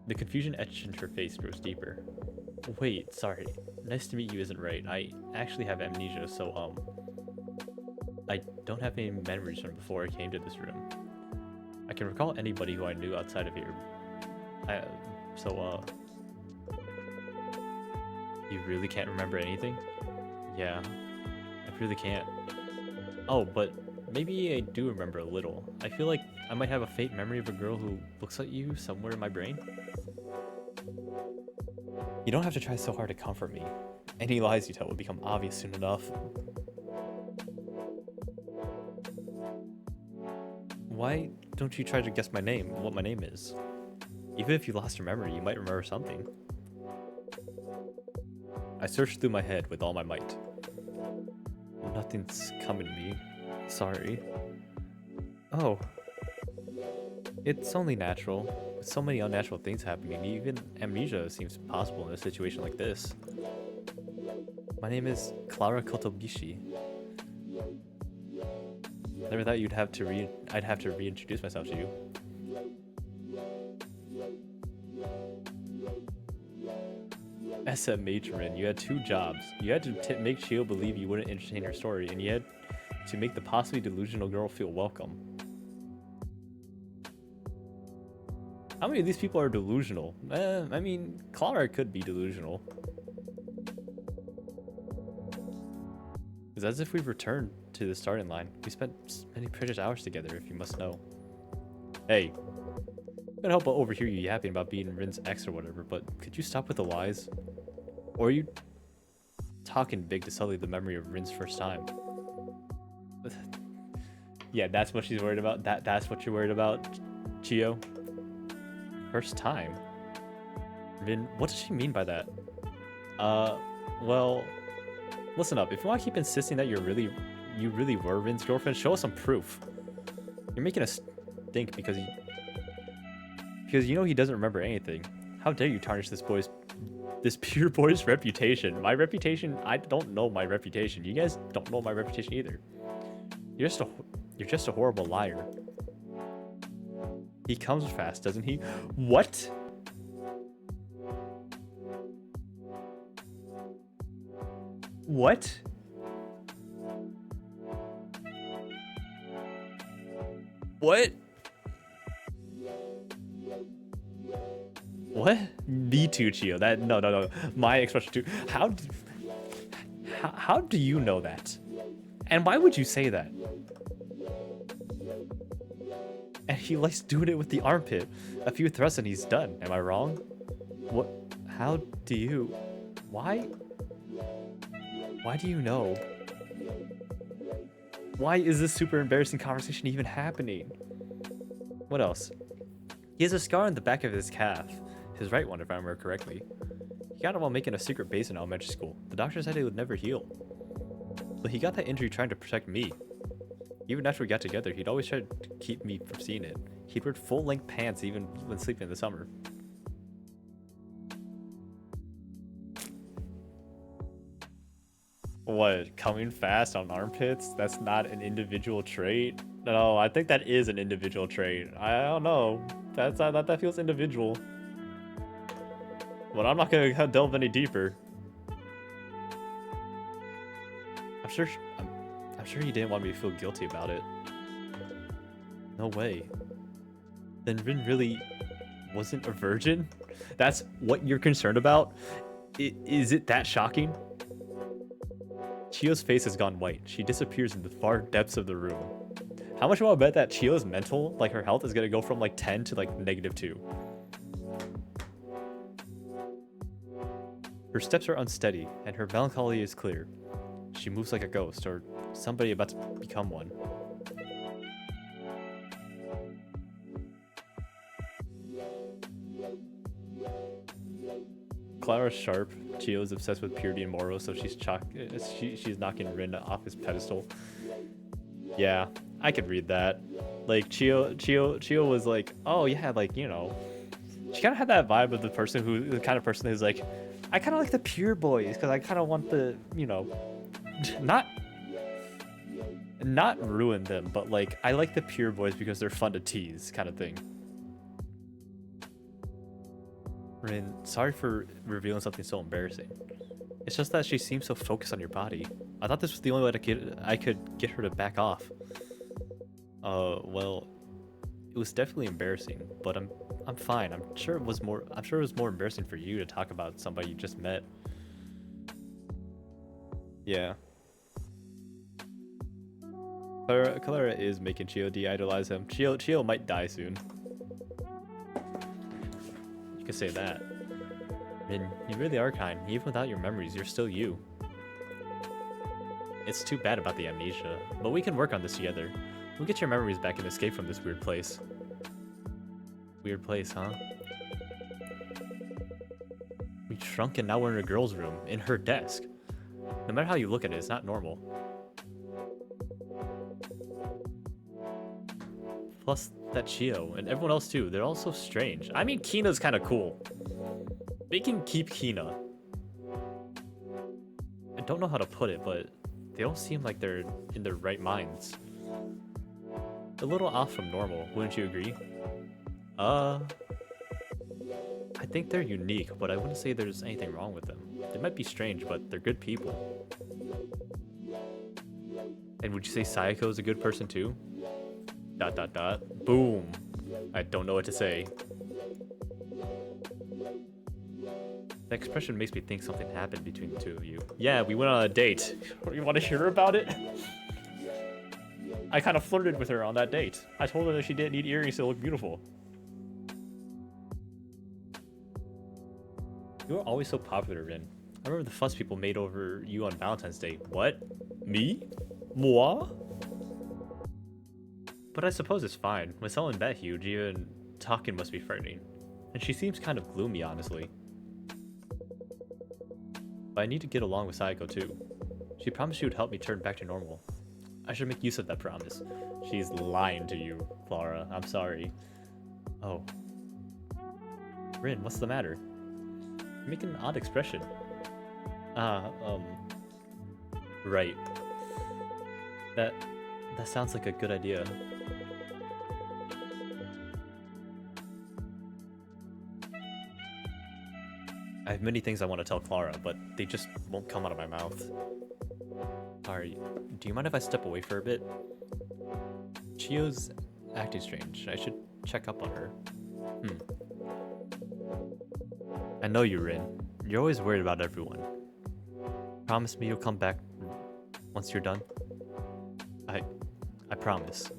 The confusion etched into her face grows deeper. Wait, sorry. Nice to meet you isn't right. I actually have amnesia, so, I don't have any memories from before I came to this room. I can recall anybody who I knew outside of here. You really can't remember anything? Yeah, I really can't. Oh, but maybe I do remember a little. I feel like I might have a faint memory of a girl who looks like you somewhere in my brain. You don't have to try so hard to comfort me. Any lies you tell will become obvious soon enough. Why don't you try to guess my name, what my name is? Even if you lost your memory, you might remember something. I searched through my head with all my might. Nothing's coming to me. Sorry. Oh. It's only natural. With so many unnatural things happening, even amnesia seems possible in a situation like this. My name is Clara Kotobishi. Never thought I'd have to reintroduce myself to you. SM matron, you had two jobs. You had to make Chio believe you wouldn't entertain her story, and you had to make the possibly delusional girl feel welcome. How many of these people are delusional? I mean, Clara could be delusional. It's as if we've returned to the starting line. We spent many precious hours together, if you must know. Hey, I can't help but overhear you yapping about being Rin's ex or whatever, but could you stop with the lies? Or are you talking big to sully the memory of Rin's first time? Yeah, that's what she's worried about. That's what you're worried about, Chio? First time? Rin, what does she mean by that? Well, listen up. If you want to keep insisting that you really were Rin's girlfriend, show us some proof. You're making us think because you know he doesn't remember anything. How dare you tarnish this pure boy's reputation? My reputation? I don't know my reputation. You guys don't know my reputation either. You're just a horrible liar. He comes fast, doesn't he? What? What? What? What? Me too, Chio. That no. My expression too. How do you know that? And why would you say that? And he likes doing it with the armpit. A few thrusts and he's done. Am I wrong? What? How do you? Why? Why do you know? Why is this super embarrassing conversation even happening? What else? He has a scar on the back of his calf. His right one, if I remember correctly. He got it while making a secret base in elementary school. The doctor said it would never heal. But he got that injury trying to protect me. Even after we got together, he'd always try to keep me from seeing it. He'd wear full-length pants even when sleeping in the summer. What, coming fast on armpits? That's not an individual trait? No, I think that is an individual trait. I don't know. That feels individual. But I'm not gonna delve any deeper. I'm sure he didn't want me to feel guilty about it. No way. Then Rin really wasn't a virgin? That's what you're concerned about? Is it that shocking? Chio's face has gone white. She disappears in the far depths of the room. How much will I bet that Chio's mental, like her health, is gonna go from like 10 to like -2? Her steps are unsteady, and her melancholy is clear. She moves like a ghost, or somebody about to become one. Clara's sharp. Chio is obsessed with purity and morals, so she's knocking Rin off his pedestal. Yeah, I could read that. Like Chio was like, oh yeah, like, you know, she kind of had that vibe of the kind of person who's like, I kind of like the pure boys because I kind of want the, you know, not ruin them, but like I like the pure boys because they're fun to tease, kind of thing. Rin, sorry for revealing something so embarrassing. It's just that she seems so focused on your body. I thought this was the only way I could get her to back off. Well, it was definitely embarrassing, but I'm fine. I'm sure it was more embarrassing for you to talk about somebody you just met. Yeah. Clara is making Chio de-idolize him. Chio might die soon. You can say that. And you really are kind. Even without your memories, you're still you. It's too bad about the amnesia, but we can work on this together. We'll get your memories back and escape from this weird place. Weird place, huh? We shrunk and now we're in a girl's room, in her desk. No matter how you look at it, it's not normal. Plus that Chio, and everyone else too, they're all so strange. I mean, Kina's kind of cool. They can keep Kina. I don't know how to put it, but they don't seem like they're in their right minds. A little off from normal, wouldn't you agree? I think they're unique, but I wouldn't say there's anything wrong with them. They might be strange, but they're good people. And would you say Saeko is a good person too? ... Boom. I don't know what to say. The expression makes me think something happened between the two of you. Yeah, we went on a date. You want to hear about it? I kind of flirted with her on that date. I told her that she didn't need earrings to look beautiful. You were always so popular, Rin. I remember the fuss people made over you on Valentine's Day. What? Me? Moi? But I suppose it's fine. With someone that huge, even talking must be frightening. And she seems kind of gloomy, honestly. But I need to get along with Saeko too. She promised she would help me turn back to normal. I should make use of that promise. She's lying to you, Clara. I'm sorry. Oh. Rin, what's the matter? You make an odd expression. Right. That sounds like a good idea. I have many things I want to tell Clara, but they just won't come out of my mouth. Sorry, do you mind if I step away for a bit? Chio's acting strange. I should check up on her. I know you, Rin. You're always worried about everyone. Promise me you'll come back once you're done? I promise.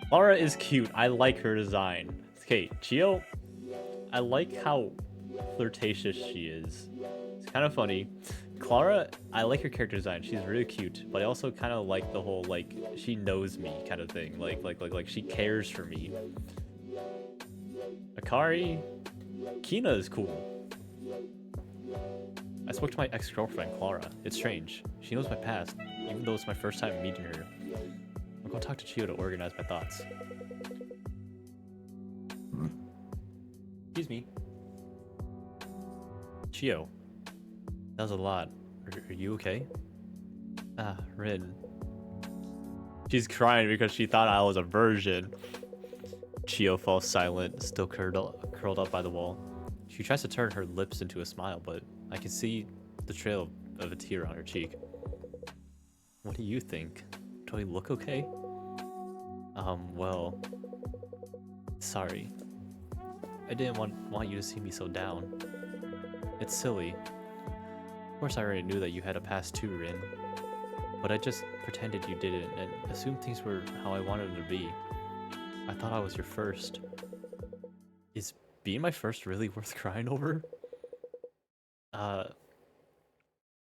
Clara is cute. I like her design. Okay, Chio, I like how flirtatious she is. It's kind of funny. Clara, I like her character design. She's really cute, but I also kind of like the whole like she knows me kind of thing. Like she cares for me. Akari, Kina is cool. I spoke to my ex-girlfriend Clara. It's strange. She knows my past, even though it's my first time meeting her. I'm gonna talk to Chio to organize my thoughts. Excuse me. Chio. That was a lot. Are you okay? Ah, Rin. She's crying because she thought I was a virgin. Chio falls silent, still curled up by the wall. She tries to turn her lips into a smile, but I can see the trail of a tear on her cheek. What do you think? Do I look okay? Well... Sorry. I didn't want you to see me so down. It's silly. Of course I already knew that you had a past too, Rin. But I just pretended you didn't and assumed things were how I wanted them to be. I thought I was your first. Is being my first really worth crying over?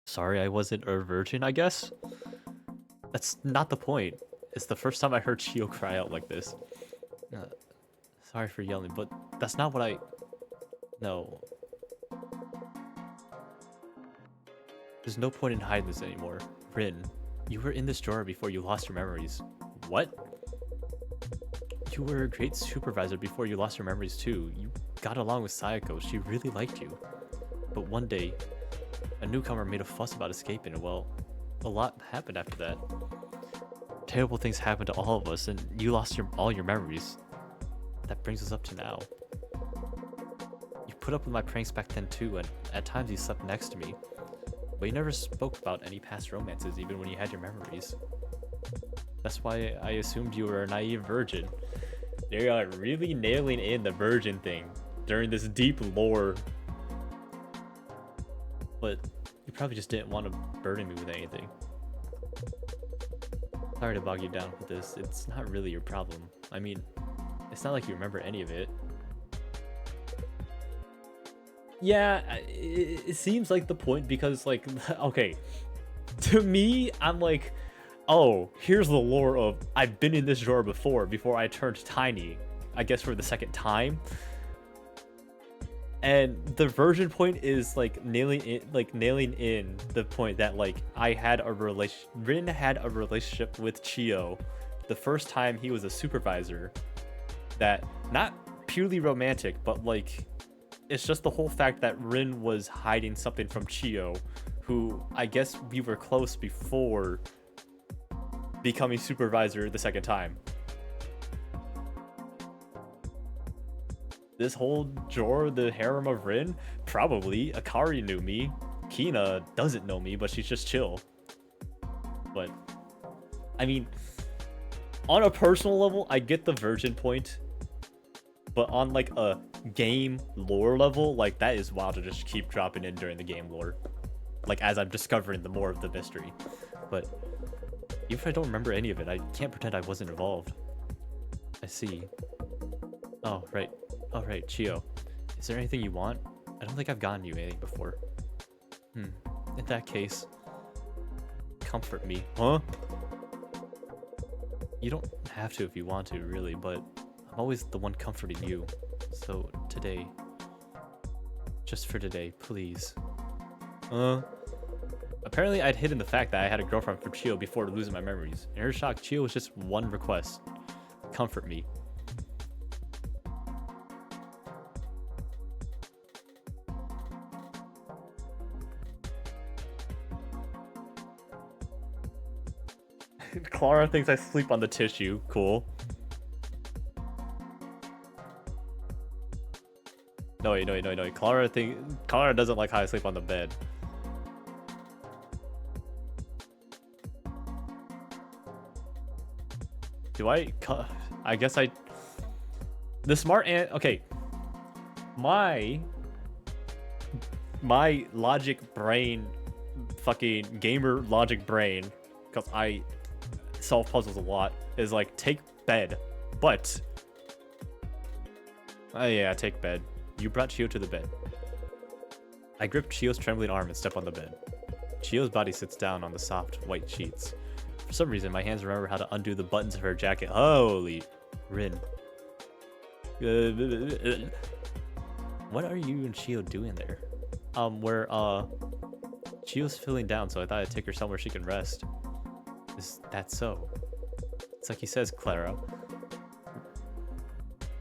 Sorry I wasn't a virgin, I guess? That's not the point. It's the first time I heard Chio cry out like this. Sorry for yelling, but that's not what I... No. There's no point in hiding this anymore. Rin, you were in this drawer before you lost your memories. What? You were a great supervisor before you lost your memories too. You got along with Saeko. She really liked you. But one day, a newcomer made a fuss about escaping, and well, a lot happened after that. Terrible things happened to all of us, and you lost all your memories. That brings us up to now. You put up with my pranks back then too, and at times you slept next to me. But you never spoke about any past romances, even when you had your memories. That's why I assumed you were a naive virgin. They are really nailing in the virgin thing during this deep lore. But you probably just didn't want to burden me with anything. Sorry to bog you down with this. It's not really your problem. I mean, it's not like you remember any of it. Yeah, it seems like the point because, like, okay, to me, I'm like, oh, here's the lore of I've been in this drawer before I turned tiny, I guess for the second time. And the version point is like nailing in the point that like Rin had a relationship with Chio the first time he was a supervisor, that not purely romantic, but like it's just the whole fact that Rin was hiding something from Chio, who I guess we were close before becoming supervisor the second time. This whole drawer, the harem of Rin, probably. Akari knew me. Kina doesn't know me, but she's just chill. But, I mean, on a personal level, I get the virgin point. But on like a game lore level, like that is wild to just keep dropping in during the game lore. Like as I'm discovering the more of the mystery. But even if I don't remember any of it, I can't pretend I wasn't involved. I see. Oh, right. Oh, right, Chio. Is there anything you want? I don't think I've gotten you anything before. In that case, comfort me. Huh? You don't have to if you want to, really, but I'm always the one comforting you. So, today, Just for today, please. Apparently I'd hidden the fact that I had a girlfriend from Chio before losing my memories. In her shock, Chio was just one request. Comfort me. Clara thinks I sleep on the tissue. Cool. No, wait, no, wait, no, wait, no. Wait. Clara doesn't like how I sleep on the bed. Do I? I guess I. The smart ant. Okay. My logic brain, fucking gamer logic brain, because I solve puzzles a lot, is like take bed, but. Yeah, take bed. You brought Chio to the bed. I grip Chio's trembling arm and step on the bed. Chio's body sits down on the soft white sheets. For some reason, my hands remember how to undo the buttons of her jacket. Holy Rin. What are you and Chio doing there? Chio's feeling down, so I thought I'd take her somewhere she can rest. Is that so? It's like he says, Clara.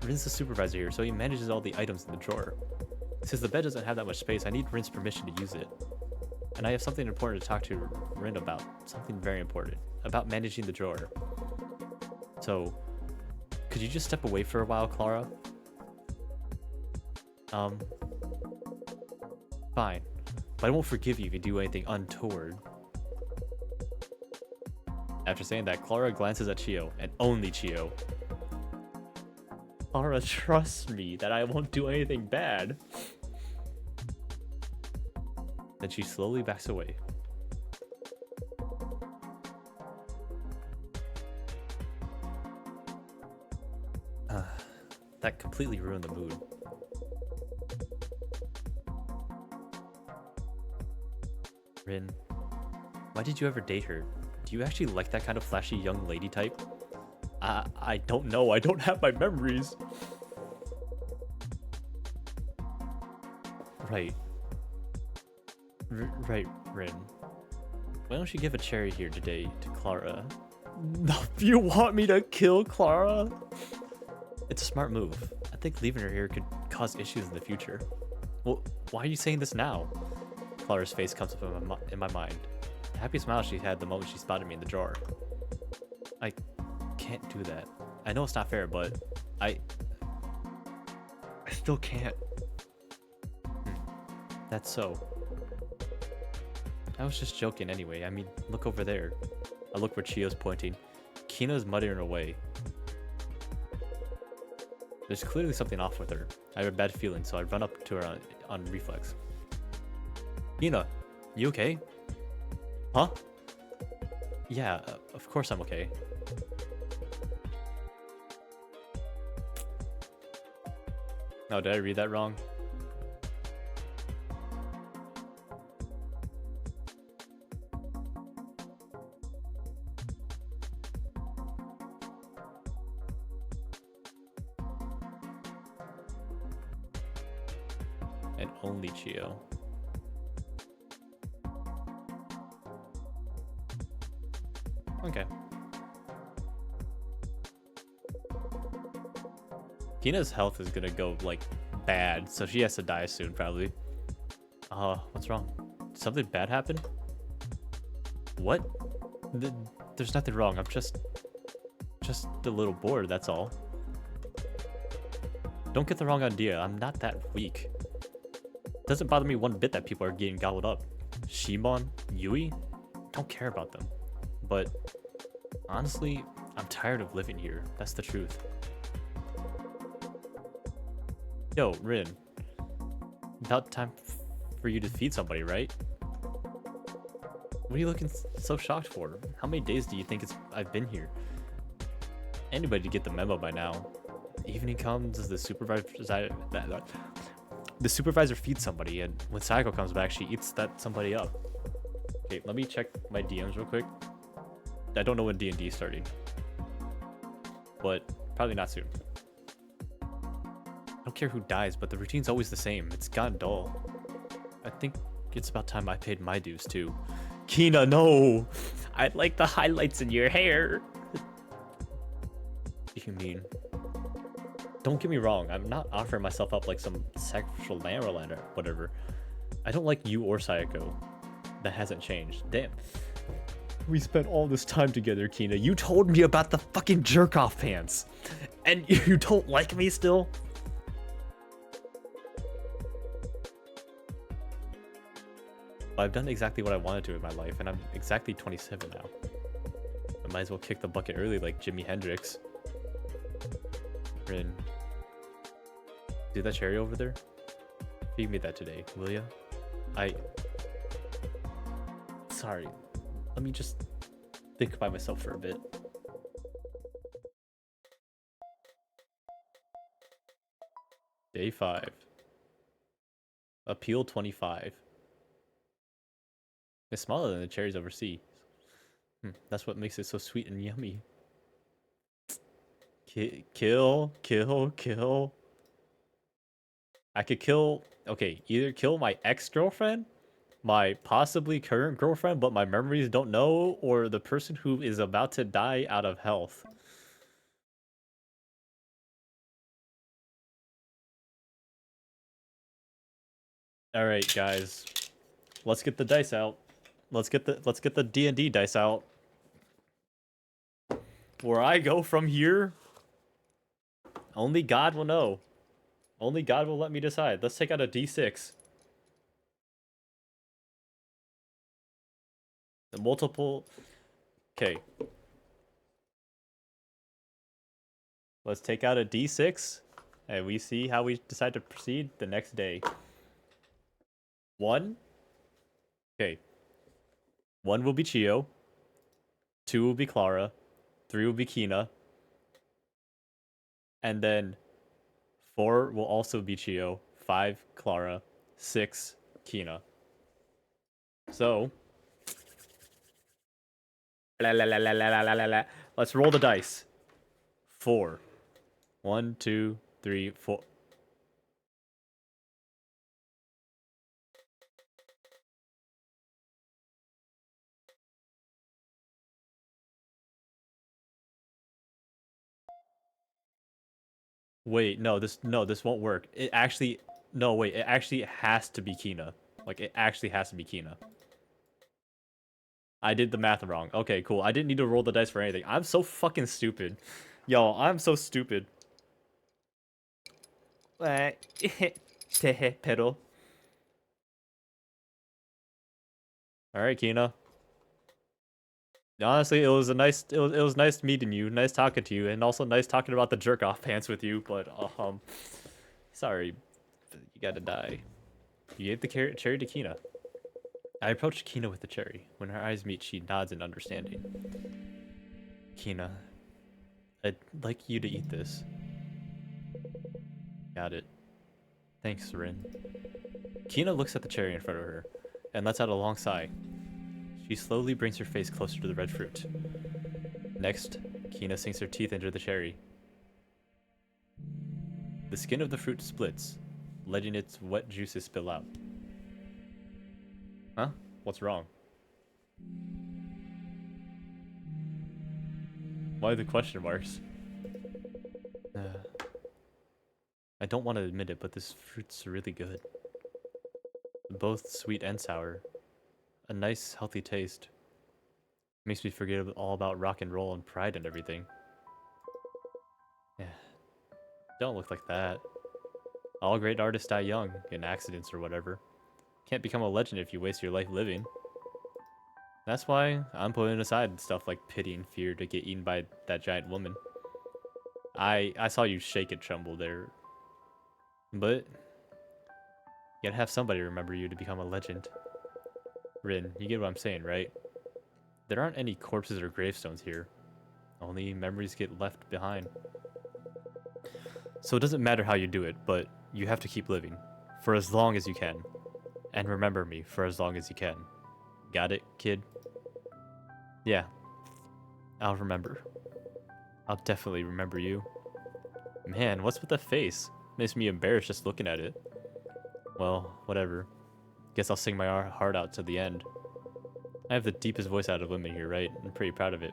Rin's the supervisor here, so he manages all the items in the drawer. Since the bed doesn't have that much space, I need Rin's permission to use it. And I have something important to talk to Rin about. Something very important. About managing the drawer. So, could you just step away for a while, Clara? Fine. But I won't forgive you if you do anything untoward. After saying that, Clara glances at Chio, and only Chio. Clara trusts me that I won't do anything bad. Then she slowly backs away. That completely ruined the mood. Rin, why did you ever date her? Do you actually like that kind of flashy young lady type? I don't know. I don't have my memories. Right. Right, Rin. Why don't you give a cherry here today to Clara? No, you want me to kill Clara? It's a smart move. I think leaving her here could cause issues in the future. Well, why are you saying this now? Clara's face comes up in my mind. The happy smile she had the moment she spotted me in the drawer. I can't do that. I know it's not fair, but I still can't. That's so. I was just joking anyway. I mean, look over there. I look where Chio's pointing. Kina's muttering away. There's clearly something off with her. I have a bad feeling, so I run up to her on reflex. Kina, you okay? Huh? Yeah, of course I'm okay. Oh, did I read that wrong? And only Chio. Okay. Kina's health is gonna go, like, bad, so she has to die soon, probably. What's wrong? Did something bad happen? What? There's nothing wrong. I'm just a little bored, that's all. Don't get the wrong idea. I'm not that weak. Doesn't bother me one bit that people are getting gobbled up. Shimon, Yui, don't care about them. But honestly, I'm tired of living here. That's the truth. Yo, Rin. About time for you to feed somebody, right? What are you looking so shocked for? How many days do you think I've been here? Anybody to get the memo by now. Evening comes, the supervisor feeds somebody, and when Saeko comes back, she eats that somebody up. Okay, let me check my DMs real quick. I don't know when D&D is starting, but probably not soon. don't care who dies, but the routine's always the same. It's gotten dull. I think it's about time I paid my dues too. Kina, no! I like the highlights in your hair. You mean? Don't get me wrong, I'm not offering myself up like some sacrificial lamb or whatever. I don't like you or Saeko. That hasn't changed. Damn. We spent all this time together, Kina. You told me about the fucking jerk-off pants. And you don't like me still? I've done exactly what I wanted to in my life, and I'm exactly 27 now. I might as well kick the bucket early like Jimi Hendrix. Rin. See that cherry over there? Feed me that today, will ya? Sorry. Let me just think by myself for a bit. Day 5. Appeal 25. It's smaller than the cherries overseas. That's what makes it so sweet and yummy. Kill. I could kill... Okay, either kill my ex-girlfriend, my possibly current girlfriend, but my memories don't know, or the person who is about to die out of health. Alright, guys. Let's get the dice out. Let's get the D&D dice out. Where I go from here, only God will know. Only God will let me decide. Let's take out a D6. The multiple... Okay. Let's take out a D6, and we see how we decide to proceed the next day. 1. Okay. 1 will be Chio. 2 will be Clara. 3 will be Kina. And then 4 will also be Chio. 5, Clara. 6, Kina. So... Let's roll the dice. 4. 1, 2, 3, 4. Wait, this won't work. It actually it actually has to be Kina. Like it actually has to be Kina. I did the math wrong. Okay, cool. I didn't need to roll the dice for anything. I'm so fucking stupid. Yo, I'm so stupid. Pedal. Alright, Kina. Honestly, it was nice meeting you, nice talking to you, and also nice talking about the jerk off pants with you, but sorry. You gotta die. You gave the cherry to Kina. I approached Kina with the cherry. When her eyes meet, she nods in understanding. Kina, I'd like you to eat this. Got it. Thanks, Rin. Kina looks at the cherry in front of her, and lets out a long sigh. She slowly brings her face closer to the red fruit. Next, Kina sinks her teeth into the cherry. The skin of the fruit splits, letting its wet juices spill out. Huh? What's wrong? Why the question marks? I don't want to admit it, but this fruit's really good. Both sweet and sour. A nice, healthy taste. Makes me forget all about rock and roll and pride and everything. Yeah. Don't look like that. All great artists die young, in accidents or whatever. Can't become a legend if you waste your life living. That's why I'm putting aside stuff like pity and fear to get eaten by that giant woman. I saw you shake and tremble there. But you gotta have somebody remember you to become a legend. Rin, you get what I'm saying, right? There aren't any corpses or gravestones here. Only memories get left behind. So it doesn't matter how you do it, but you have to keep living. For as long as you can. And remember me for as long as you can. Got it, kid? Yeah. I'll remember. I'll definitely remember you. Man, what's with the face? Makes me embarrassed just looking at it. Well, whatever. Guess I'll sing my heart out to the end. I have the deepest voice out of women here, right? I'm pretty proud of it.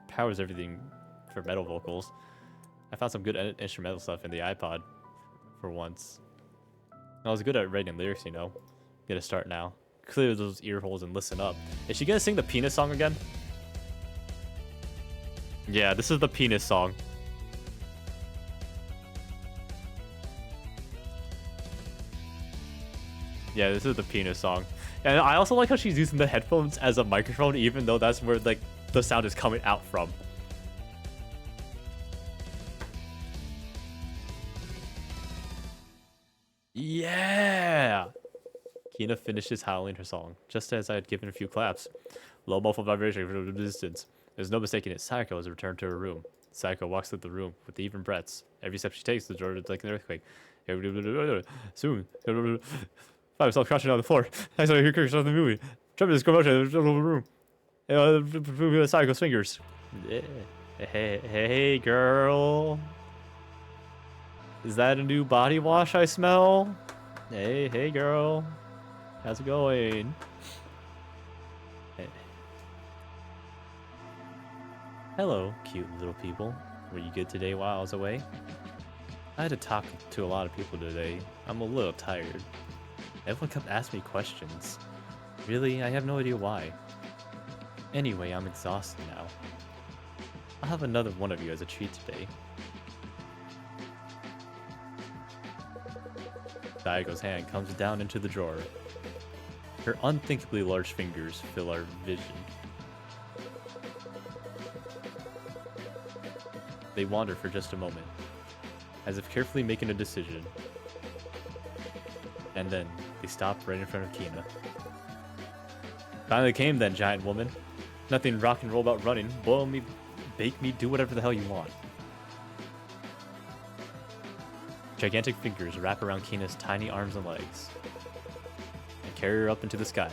Powers everything for metal vocals. I found some good instrumental stuff in the iPod for once. I was good at writing lyrics, you know. Gonna start now. Clear those ear holes and listen up. Is she gonna sing the penis song again? Yeah, this is the penis song. Yeah, this is the penis song. And I also like how she's using the headphones as a microphone, even though that's where like the sound is coming out from. Yeah! Kina finishes howling her song, just as I had given a few claps. Low muffled vibration from the distance. There's no mistaking it. Saeko has returned to her room. Saeko walks through the room with even breaths. Every step she takes, the door is like an earthquake. Soon. Find myself crouching on the floor. I saw her characters on the movie. Tremendous commotion in the middle of the room. Saeko's fingers. Hey, girl. Is that a new body wash I smell? Hey, girl. How's it going? Hey. Hello, cute little people. Were you good today while I was away? I had to talk to a lot of people today. I'm a little tired. Everyone kept asking me questions. Really, I have no idea why. Anyway, I'm exhausted now. I'll have another one of you as a treat today. Saeko's hand comes down into the drawer. Her unthinkably large fingers fill our vision. They wander for just a moment, as if carefully making a decision. And then, they stop right in front of Kina. Finally came then, giant woman. Nothing rock and roll about running. Boil me, bake me, do whatever the hell you want. Gigantic fingers wrap around Kina's tiny arms and legs and carry her up into the sky.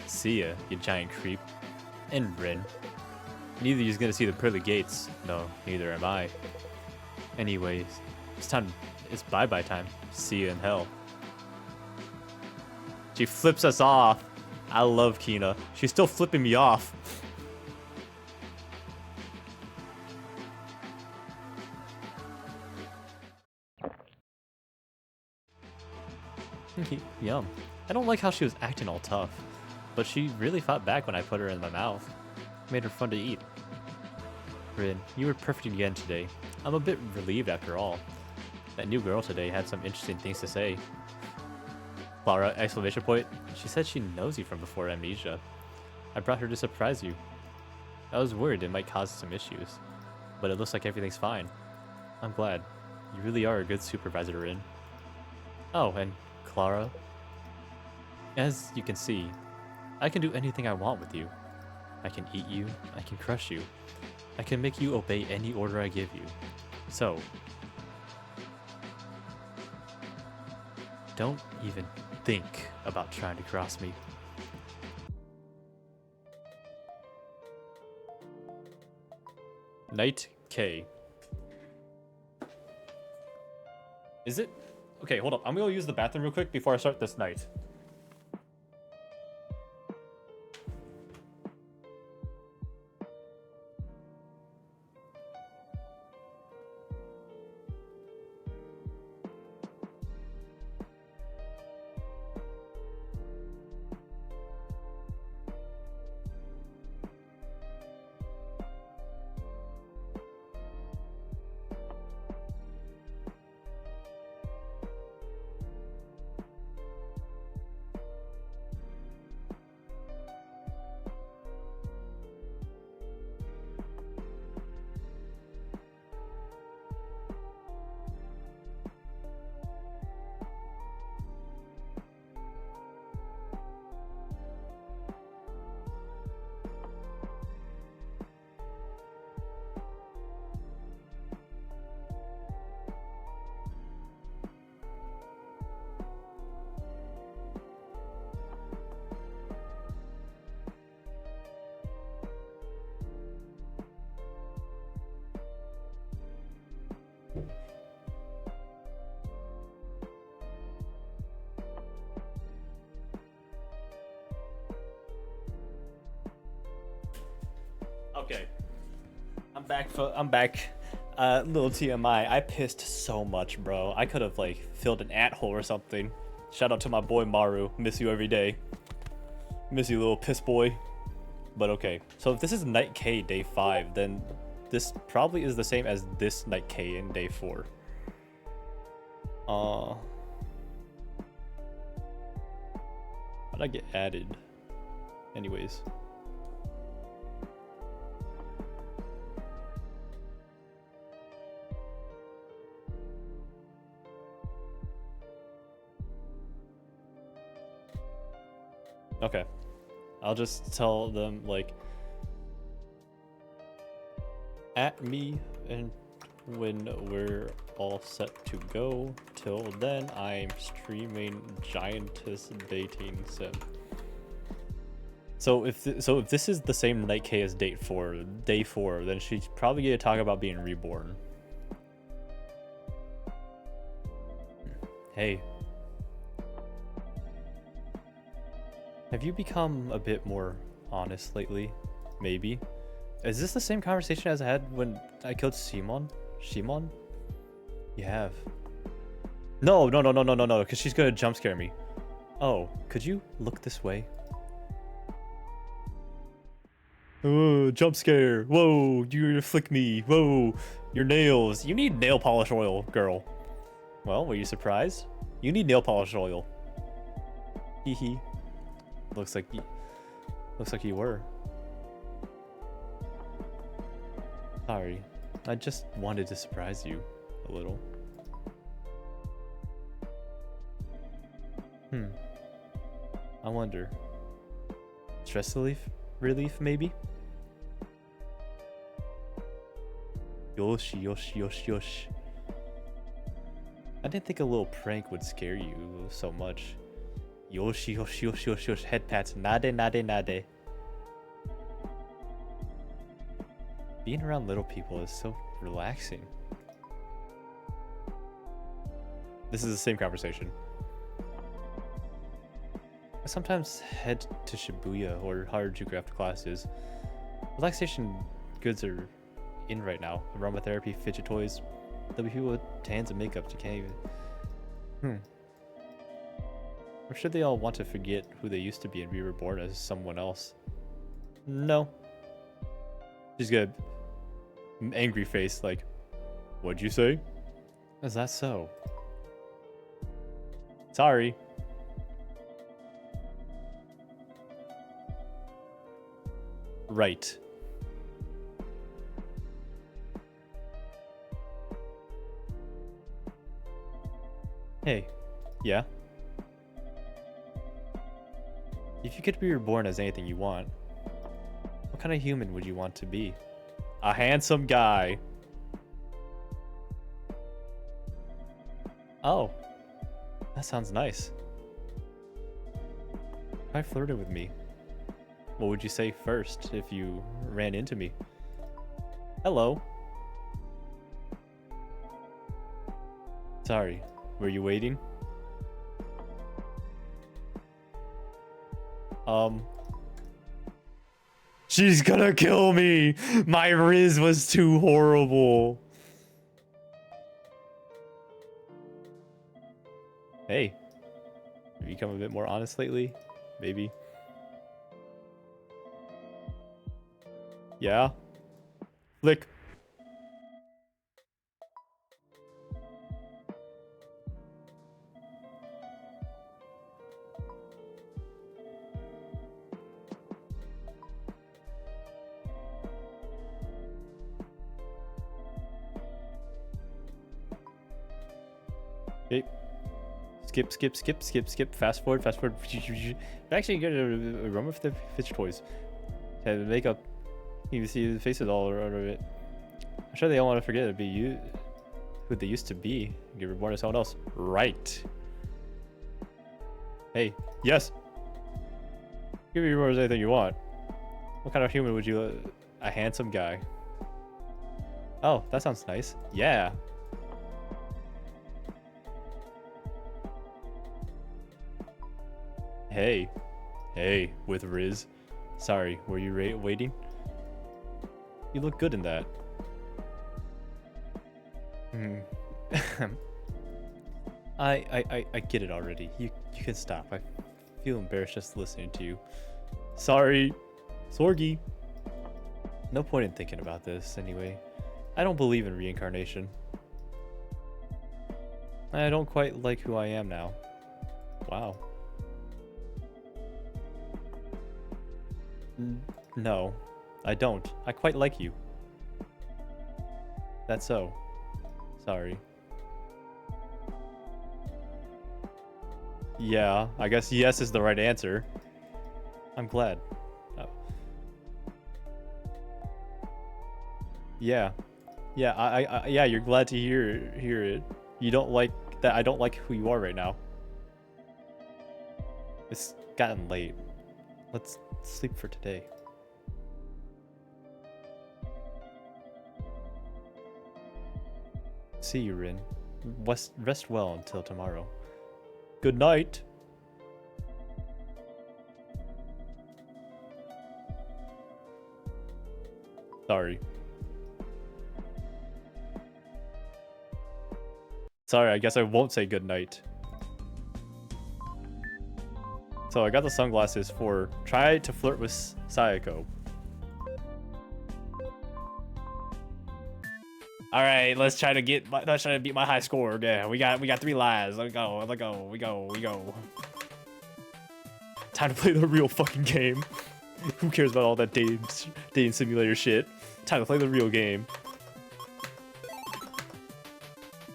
See ya, you giant creep. And Rin. Neither of you's gonna see the pearly gates. No, neither am I. Anyways, it's bye-bye time. See ya in hell. She flips us off. I love Kina. She's still flipping me off. Yum. I don't like how she was acting all tough, but she really fought back when I put her in my mouth. Made her fun to eat. Rin, you were perfect again today. I'm a bit relieved after all. That new girl today had some interesting things to say. Clara, exclamation point. She said she knows you from before amnesia. I brought her to surprise you. I was worried it might cause some issues, but it looks like everything's fine. I'm glad. You really are a good supervisor, Rin. Oh, and Clara. As you can see, I can do anything I want with you. I can eat you, I can crush you, I can make you obey any order I give you. So, don't even think about trying to cross me. Night K. Is it? Okay, hold up. I'm gonna use the bathroom real quick before I start this night. Okay. I'm back. Little TMI. I pissed so much, bro. I could have like filled an ant hole or something. Shout out to my boy Maru. Miss you every day. Miss you, little piss boy. But okay. So if this is Night K day 5, then this probably is the same as this Night K in day 4. How'd I get added? Anyways. Okay. I'll just tell them, like, at me and when we're all set to go. Till then, I'm streaming Giantess dating sim. So if this is the same Night K as day 4, then she's probably gonna talk about being reborn. Hey. Have you become a bit more honest lately? Maybe. Is this the same conversation as I had when I killed Shimon? You have. No, because she's gonna jump scare me. Oh, could you look this way? Oh, jump scare. Whoa, you're gonna flick me. Whoa, your nails. You need nail polish oil, girl. Well, were you surprised? You need nail polish oil. Hee hee. Looks like you were. Sorry. I just wanted to surprise you a little. I wonder. Stress relief maybe? Yoshi. I didn't think a little prank would scare you so much. Yoshi. Head pats. Nade. Being around little people is so relaxing. This is the same conversation. I sometimes head to Shibuya or Harajuku after classes. Relaxation goods are in right now. Aromatherapy, fidget toys. There'll be people with tans and makeup you can't even... I'm sure they all want to forget who they used to be and be reborn as someone else. No. She's got an angry face like, what'd you say? Is that so? Sorry. Right. Hey. Yeah? If you could be reborn as anything you want, what kind of human would you want to be? A handsome guy. Oh. That sounds nice. If I flirted with me, what would you say first if you ran into me? Hello. Sorry, were you waiting? She's gonna kill me! My riz was too horrible. Hey. Have you become a bit more honest lately? Maybe. Yeah? Flick. Okay. Skip. Fast forward. Actually, get a run with the fidget toys. Have makeup. You can see the faces all over it. I'm sure they don't want to forget to be you, who they used to be, and get reborn as someone else. Right. Hey. Yes. Give me reborn as anything you want. What kind of human would you? A handsome guy. Oh, that sounds nice. Yeah. Hey, with Riz. Sorry, were you waiting? You look good in that. Hmm. I get it already. You can stop. I feel embarrassed just listening to you. Sorry. Sorgi. No point in thinking about this anyway. I don't believe in reincarnation. I don't quite like who I am now. Wow. No, I don't. I quite like you. That's so. Sorry. Yeah, I guess yes is the right answer. I'm glad. Oh. Yeah. Yeah, yeah, you're glad to hear it. You don't like that I don't like who you are right now. It's gotten late. Let's sleep for today. See you, Rin. Rest well until tomorrow. Good night. Sorry. Sorry, I guess I won't say good night. So I got the sunglasses for try to flirt with Saeko. All right, let's try to beat my high score. Yeah, we got 3 lives. Let's go. We go. Time to play the real fucking game. Who cares about all that dating simulator shit? Time to play the real game.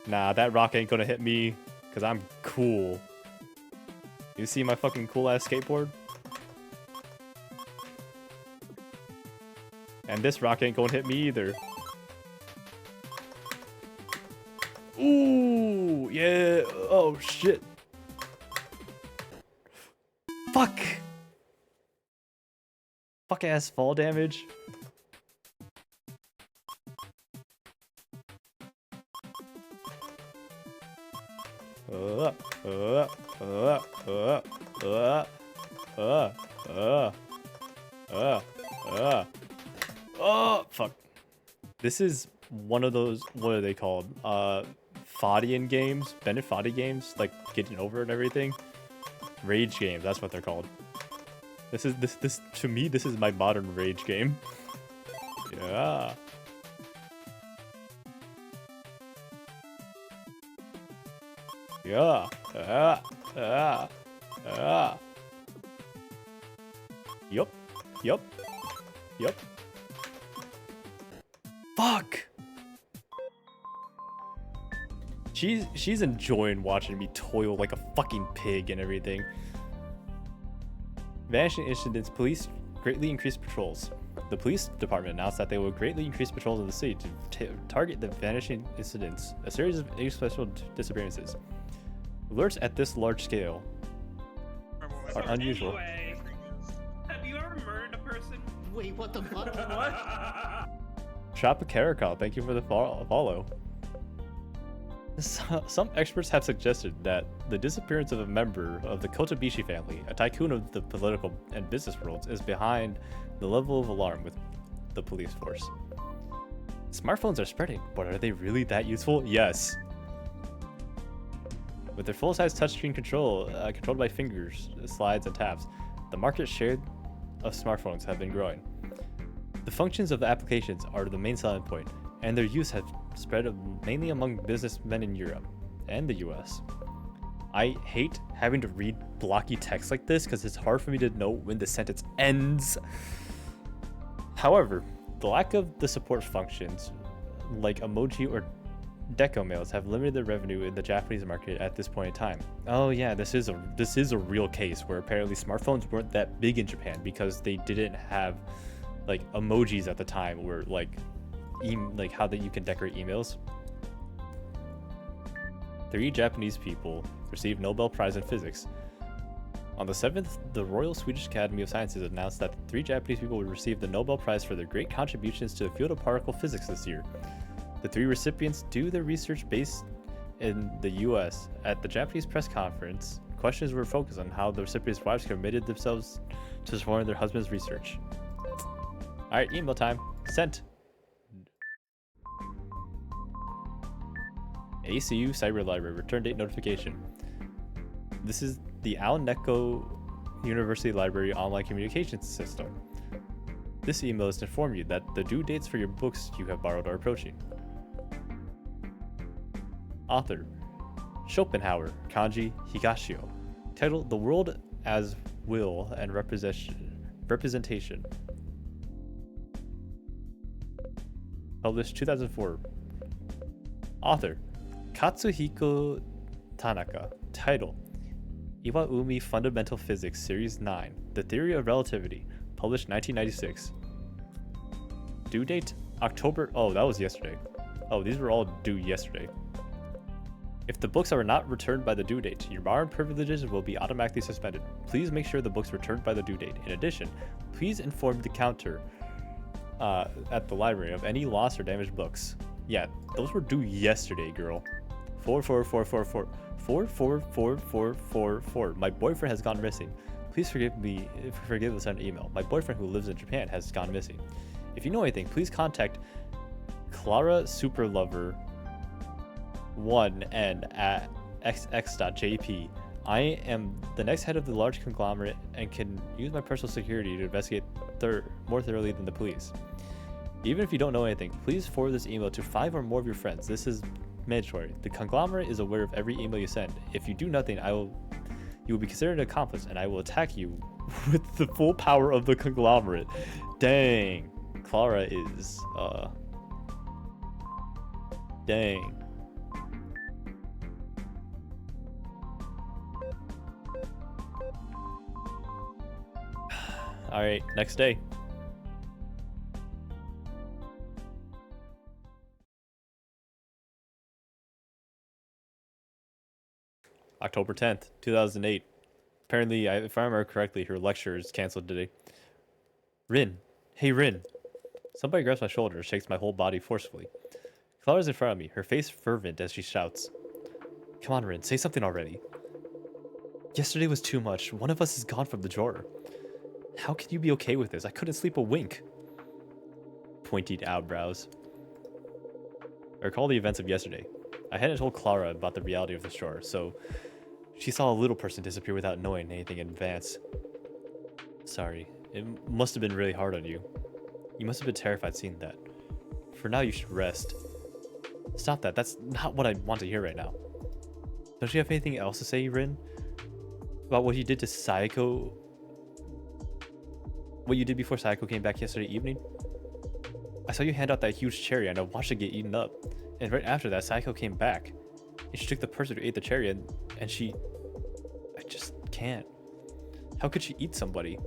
Nah, that rock ain't gonna hit me, cause I'm cool. You see my fucking cool ass skateboard? And this rock ain't gonna hit me either. Ooh, yeah. Oh shit. Fuck. Fuck ass fall damage. Oh, fuck. This is one of those, what are they called? Fadian games, Bennett Foddy games, like getting over it and everything. Rage games, that's what they're called. This to me, this is my modern rage game. Yeah. Yeah. Yup. Fuck. She's enjoying watching me toil like a fucking pig and everything. Vanishing incidents. Police greatly increased patrols. The police department announced that they will greatly increase patrols in the city to target the vanishing incidents, a series of special disappearances. Alerts at this large scale are unusual. Anyway, have you ever murdered a person? Wait, what the fuck? What? Tropicaricol, thank you for the follow. Some experts have suggested that the disappearance of a member of the Kotobishi family, a tycoon of the political and business worlds, is behind the level of alarm with the police force. Smartphones are spreading, but are they really that useful? Yes. With their full-size touchscreen controlled by fingers, slides, and taps, the market share of smartphones have been growing. The functions of the applications are the main selling point, and their use has spread mainly among businessmen in Europe and the US. I hate having to read blocky text like this because it's hard for me to know when the sentence ends. However, the lack of the support functions like emoji or deco mails have limited the revenue in the Japanese market at this point in time. Oh yeah, this is a real case where apparently smartphones weren't that big in Japan because they didn't have like emojis at the time, or like how that you can decorate emails. 3 Japanese people received Nobel Prize in Physics. On the 7th, the Royal Swedish Academy of Sciences announced that 3 Japanese people would receive the Nobel Prize for their great contributions to the field of particle physics this year. The 3 recipients do their research based in the US. At the Japanese press conference, questions were focused on how the recipients' wives committed themselves to supporting their husband's research. Alright, email time. Sent. ACU Cyber Library return date notification. This is the Al Neko University Library online communications system. This email is to inform you that the due dates for your books you have borrowed are approaching. Author Schopenhauer, Kanji Higashio. Title: The World as Will and Representation. Published 2004. Author Katsuhiko Tanaka. Title: Iwaumi Fundamental Physics Series 9, The Theory of Relativity. Published 1996. Due date October. Oh, that was yesterday. Oh, these were all due yesterday. If the books are not returned by the due date, your borrowed privileges will be automatically suspended. Please make sure the books returned by the due date. In addition, please inform the counter at the library of any lost or damaged books. Yeah, those were due yesterday, girl. 44444. My boyfriend has gone missing. Please forgive us on email. My boyfriend who lives in Japan has gone missing. If you know anything, please contact Clara Superlover 1n at xx.jp. I am the next head of the large conglomerate and can use my personal security to investigate more thoroughly than the police. Even if you don't know anything, please forward this email to 5 or more of your friends. This is mandatory. The conglomerate is aware of every email you send. If you do nothing, you will be considered an accomplice, and I will attack you with the full power of the conglomerate. Dang. Clara is, dang. Alright, next day. October 10th, 2008. Apparently, if I remember correctly, her lecture is canceled today. Rin. Hey, Rin. Somebody grabs my shoulder and shakes my whole body forcefully. Clara's in front of me, her face fervent as she shouts. Come on, Rin, say something already. Yesterday was too much. One of us is gone from the drawer. How can you be okay with this? I couldn't sleep a wink. Pointed eyebrows. I recall the events of yesterday. I hadn't told Clara about the reality of the drawer, so she saw a little person disappear without knowing anything in advance. Sorry, it must have been really hard on you. You must have been terrified seeing that. For now, you should rest. Stop that, that's not what I want to hear right now. Don't you have anything else to say, Rin? About what you did to Saeko? What you did before Saeko came back yesterday evening? I saw you hand out that huge cherry and I watched it get eaten up. And right after that, Saeko came back. And she took the person who ate the cherry and she... I just can't. How could she eat somebody?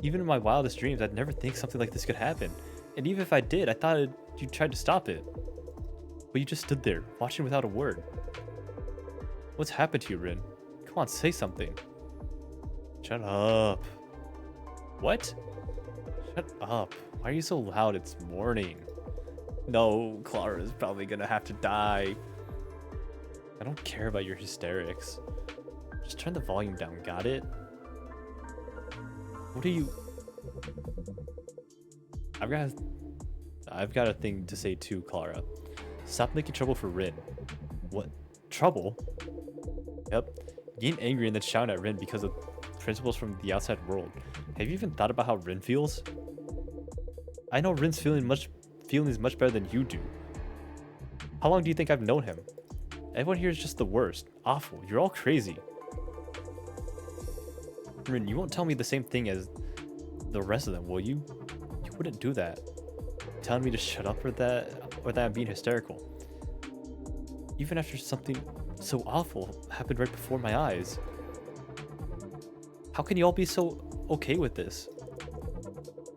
Even in my wildest dreams, I'd never think something like this could happen. And even if I did, I thought you tried to stop it. But you just stood there, watching without a word. What's happened to you, Rin? Come on, say something. Shut up. What? Shut up. Why are you so loud? It's morning. No, Clara is probably gonna have to die. I don't care about your hysterics. Just turn the volume down, got it? What are you... I've got a thing to say too, Clara. Stop making trouble for Rin. What? Trouble? Yep. Getting angry and then shouting at Rin because of principles from the outside world. Have you even thought about how Rin feels? I know Rin's feelings much better than you do. How long do you think I've known him? Everyone here is just the worst. Awful. You're all crazy. Rin, you won't tell me the same thing as the rest of them, will you? You wouldn't do that. Telling me to shut up or that I'm being hysterical. Even after something so awful happened right before my eyes. How can you all be so okay with this?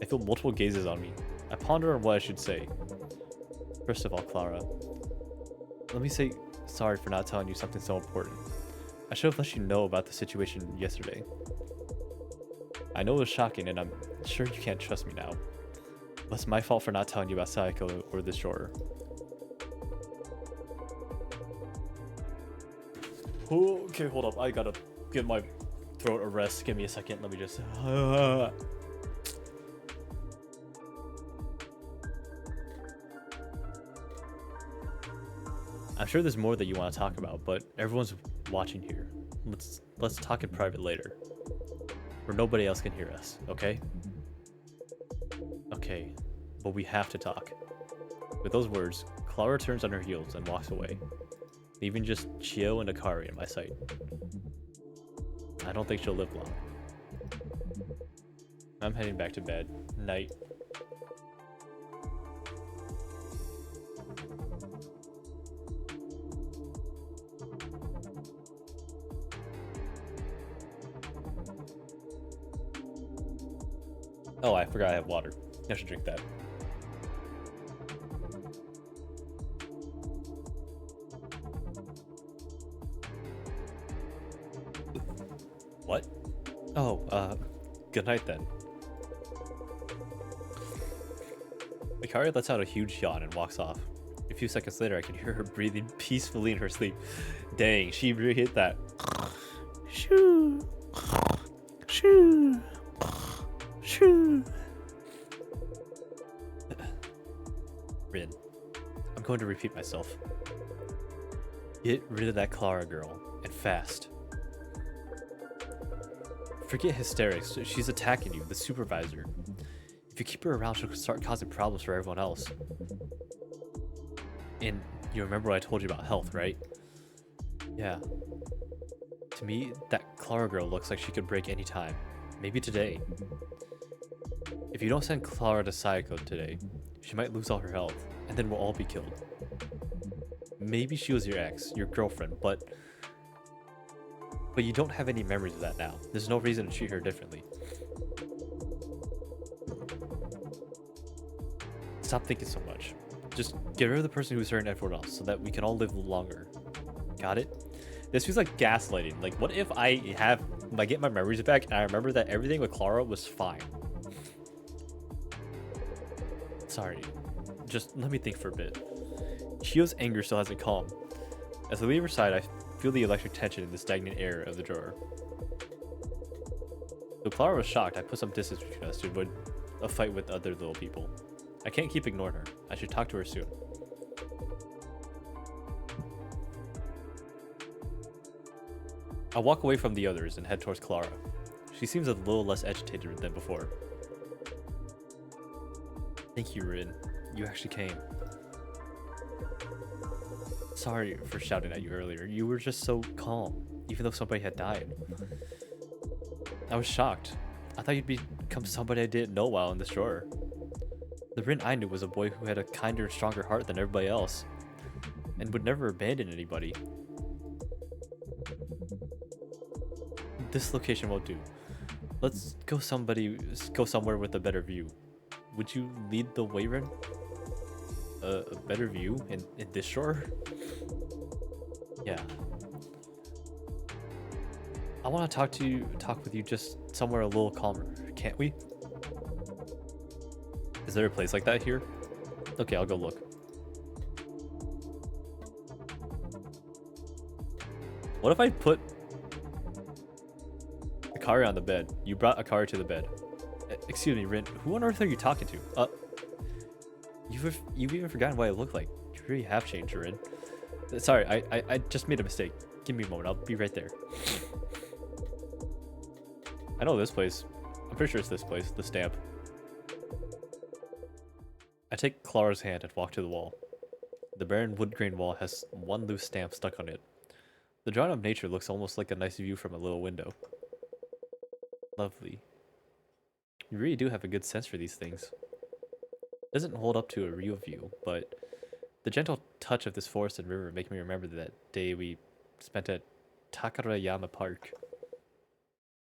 I feel multiple gazes on me. I ponder on what I should say. First of all, Clara, let me say sorry for not telling you something so important. I should have let you know about the situation yesterday. I know it was shocking and I'm sure you can't trust me now. But it's my fault for not telling you about Saeko or this drawer. Okay, hold up. I gotta give my throat a rest. Give me a second. Let me just... I'm sure there's more that you want to talk about, but everyone's watching here. Let's talk in private later, where nobody else can hear us, okay? Okay, but we have to talk. With those words, Clara turns on her heels and walks away, leaving just Chio and Akari in my sight. I don't think she'll live long. I'm heading back to bed. Night. Oh, I forgot I have water. I should drink that. What? Oh, good night then. Ikari lets out a huge yawn and walks off. A few seconds later, I can hear her breathing peacefully in her sleep. Dang, she really hit that. Shoo. Shoo. Shoo. Rin, I'm going to repeat myself. Get rid of that Clara girl, and fast. Forget hysterics, she's attacking you, the supervisor. If you keep her around, she'll start causing problems for everyone else. And you remember what I told you about health, right? Yeah. To me, that Clara girl looks like she could break any time. Maybe today. If you don't send Clara to Saeko today, she might lose all her health, and then we'll all be killed. Maybe she was your ex, your girlfriend, but you don't have any memories of that now. There's no reason to treat her differently. Stop thinking so much. Just get rid of the person who's hurting everyone else so that we can all live longer. Got it? This feels like gaslighting. Like, what if I get my memories back and I remember that everything with Clara was fine? Sorry. Just let me think for a bit. Chio's anger still hasn't calmed. As I leave her side, I feel the electric tension in the stagnant air of the drawer. Though Clara was shocked, I put some distance between us to avoid a fight with other little people. I can't keep ignoring her. I should talk to her soon. I walk away from the others and head towards Clara. She seems a little less agitated than before. Thank you, Rin. You actually came. Sorry for shouting at you earlier. You were just so calm, even though somebody had died. I was shocked. I thought you'd become somebody I didn't know while in this drawer. The Rin I knew was a boy who had a kinder and stronger heart than everybody else, and would never abandon anybody. This location won't do. Let's go somewhere with a better view. Would you lead the way, Rin? A better view in this drawer? Yeah. I want to talk with you just somewhere a little calmer, can't we? Is there a place like that here? Okay, I'll go look. What if I put Akari on the bed? You brought Akari to the bed. Excuse me, Rin, who on earth are you talking to? You've even forgotten what I look like. You really have changed, Rin. Sorry, I just made a mistake. Give me a moment, I'll be right there. I know this place. I'm pretty sure it's this place, the stamp. I take Clara's hand and walk to the wall. The barren wood grain wall has one loose stamp stuck on it. The drawing of nature looks almost like a nice view from a little window. Lovely. You really do have a good sense for these things. It doesn't hold up to a real view, but the gentle touch of this forest and river make me remember that day we spent at Takarayama Park.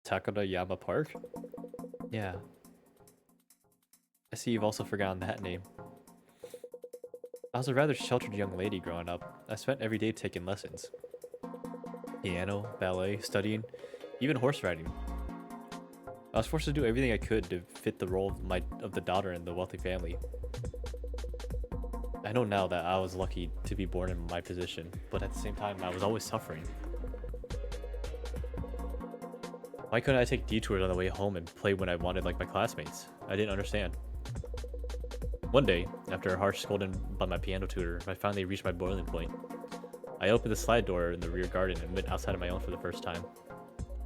Takarayama Park? Yeah. I see you've also forgotten that name. I was a rather sheltered young lady growing up. I spent every day taking lessons. Piano, ballet, studying, even horse riding. I was forced to do everything I could to fit the role of the daughter in the wealthy family. I know now that I was lucky to be born in my position, but at the same time, I was always suffering. Why couldn't I take detours on the way home and play when I wanted like my classmates? I didn't understand. One day, after a harsh scolding by my piano tutor, I finally reached my boiling point. I opened the slide door in the rear garden and went outside on my own for the first time.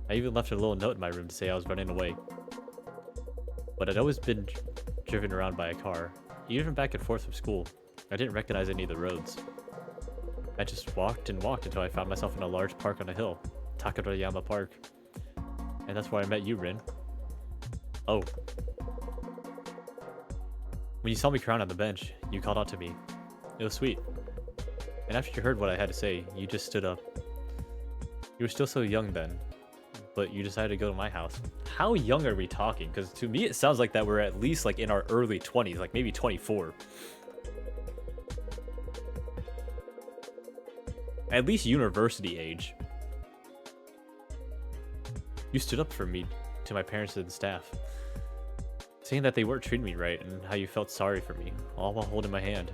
I even left a little note in my room to say I was running away. But I'd always been driven around by a car. Even back and forth from school, I didn't recognize any of the roads. I just walked and walked until I found myself in a large park on a hill, Takatoyama Park. And that's where I met you, Rin. Oh. When you saw me crying on the bench, you called out to me. It was sweet. And after you heard what I had to say, you just stood up. You were still so young then, but you decided to go to my house. How young are we talking? Because to me it sounds like that we're at least like in our early 20s, like maybe 24. At least university age. You stood up for me to my parents and staff, saying that they weren't treating me right and how you felt sorry for me, all while holding my hand.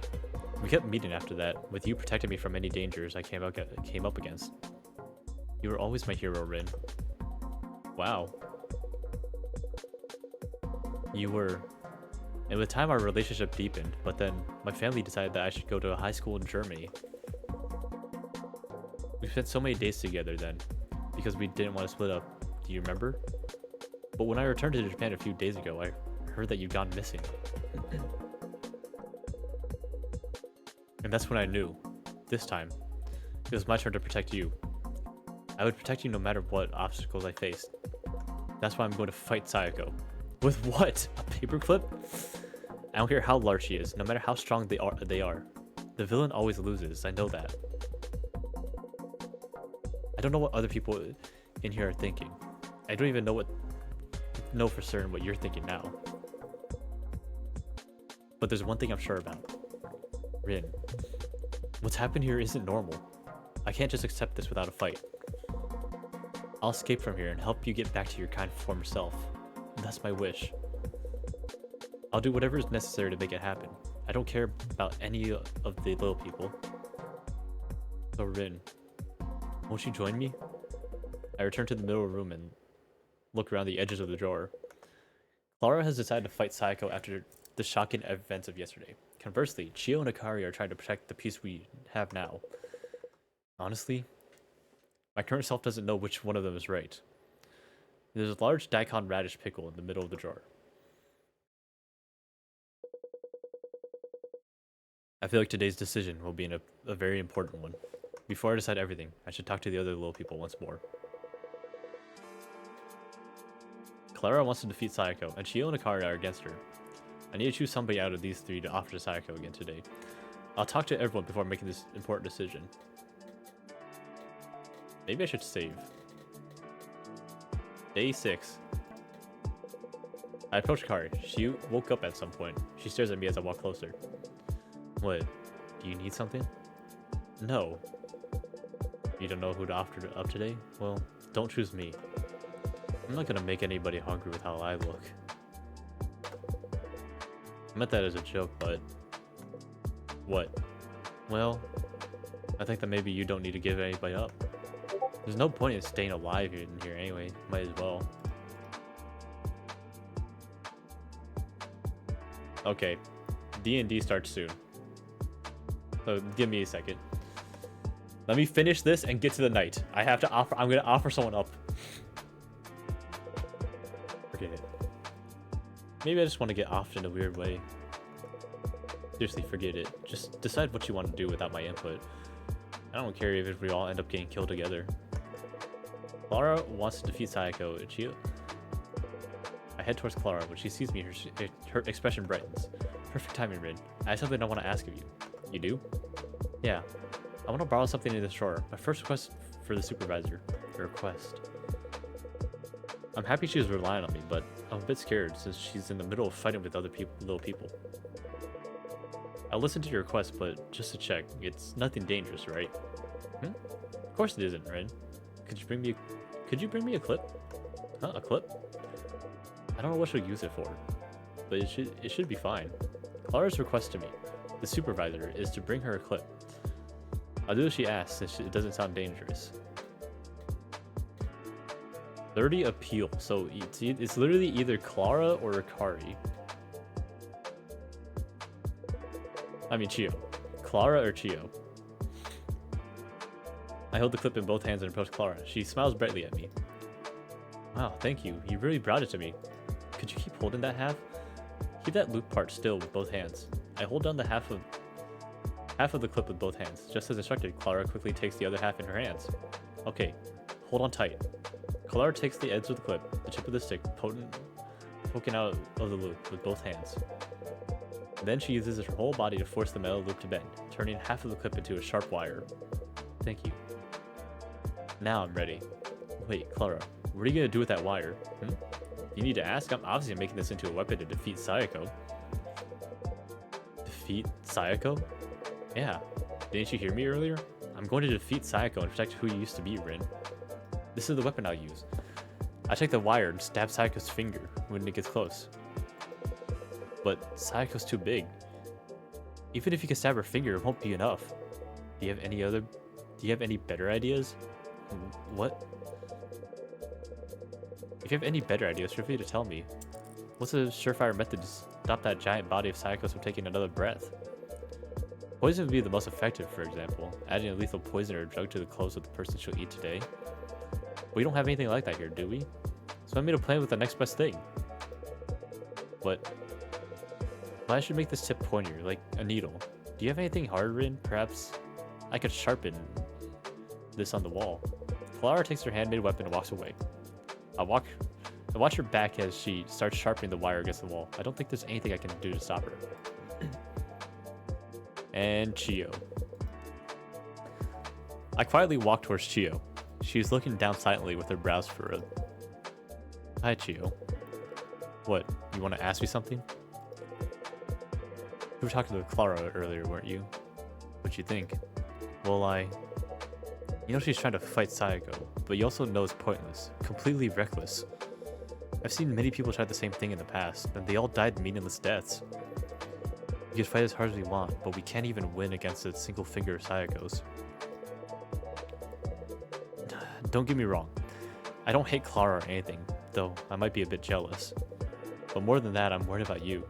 We kept meeting after that, with you protecting me from any dangers I came up against. You were always my hero, Rin. Wow. You were. And with time our relationship deepened, but then my family decided that I should go to a high school in Germany. We spent so many days together then, because we didn't want to split up. Do you remember? But when I returned to Japan a few days ago, I heard that you'd gone missing. And that's when I knew. This time, it was my turn to protect you. I would protect you no matter what obstacles I faced. That's why I'm going to fight Saeko. With what? A paperclip? I don't care how large she is, no matter how strong they are. The villain always loses, I know that. I don't know what other people in here are thinking. I don't even know for certain what you're thinking now. But there's one thing I'm sure about. Rin, what's happened here isn't normal. I can't just accept this without a fight. I'll escape from here and help you get back to your kind former self. That's my wish. I'll do whatever is necessary to make it happen. I don't care about any of the little people. So Rin, won't you join me? I return to the middle room and look around the edges of the drawer. Clara has decided to fight Saeko after the shocking events of yesterday. Conversely, Chio and Akari are trying to protect the peace we have now. Honestly, my current self doesn't know which one of them is right. There's a large daikon radish pickle in the middle of the drawer. I feel like today's decision will be a very important one. Before I decide everything, I should talk to the other little people once more. Clara wants to defeat Saeko, and Chio and Akari are against her. I need to choose somebody out of these three to offer to Saeko again today. I'll talk to everyone before making this important decision. Maybe I should save. Day 6. I approach Akari. She woke up at some point. She stares at me as I walk closer. What? Do you need something? No. You don't know who to offer up today? Well, don't choose me. I'm not gonna make anybody hungry with how I look. I meant that as a joke, but... What? Well, I think that maybe you don't need to give anybody up. There's no point in staying alive in here anyway. Might as well. Okay. D&D starts soon. So give me a second. Let me finish this and get to the night. I'm gonna offer someone up. Forget it. Maybe I just want to get off in a weird way. Seriously, forget it. Just decide what you want to do without my input. I don't care if we all end up getting killed together. Clara wants to defeat Saeko. I head towards Clara. When she sees me, her expression brightens. Perfect timing, Rin. I have something I want to ask of you. You do? Yeah. I want to borrow something in this drawer. My first request for the supervisor. A request. I'm happy she's relying on me, but I'm a bit scared since she's in the middle of fighting with other little people. I'll listen to your request, but just to check, it's nothing dangerous, right? Of course it isn't, Rin. Could you bring me a clip? Huh, a clip? I don't know what she'll use it for, but it should be fine. Clara's request to me, the supervisor, is to bring her a clip. I'll do as she asks since it doesn't sound dangerous. 30 appeal, so it's literally either Clara or Akari. I mean Chio. Clara or Chio. I hold the clip in both hands and approach Clara. She smiles brightly at me. Wow, thank you. You really brought it to me. Could you keep holding that half? Keep that loop part still with both hands. I hold down the half of the clip with both hands. Just as instructed, Clara quickly takes the other half in her hands. Okay, hold on tight. Clara takes the edge of the clip, the tip of the stick, poking out of the loop with both hands. Then she uses her whole body to force the metal loop to bend, turning half of the clip into a sharp wire. Thank you. Now I'm ready. Wait, Clara, what are you gonna do with that wire? You need to ask? I'm obviously making this into a weapon to defeat Saeko. Defeat Saeko? Yeah. Didn't you hear me earlier? I'm going to defeat Saeko and protect who you used to be, Rin. This is the weapon I'll use. I take the wire and stab Saeko's finger when it gets close. But Saeko's too big. Even if you can stab her finger, it won't be enough. Do you have any better ideas? What? If you have any better ideas, feel free to tell me. What's a surefire method to stop that giant body of Saeko's from taking another breath? Poison would be the most effective, for example, adding a lethal poison or drug to the clothes of the person she'll eat today. We don't have anything like that here, do we? So I made a plan with the next best thing. But I should make this tip pointier, like a needle. Do you have anything hard, Rin? Perhaps I could sharpen this on the wall. Clara takes her handmade weapon and walks away. I watch her back as she starts sharpening the wire against the wall. I don't think there's anything I can do to stop her. And Chio. I quietly walk towards Chio. She's looking down silently with her brows furrowed. Hi, Chio. What, you want to ask me something? You were talking to Clara earlier, weren't you? What'd you think? Well, you know she's trying to fight Saeko, but you also know it's pointless, completely reckless. I've seen many people try the same thing in the past, and they all died meaningless deaths. We could fight as hard as we want, but we can't even win against a single finger of Saeko's. Don't get me wrong, I don't hate Clara or anything, though I might be a bit jealous. But more than that, I'm worried about you.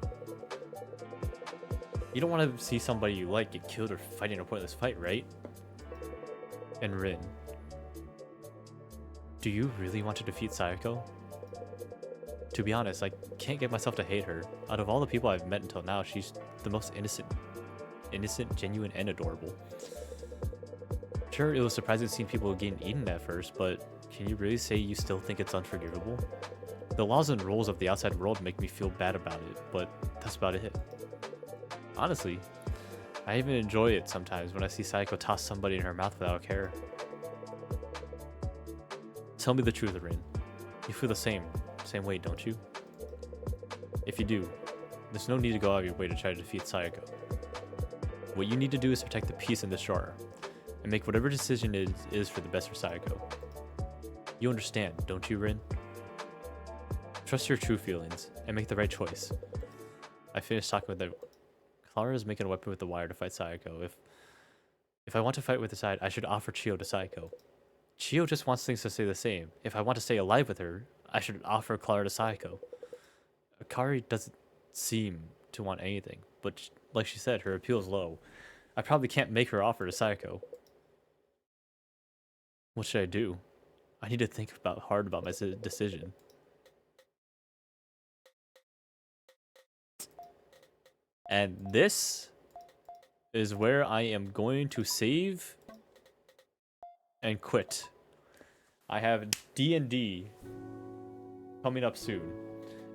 You don't want to see somebody you like get killed or fighting a pointless fight, right? And Rin, do you really want to defeat Saeko? To be honest, I can't get myself to hate her. Out of all the people I've met until now, she's the most innocent, genuine, and adorable. Sure, it was surprising seeing people getting eaten at first, but can you really say you still think it's unforgivable? The laws and rules of the outside world make me feel bad about it, but that's about it. Honestly, I even enjoy it sometimes when I see Saeko toss somebody in her mouth without a care. Tell me the truth, Rin. You feel the same way, don't you? If you do, there's no need to go out of your way to try to defeat Saeko. What you need to do is protect the peace in this drawer, and make whatever decision it is for the best for Saeko. You understand, don't you, Rin? Trust your true feelings, and make the right choice. I finished talking with the... Clara is making a weapon with the wire to fight Saeko. If I want to fight with the side, I should offer Chio to Saeko. Chio just wants things to stay the same. If I want to stay alive with her, I should offer Clara to Saeko. Akari doesn't seem to want anything, but like she said, her appeal is low. I probably can't make her offer to Saeko. What should I do? I need to think hard about my decision. And this is where I am going to save and quit. I have D&D coming up soon.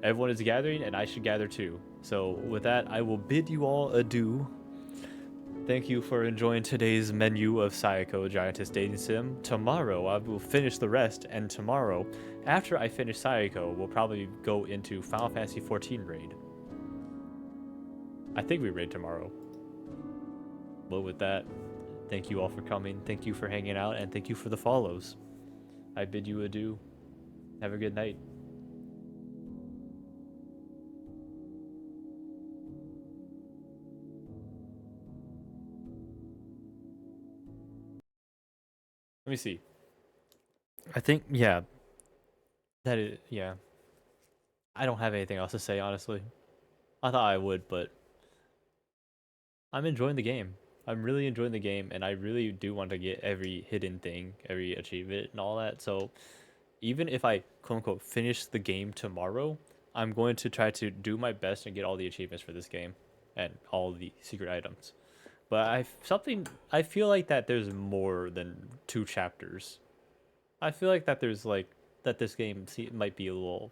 Everyone is gathering and I should gather too. So with that, I will bid you all adieu. Thank you for enjoying today's menu of Saeko Giantess Dating Sim. Tomorrow I will finish the rest, and tomorrow, after I finish Saeko, we'll probably go into Final Fantasy XIV raid. I think we raid tomorrow. But with that, thank you all for coming, thank you for hanging out, and thank you for the follows. I bid you adieu. Have a good night. Let me see. I think, yeah. That is, yeah. I don't have anything else to say, honestly. I thought I would, but I'm enjoying the game. I'm really enjoying the game, and I really do want to get every hidden thing, every achievement, and all that. So even if I quote unquote finish the game tomorrow, I'm going to try to do my best and get all the achievements for this game and all the secret items. But I feel like that there's more than 2 chapters. I feel like that there's like that this game might be a little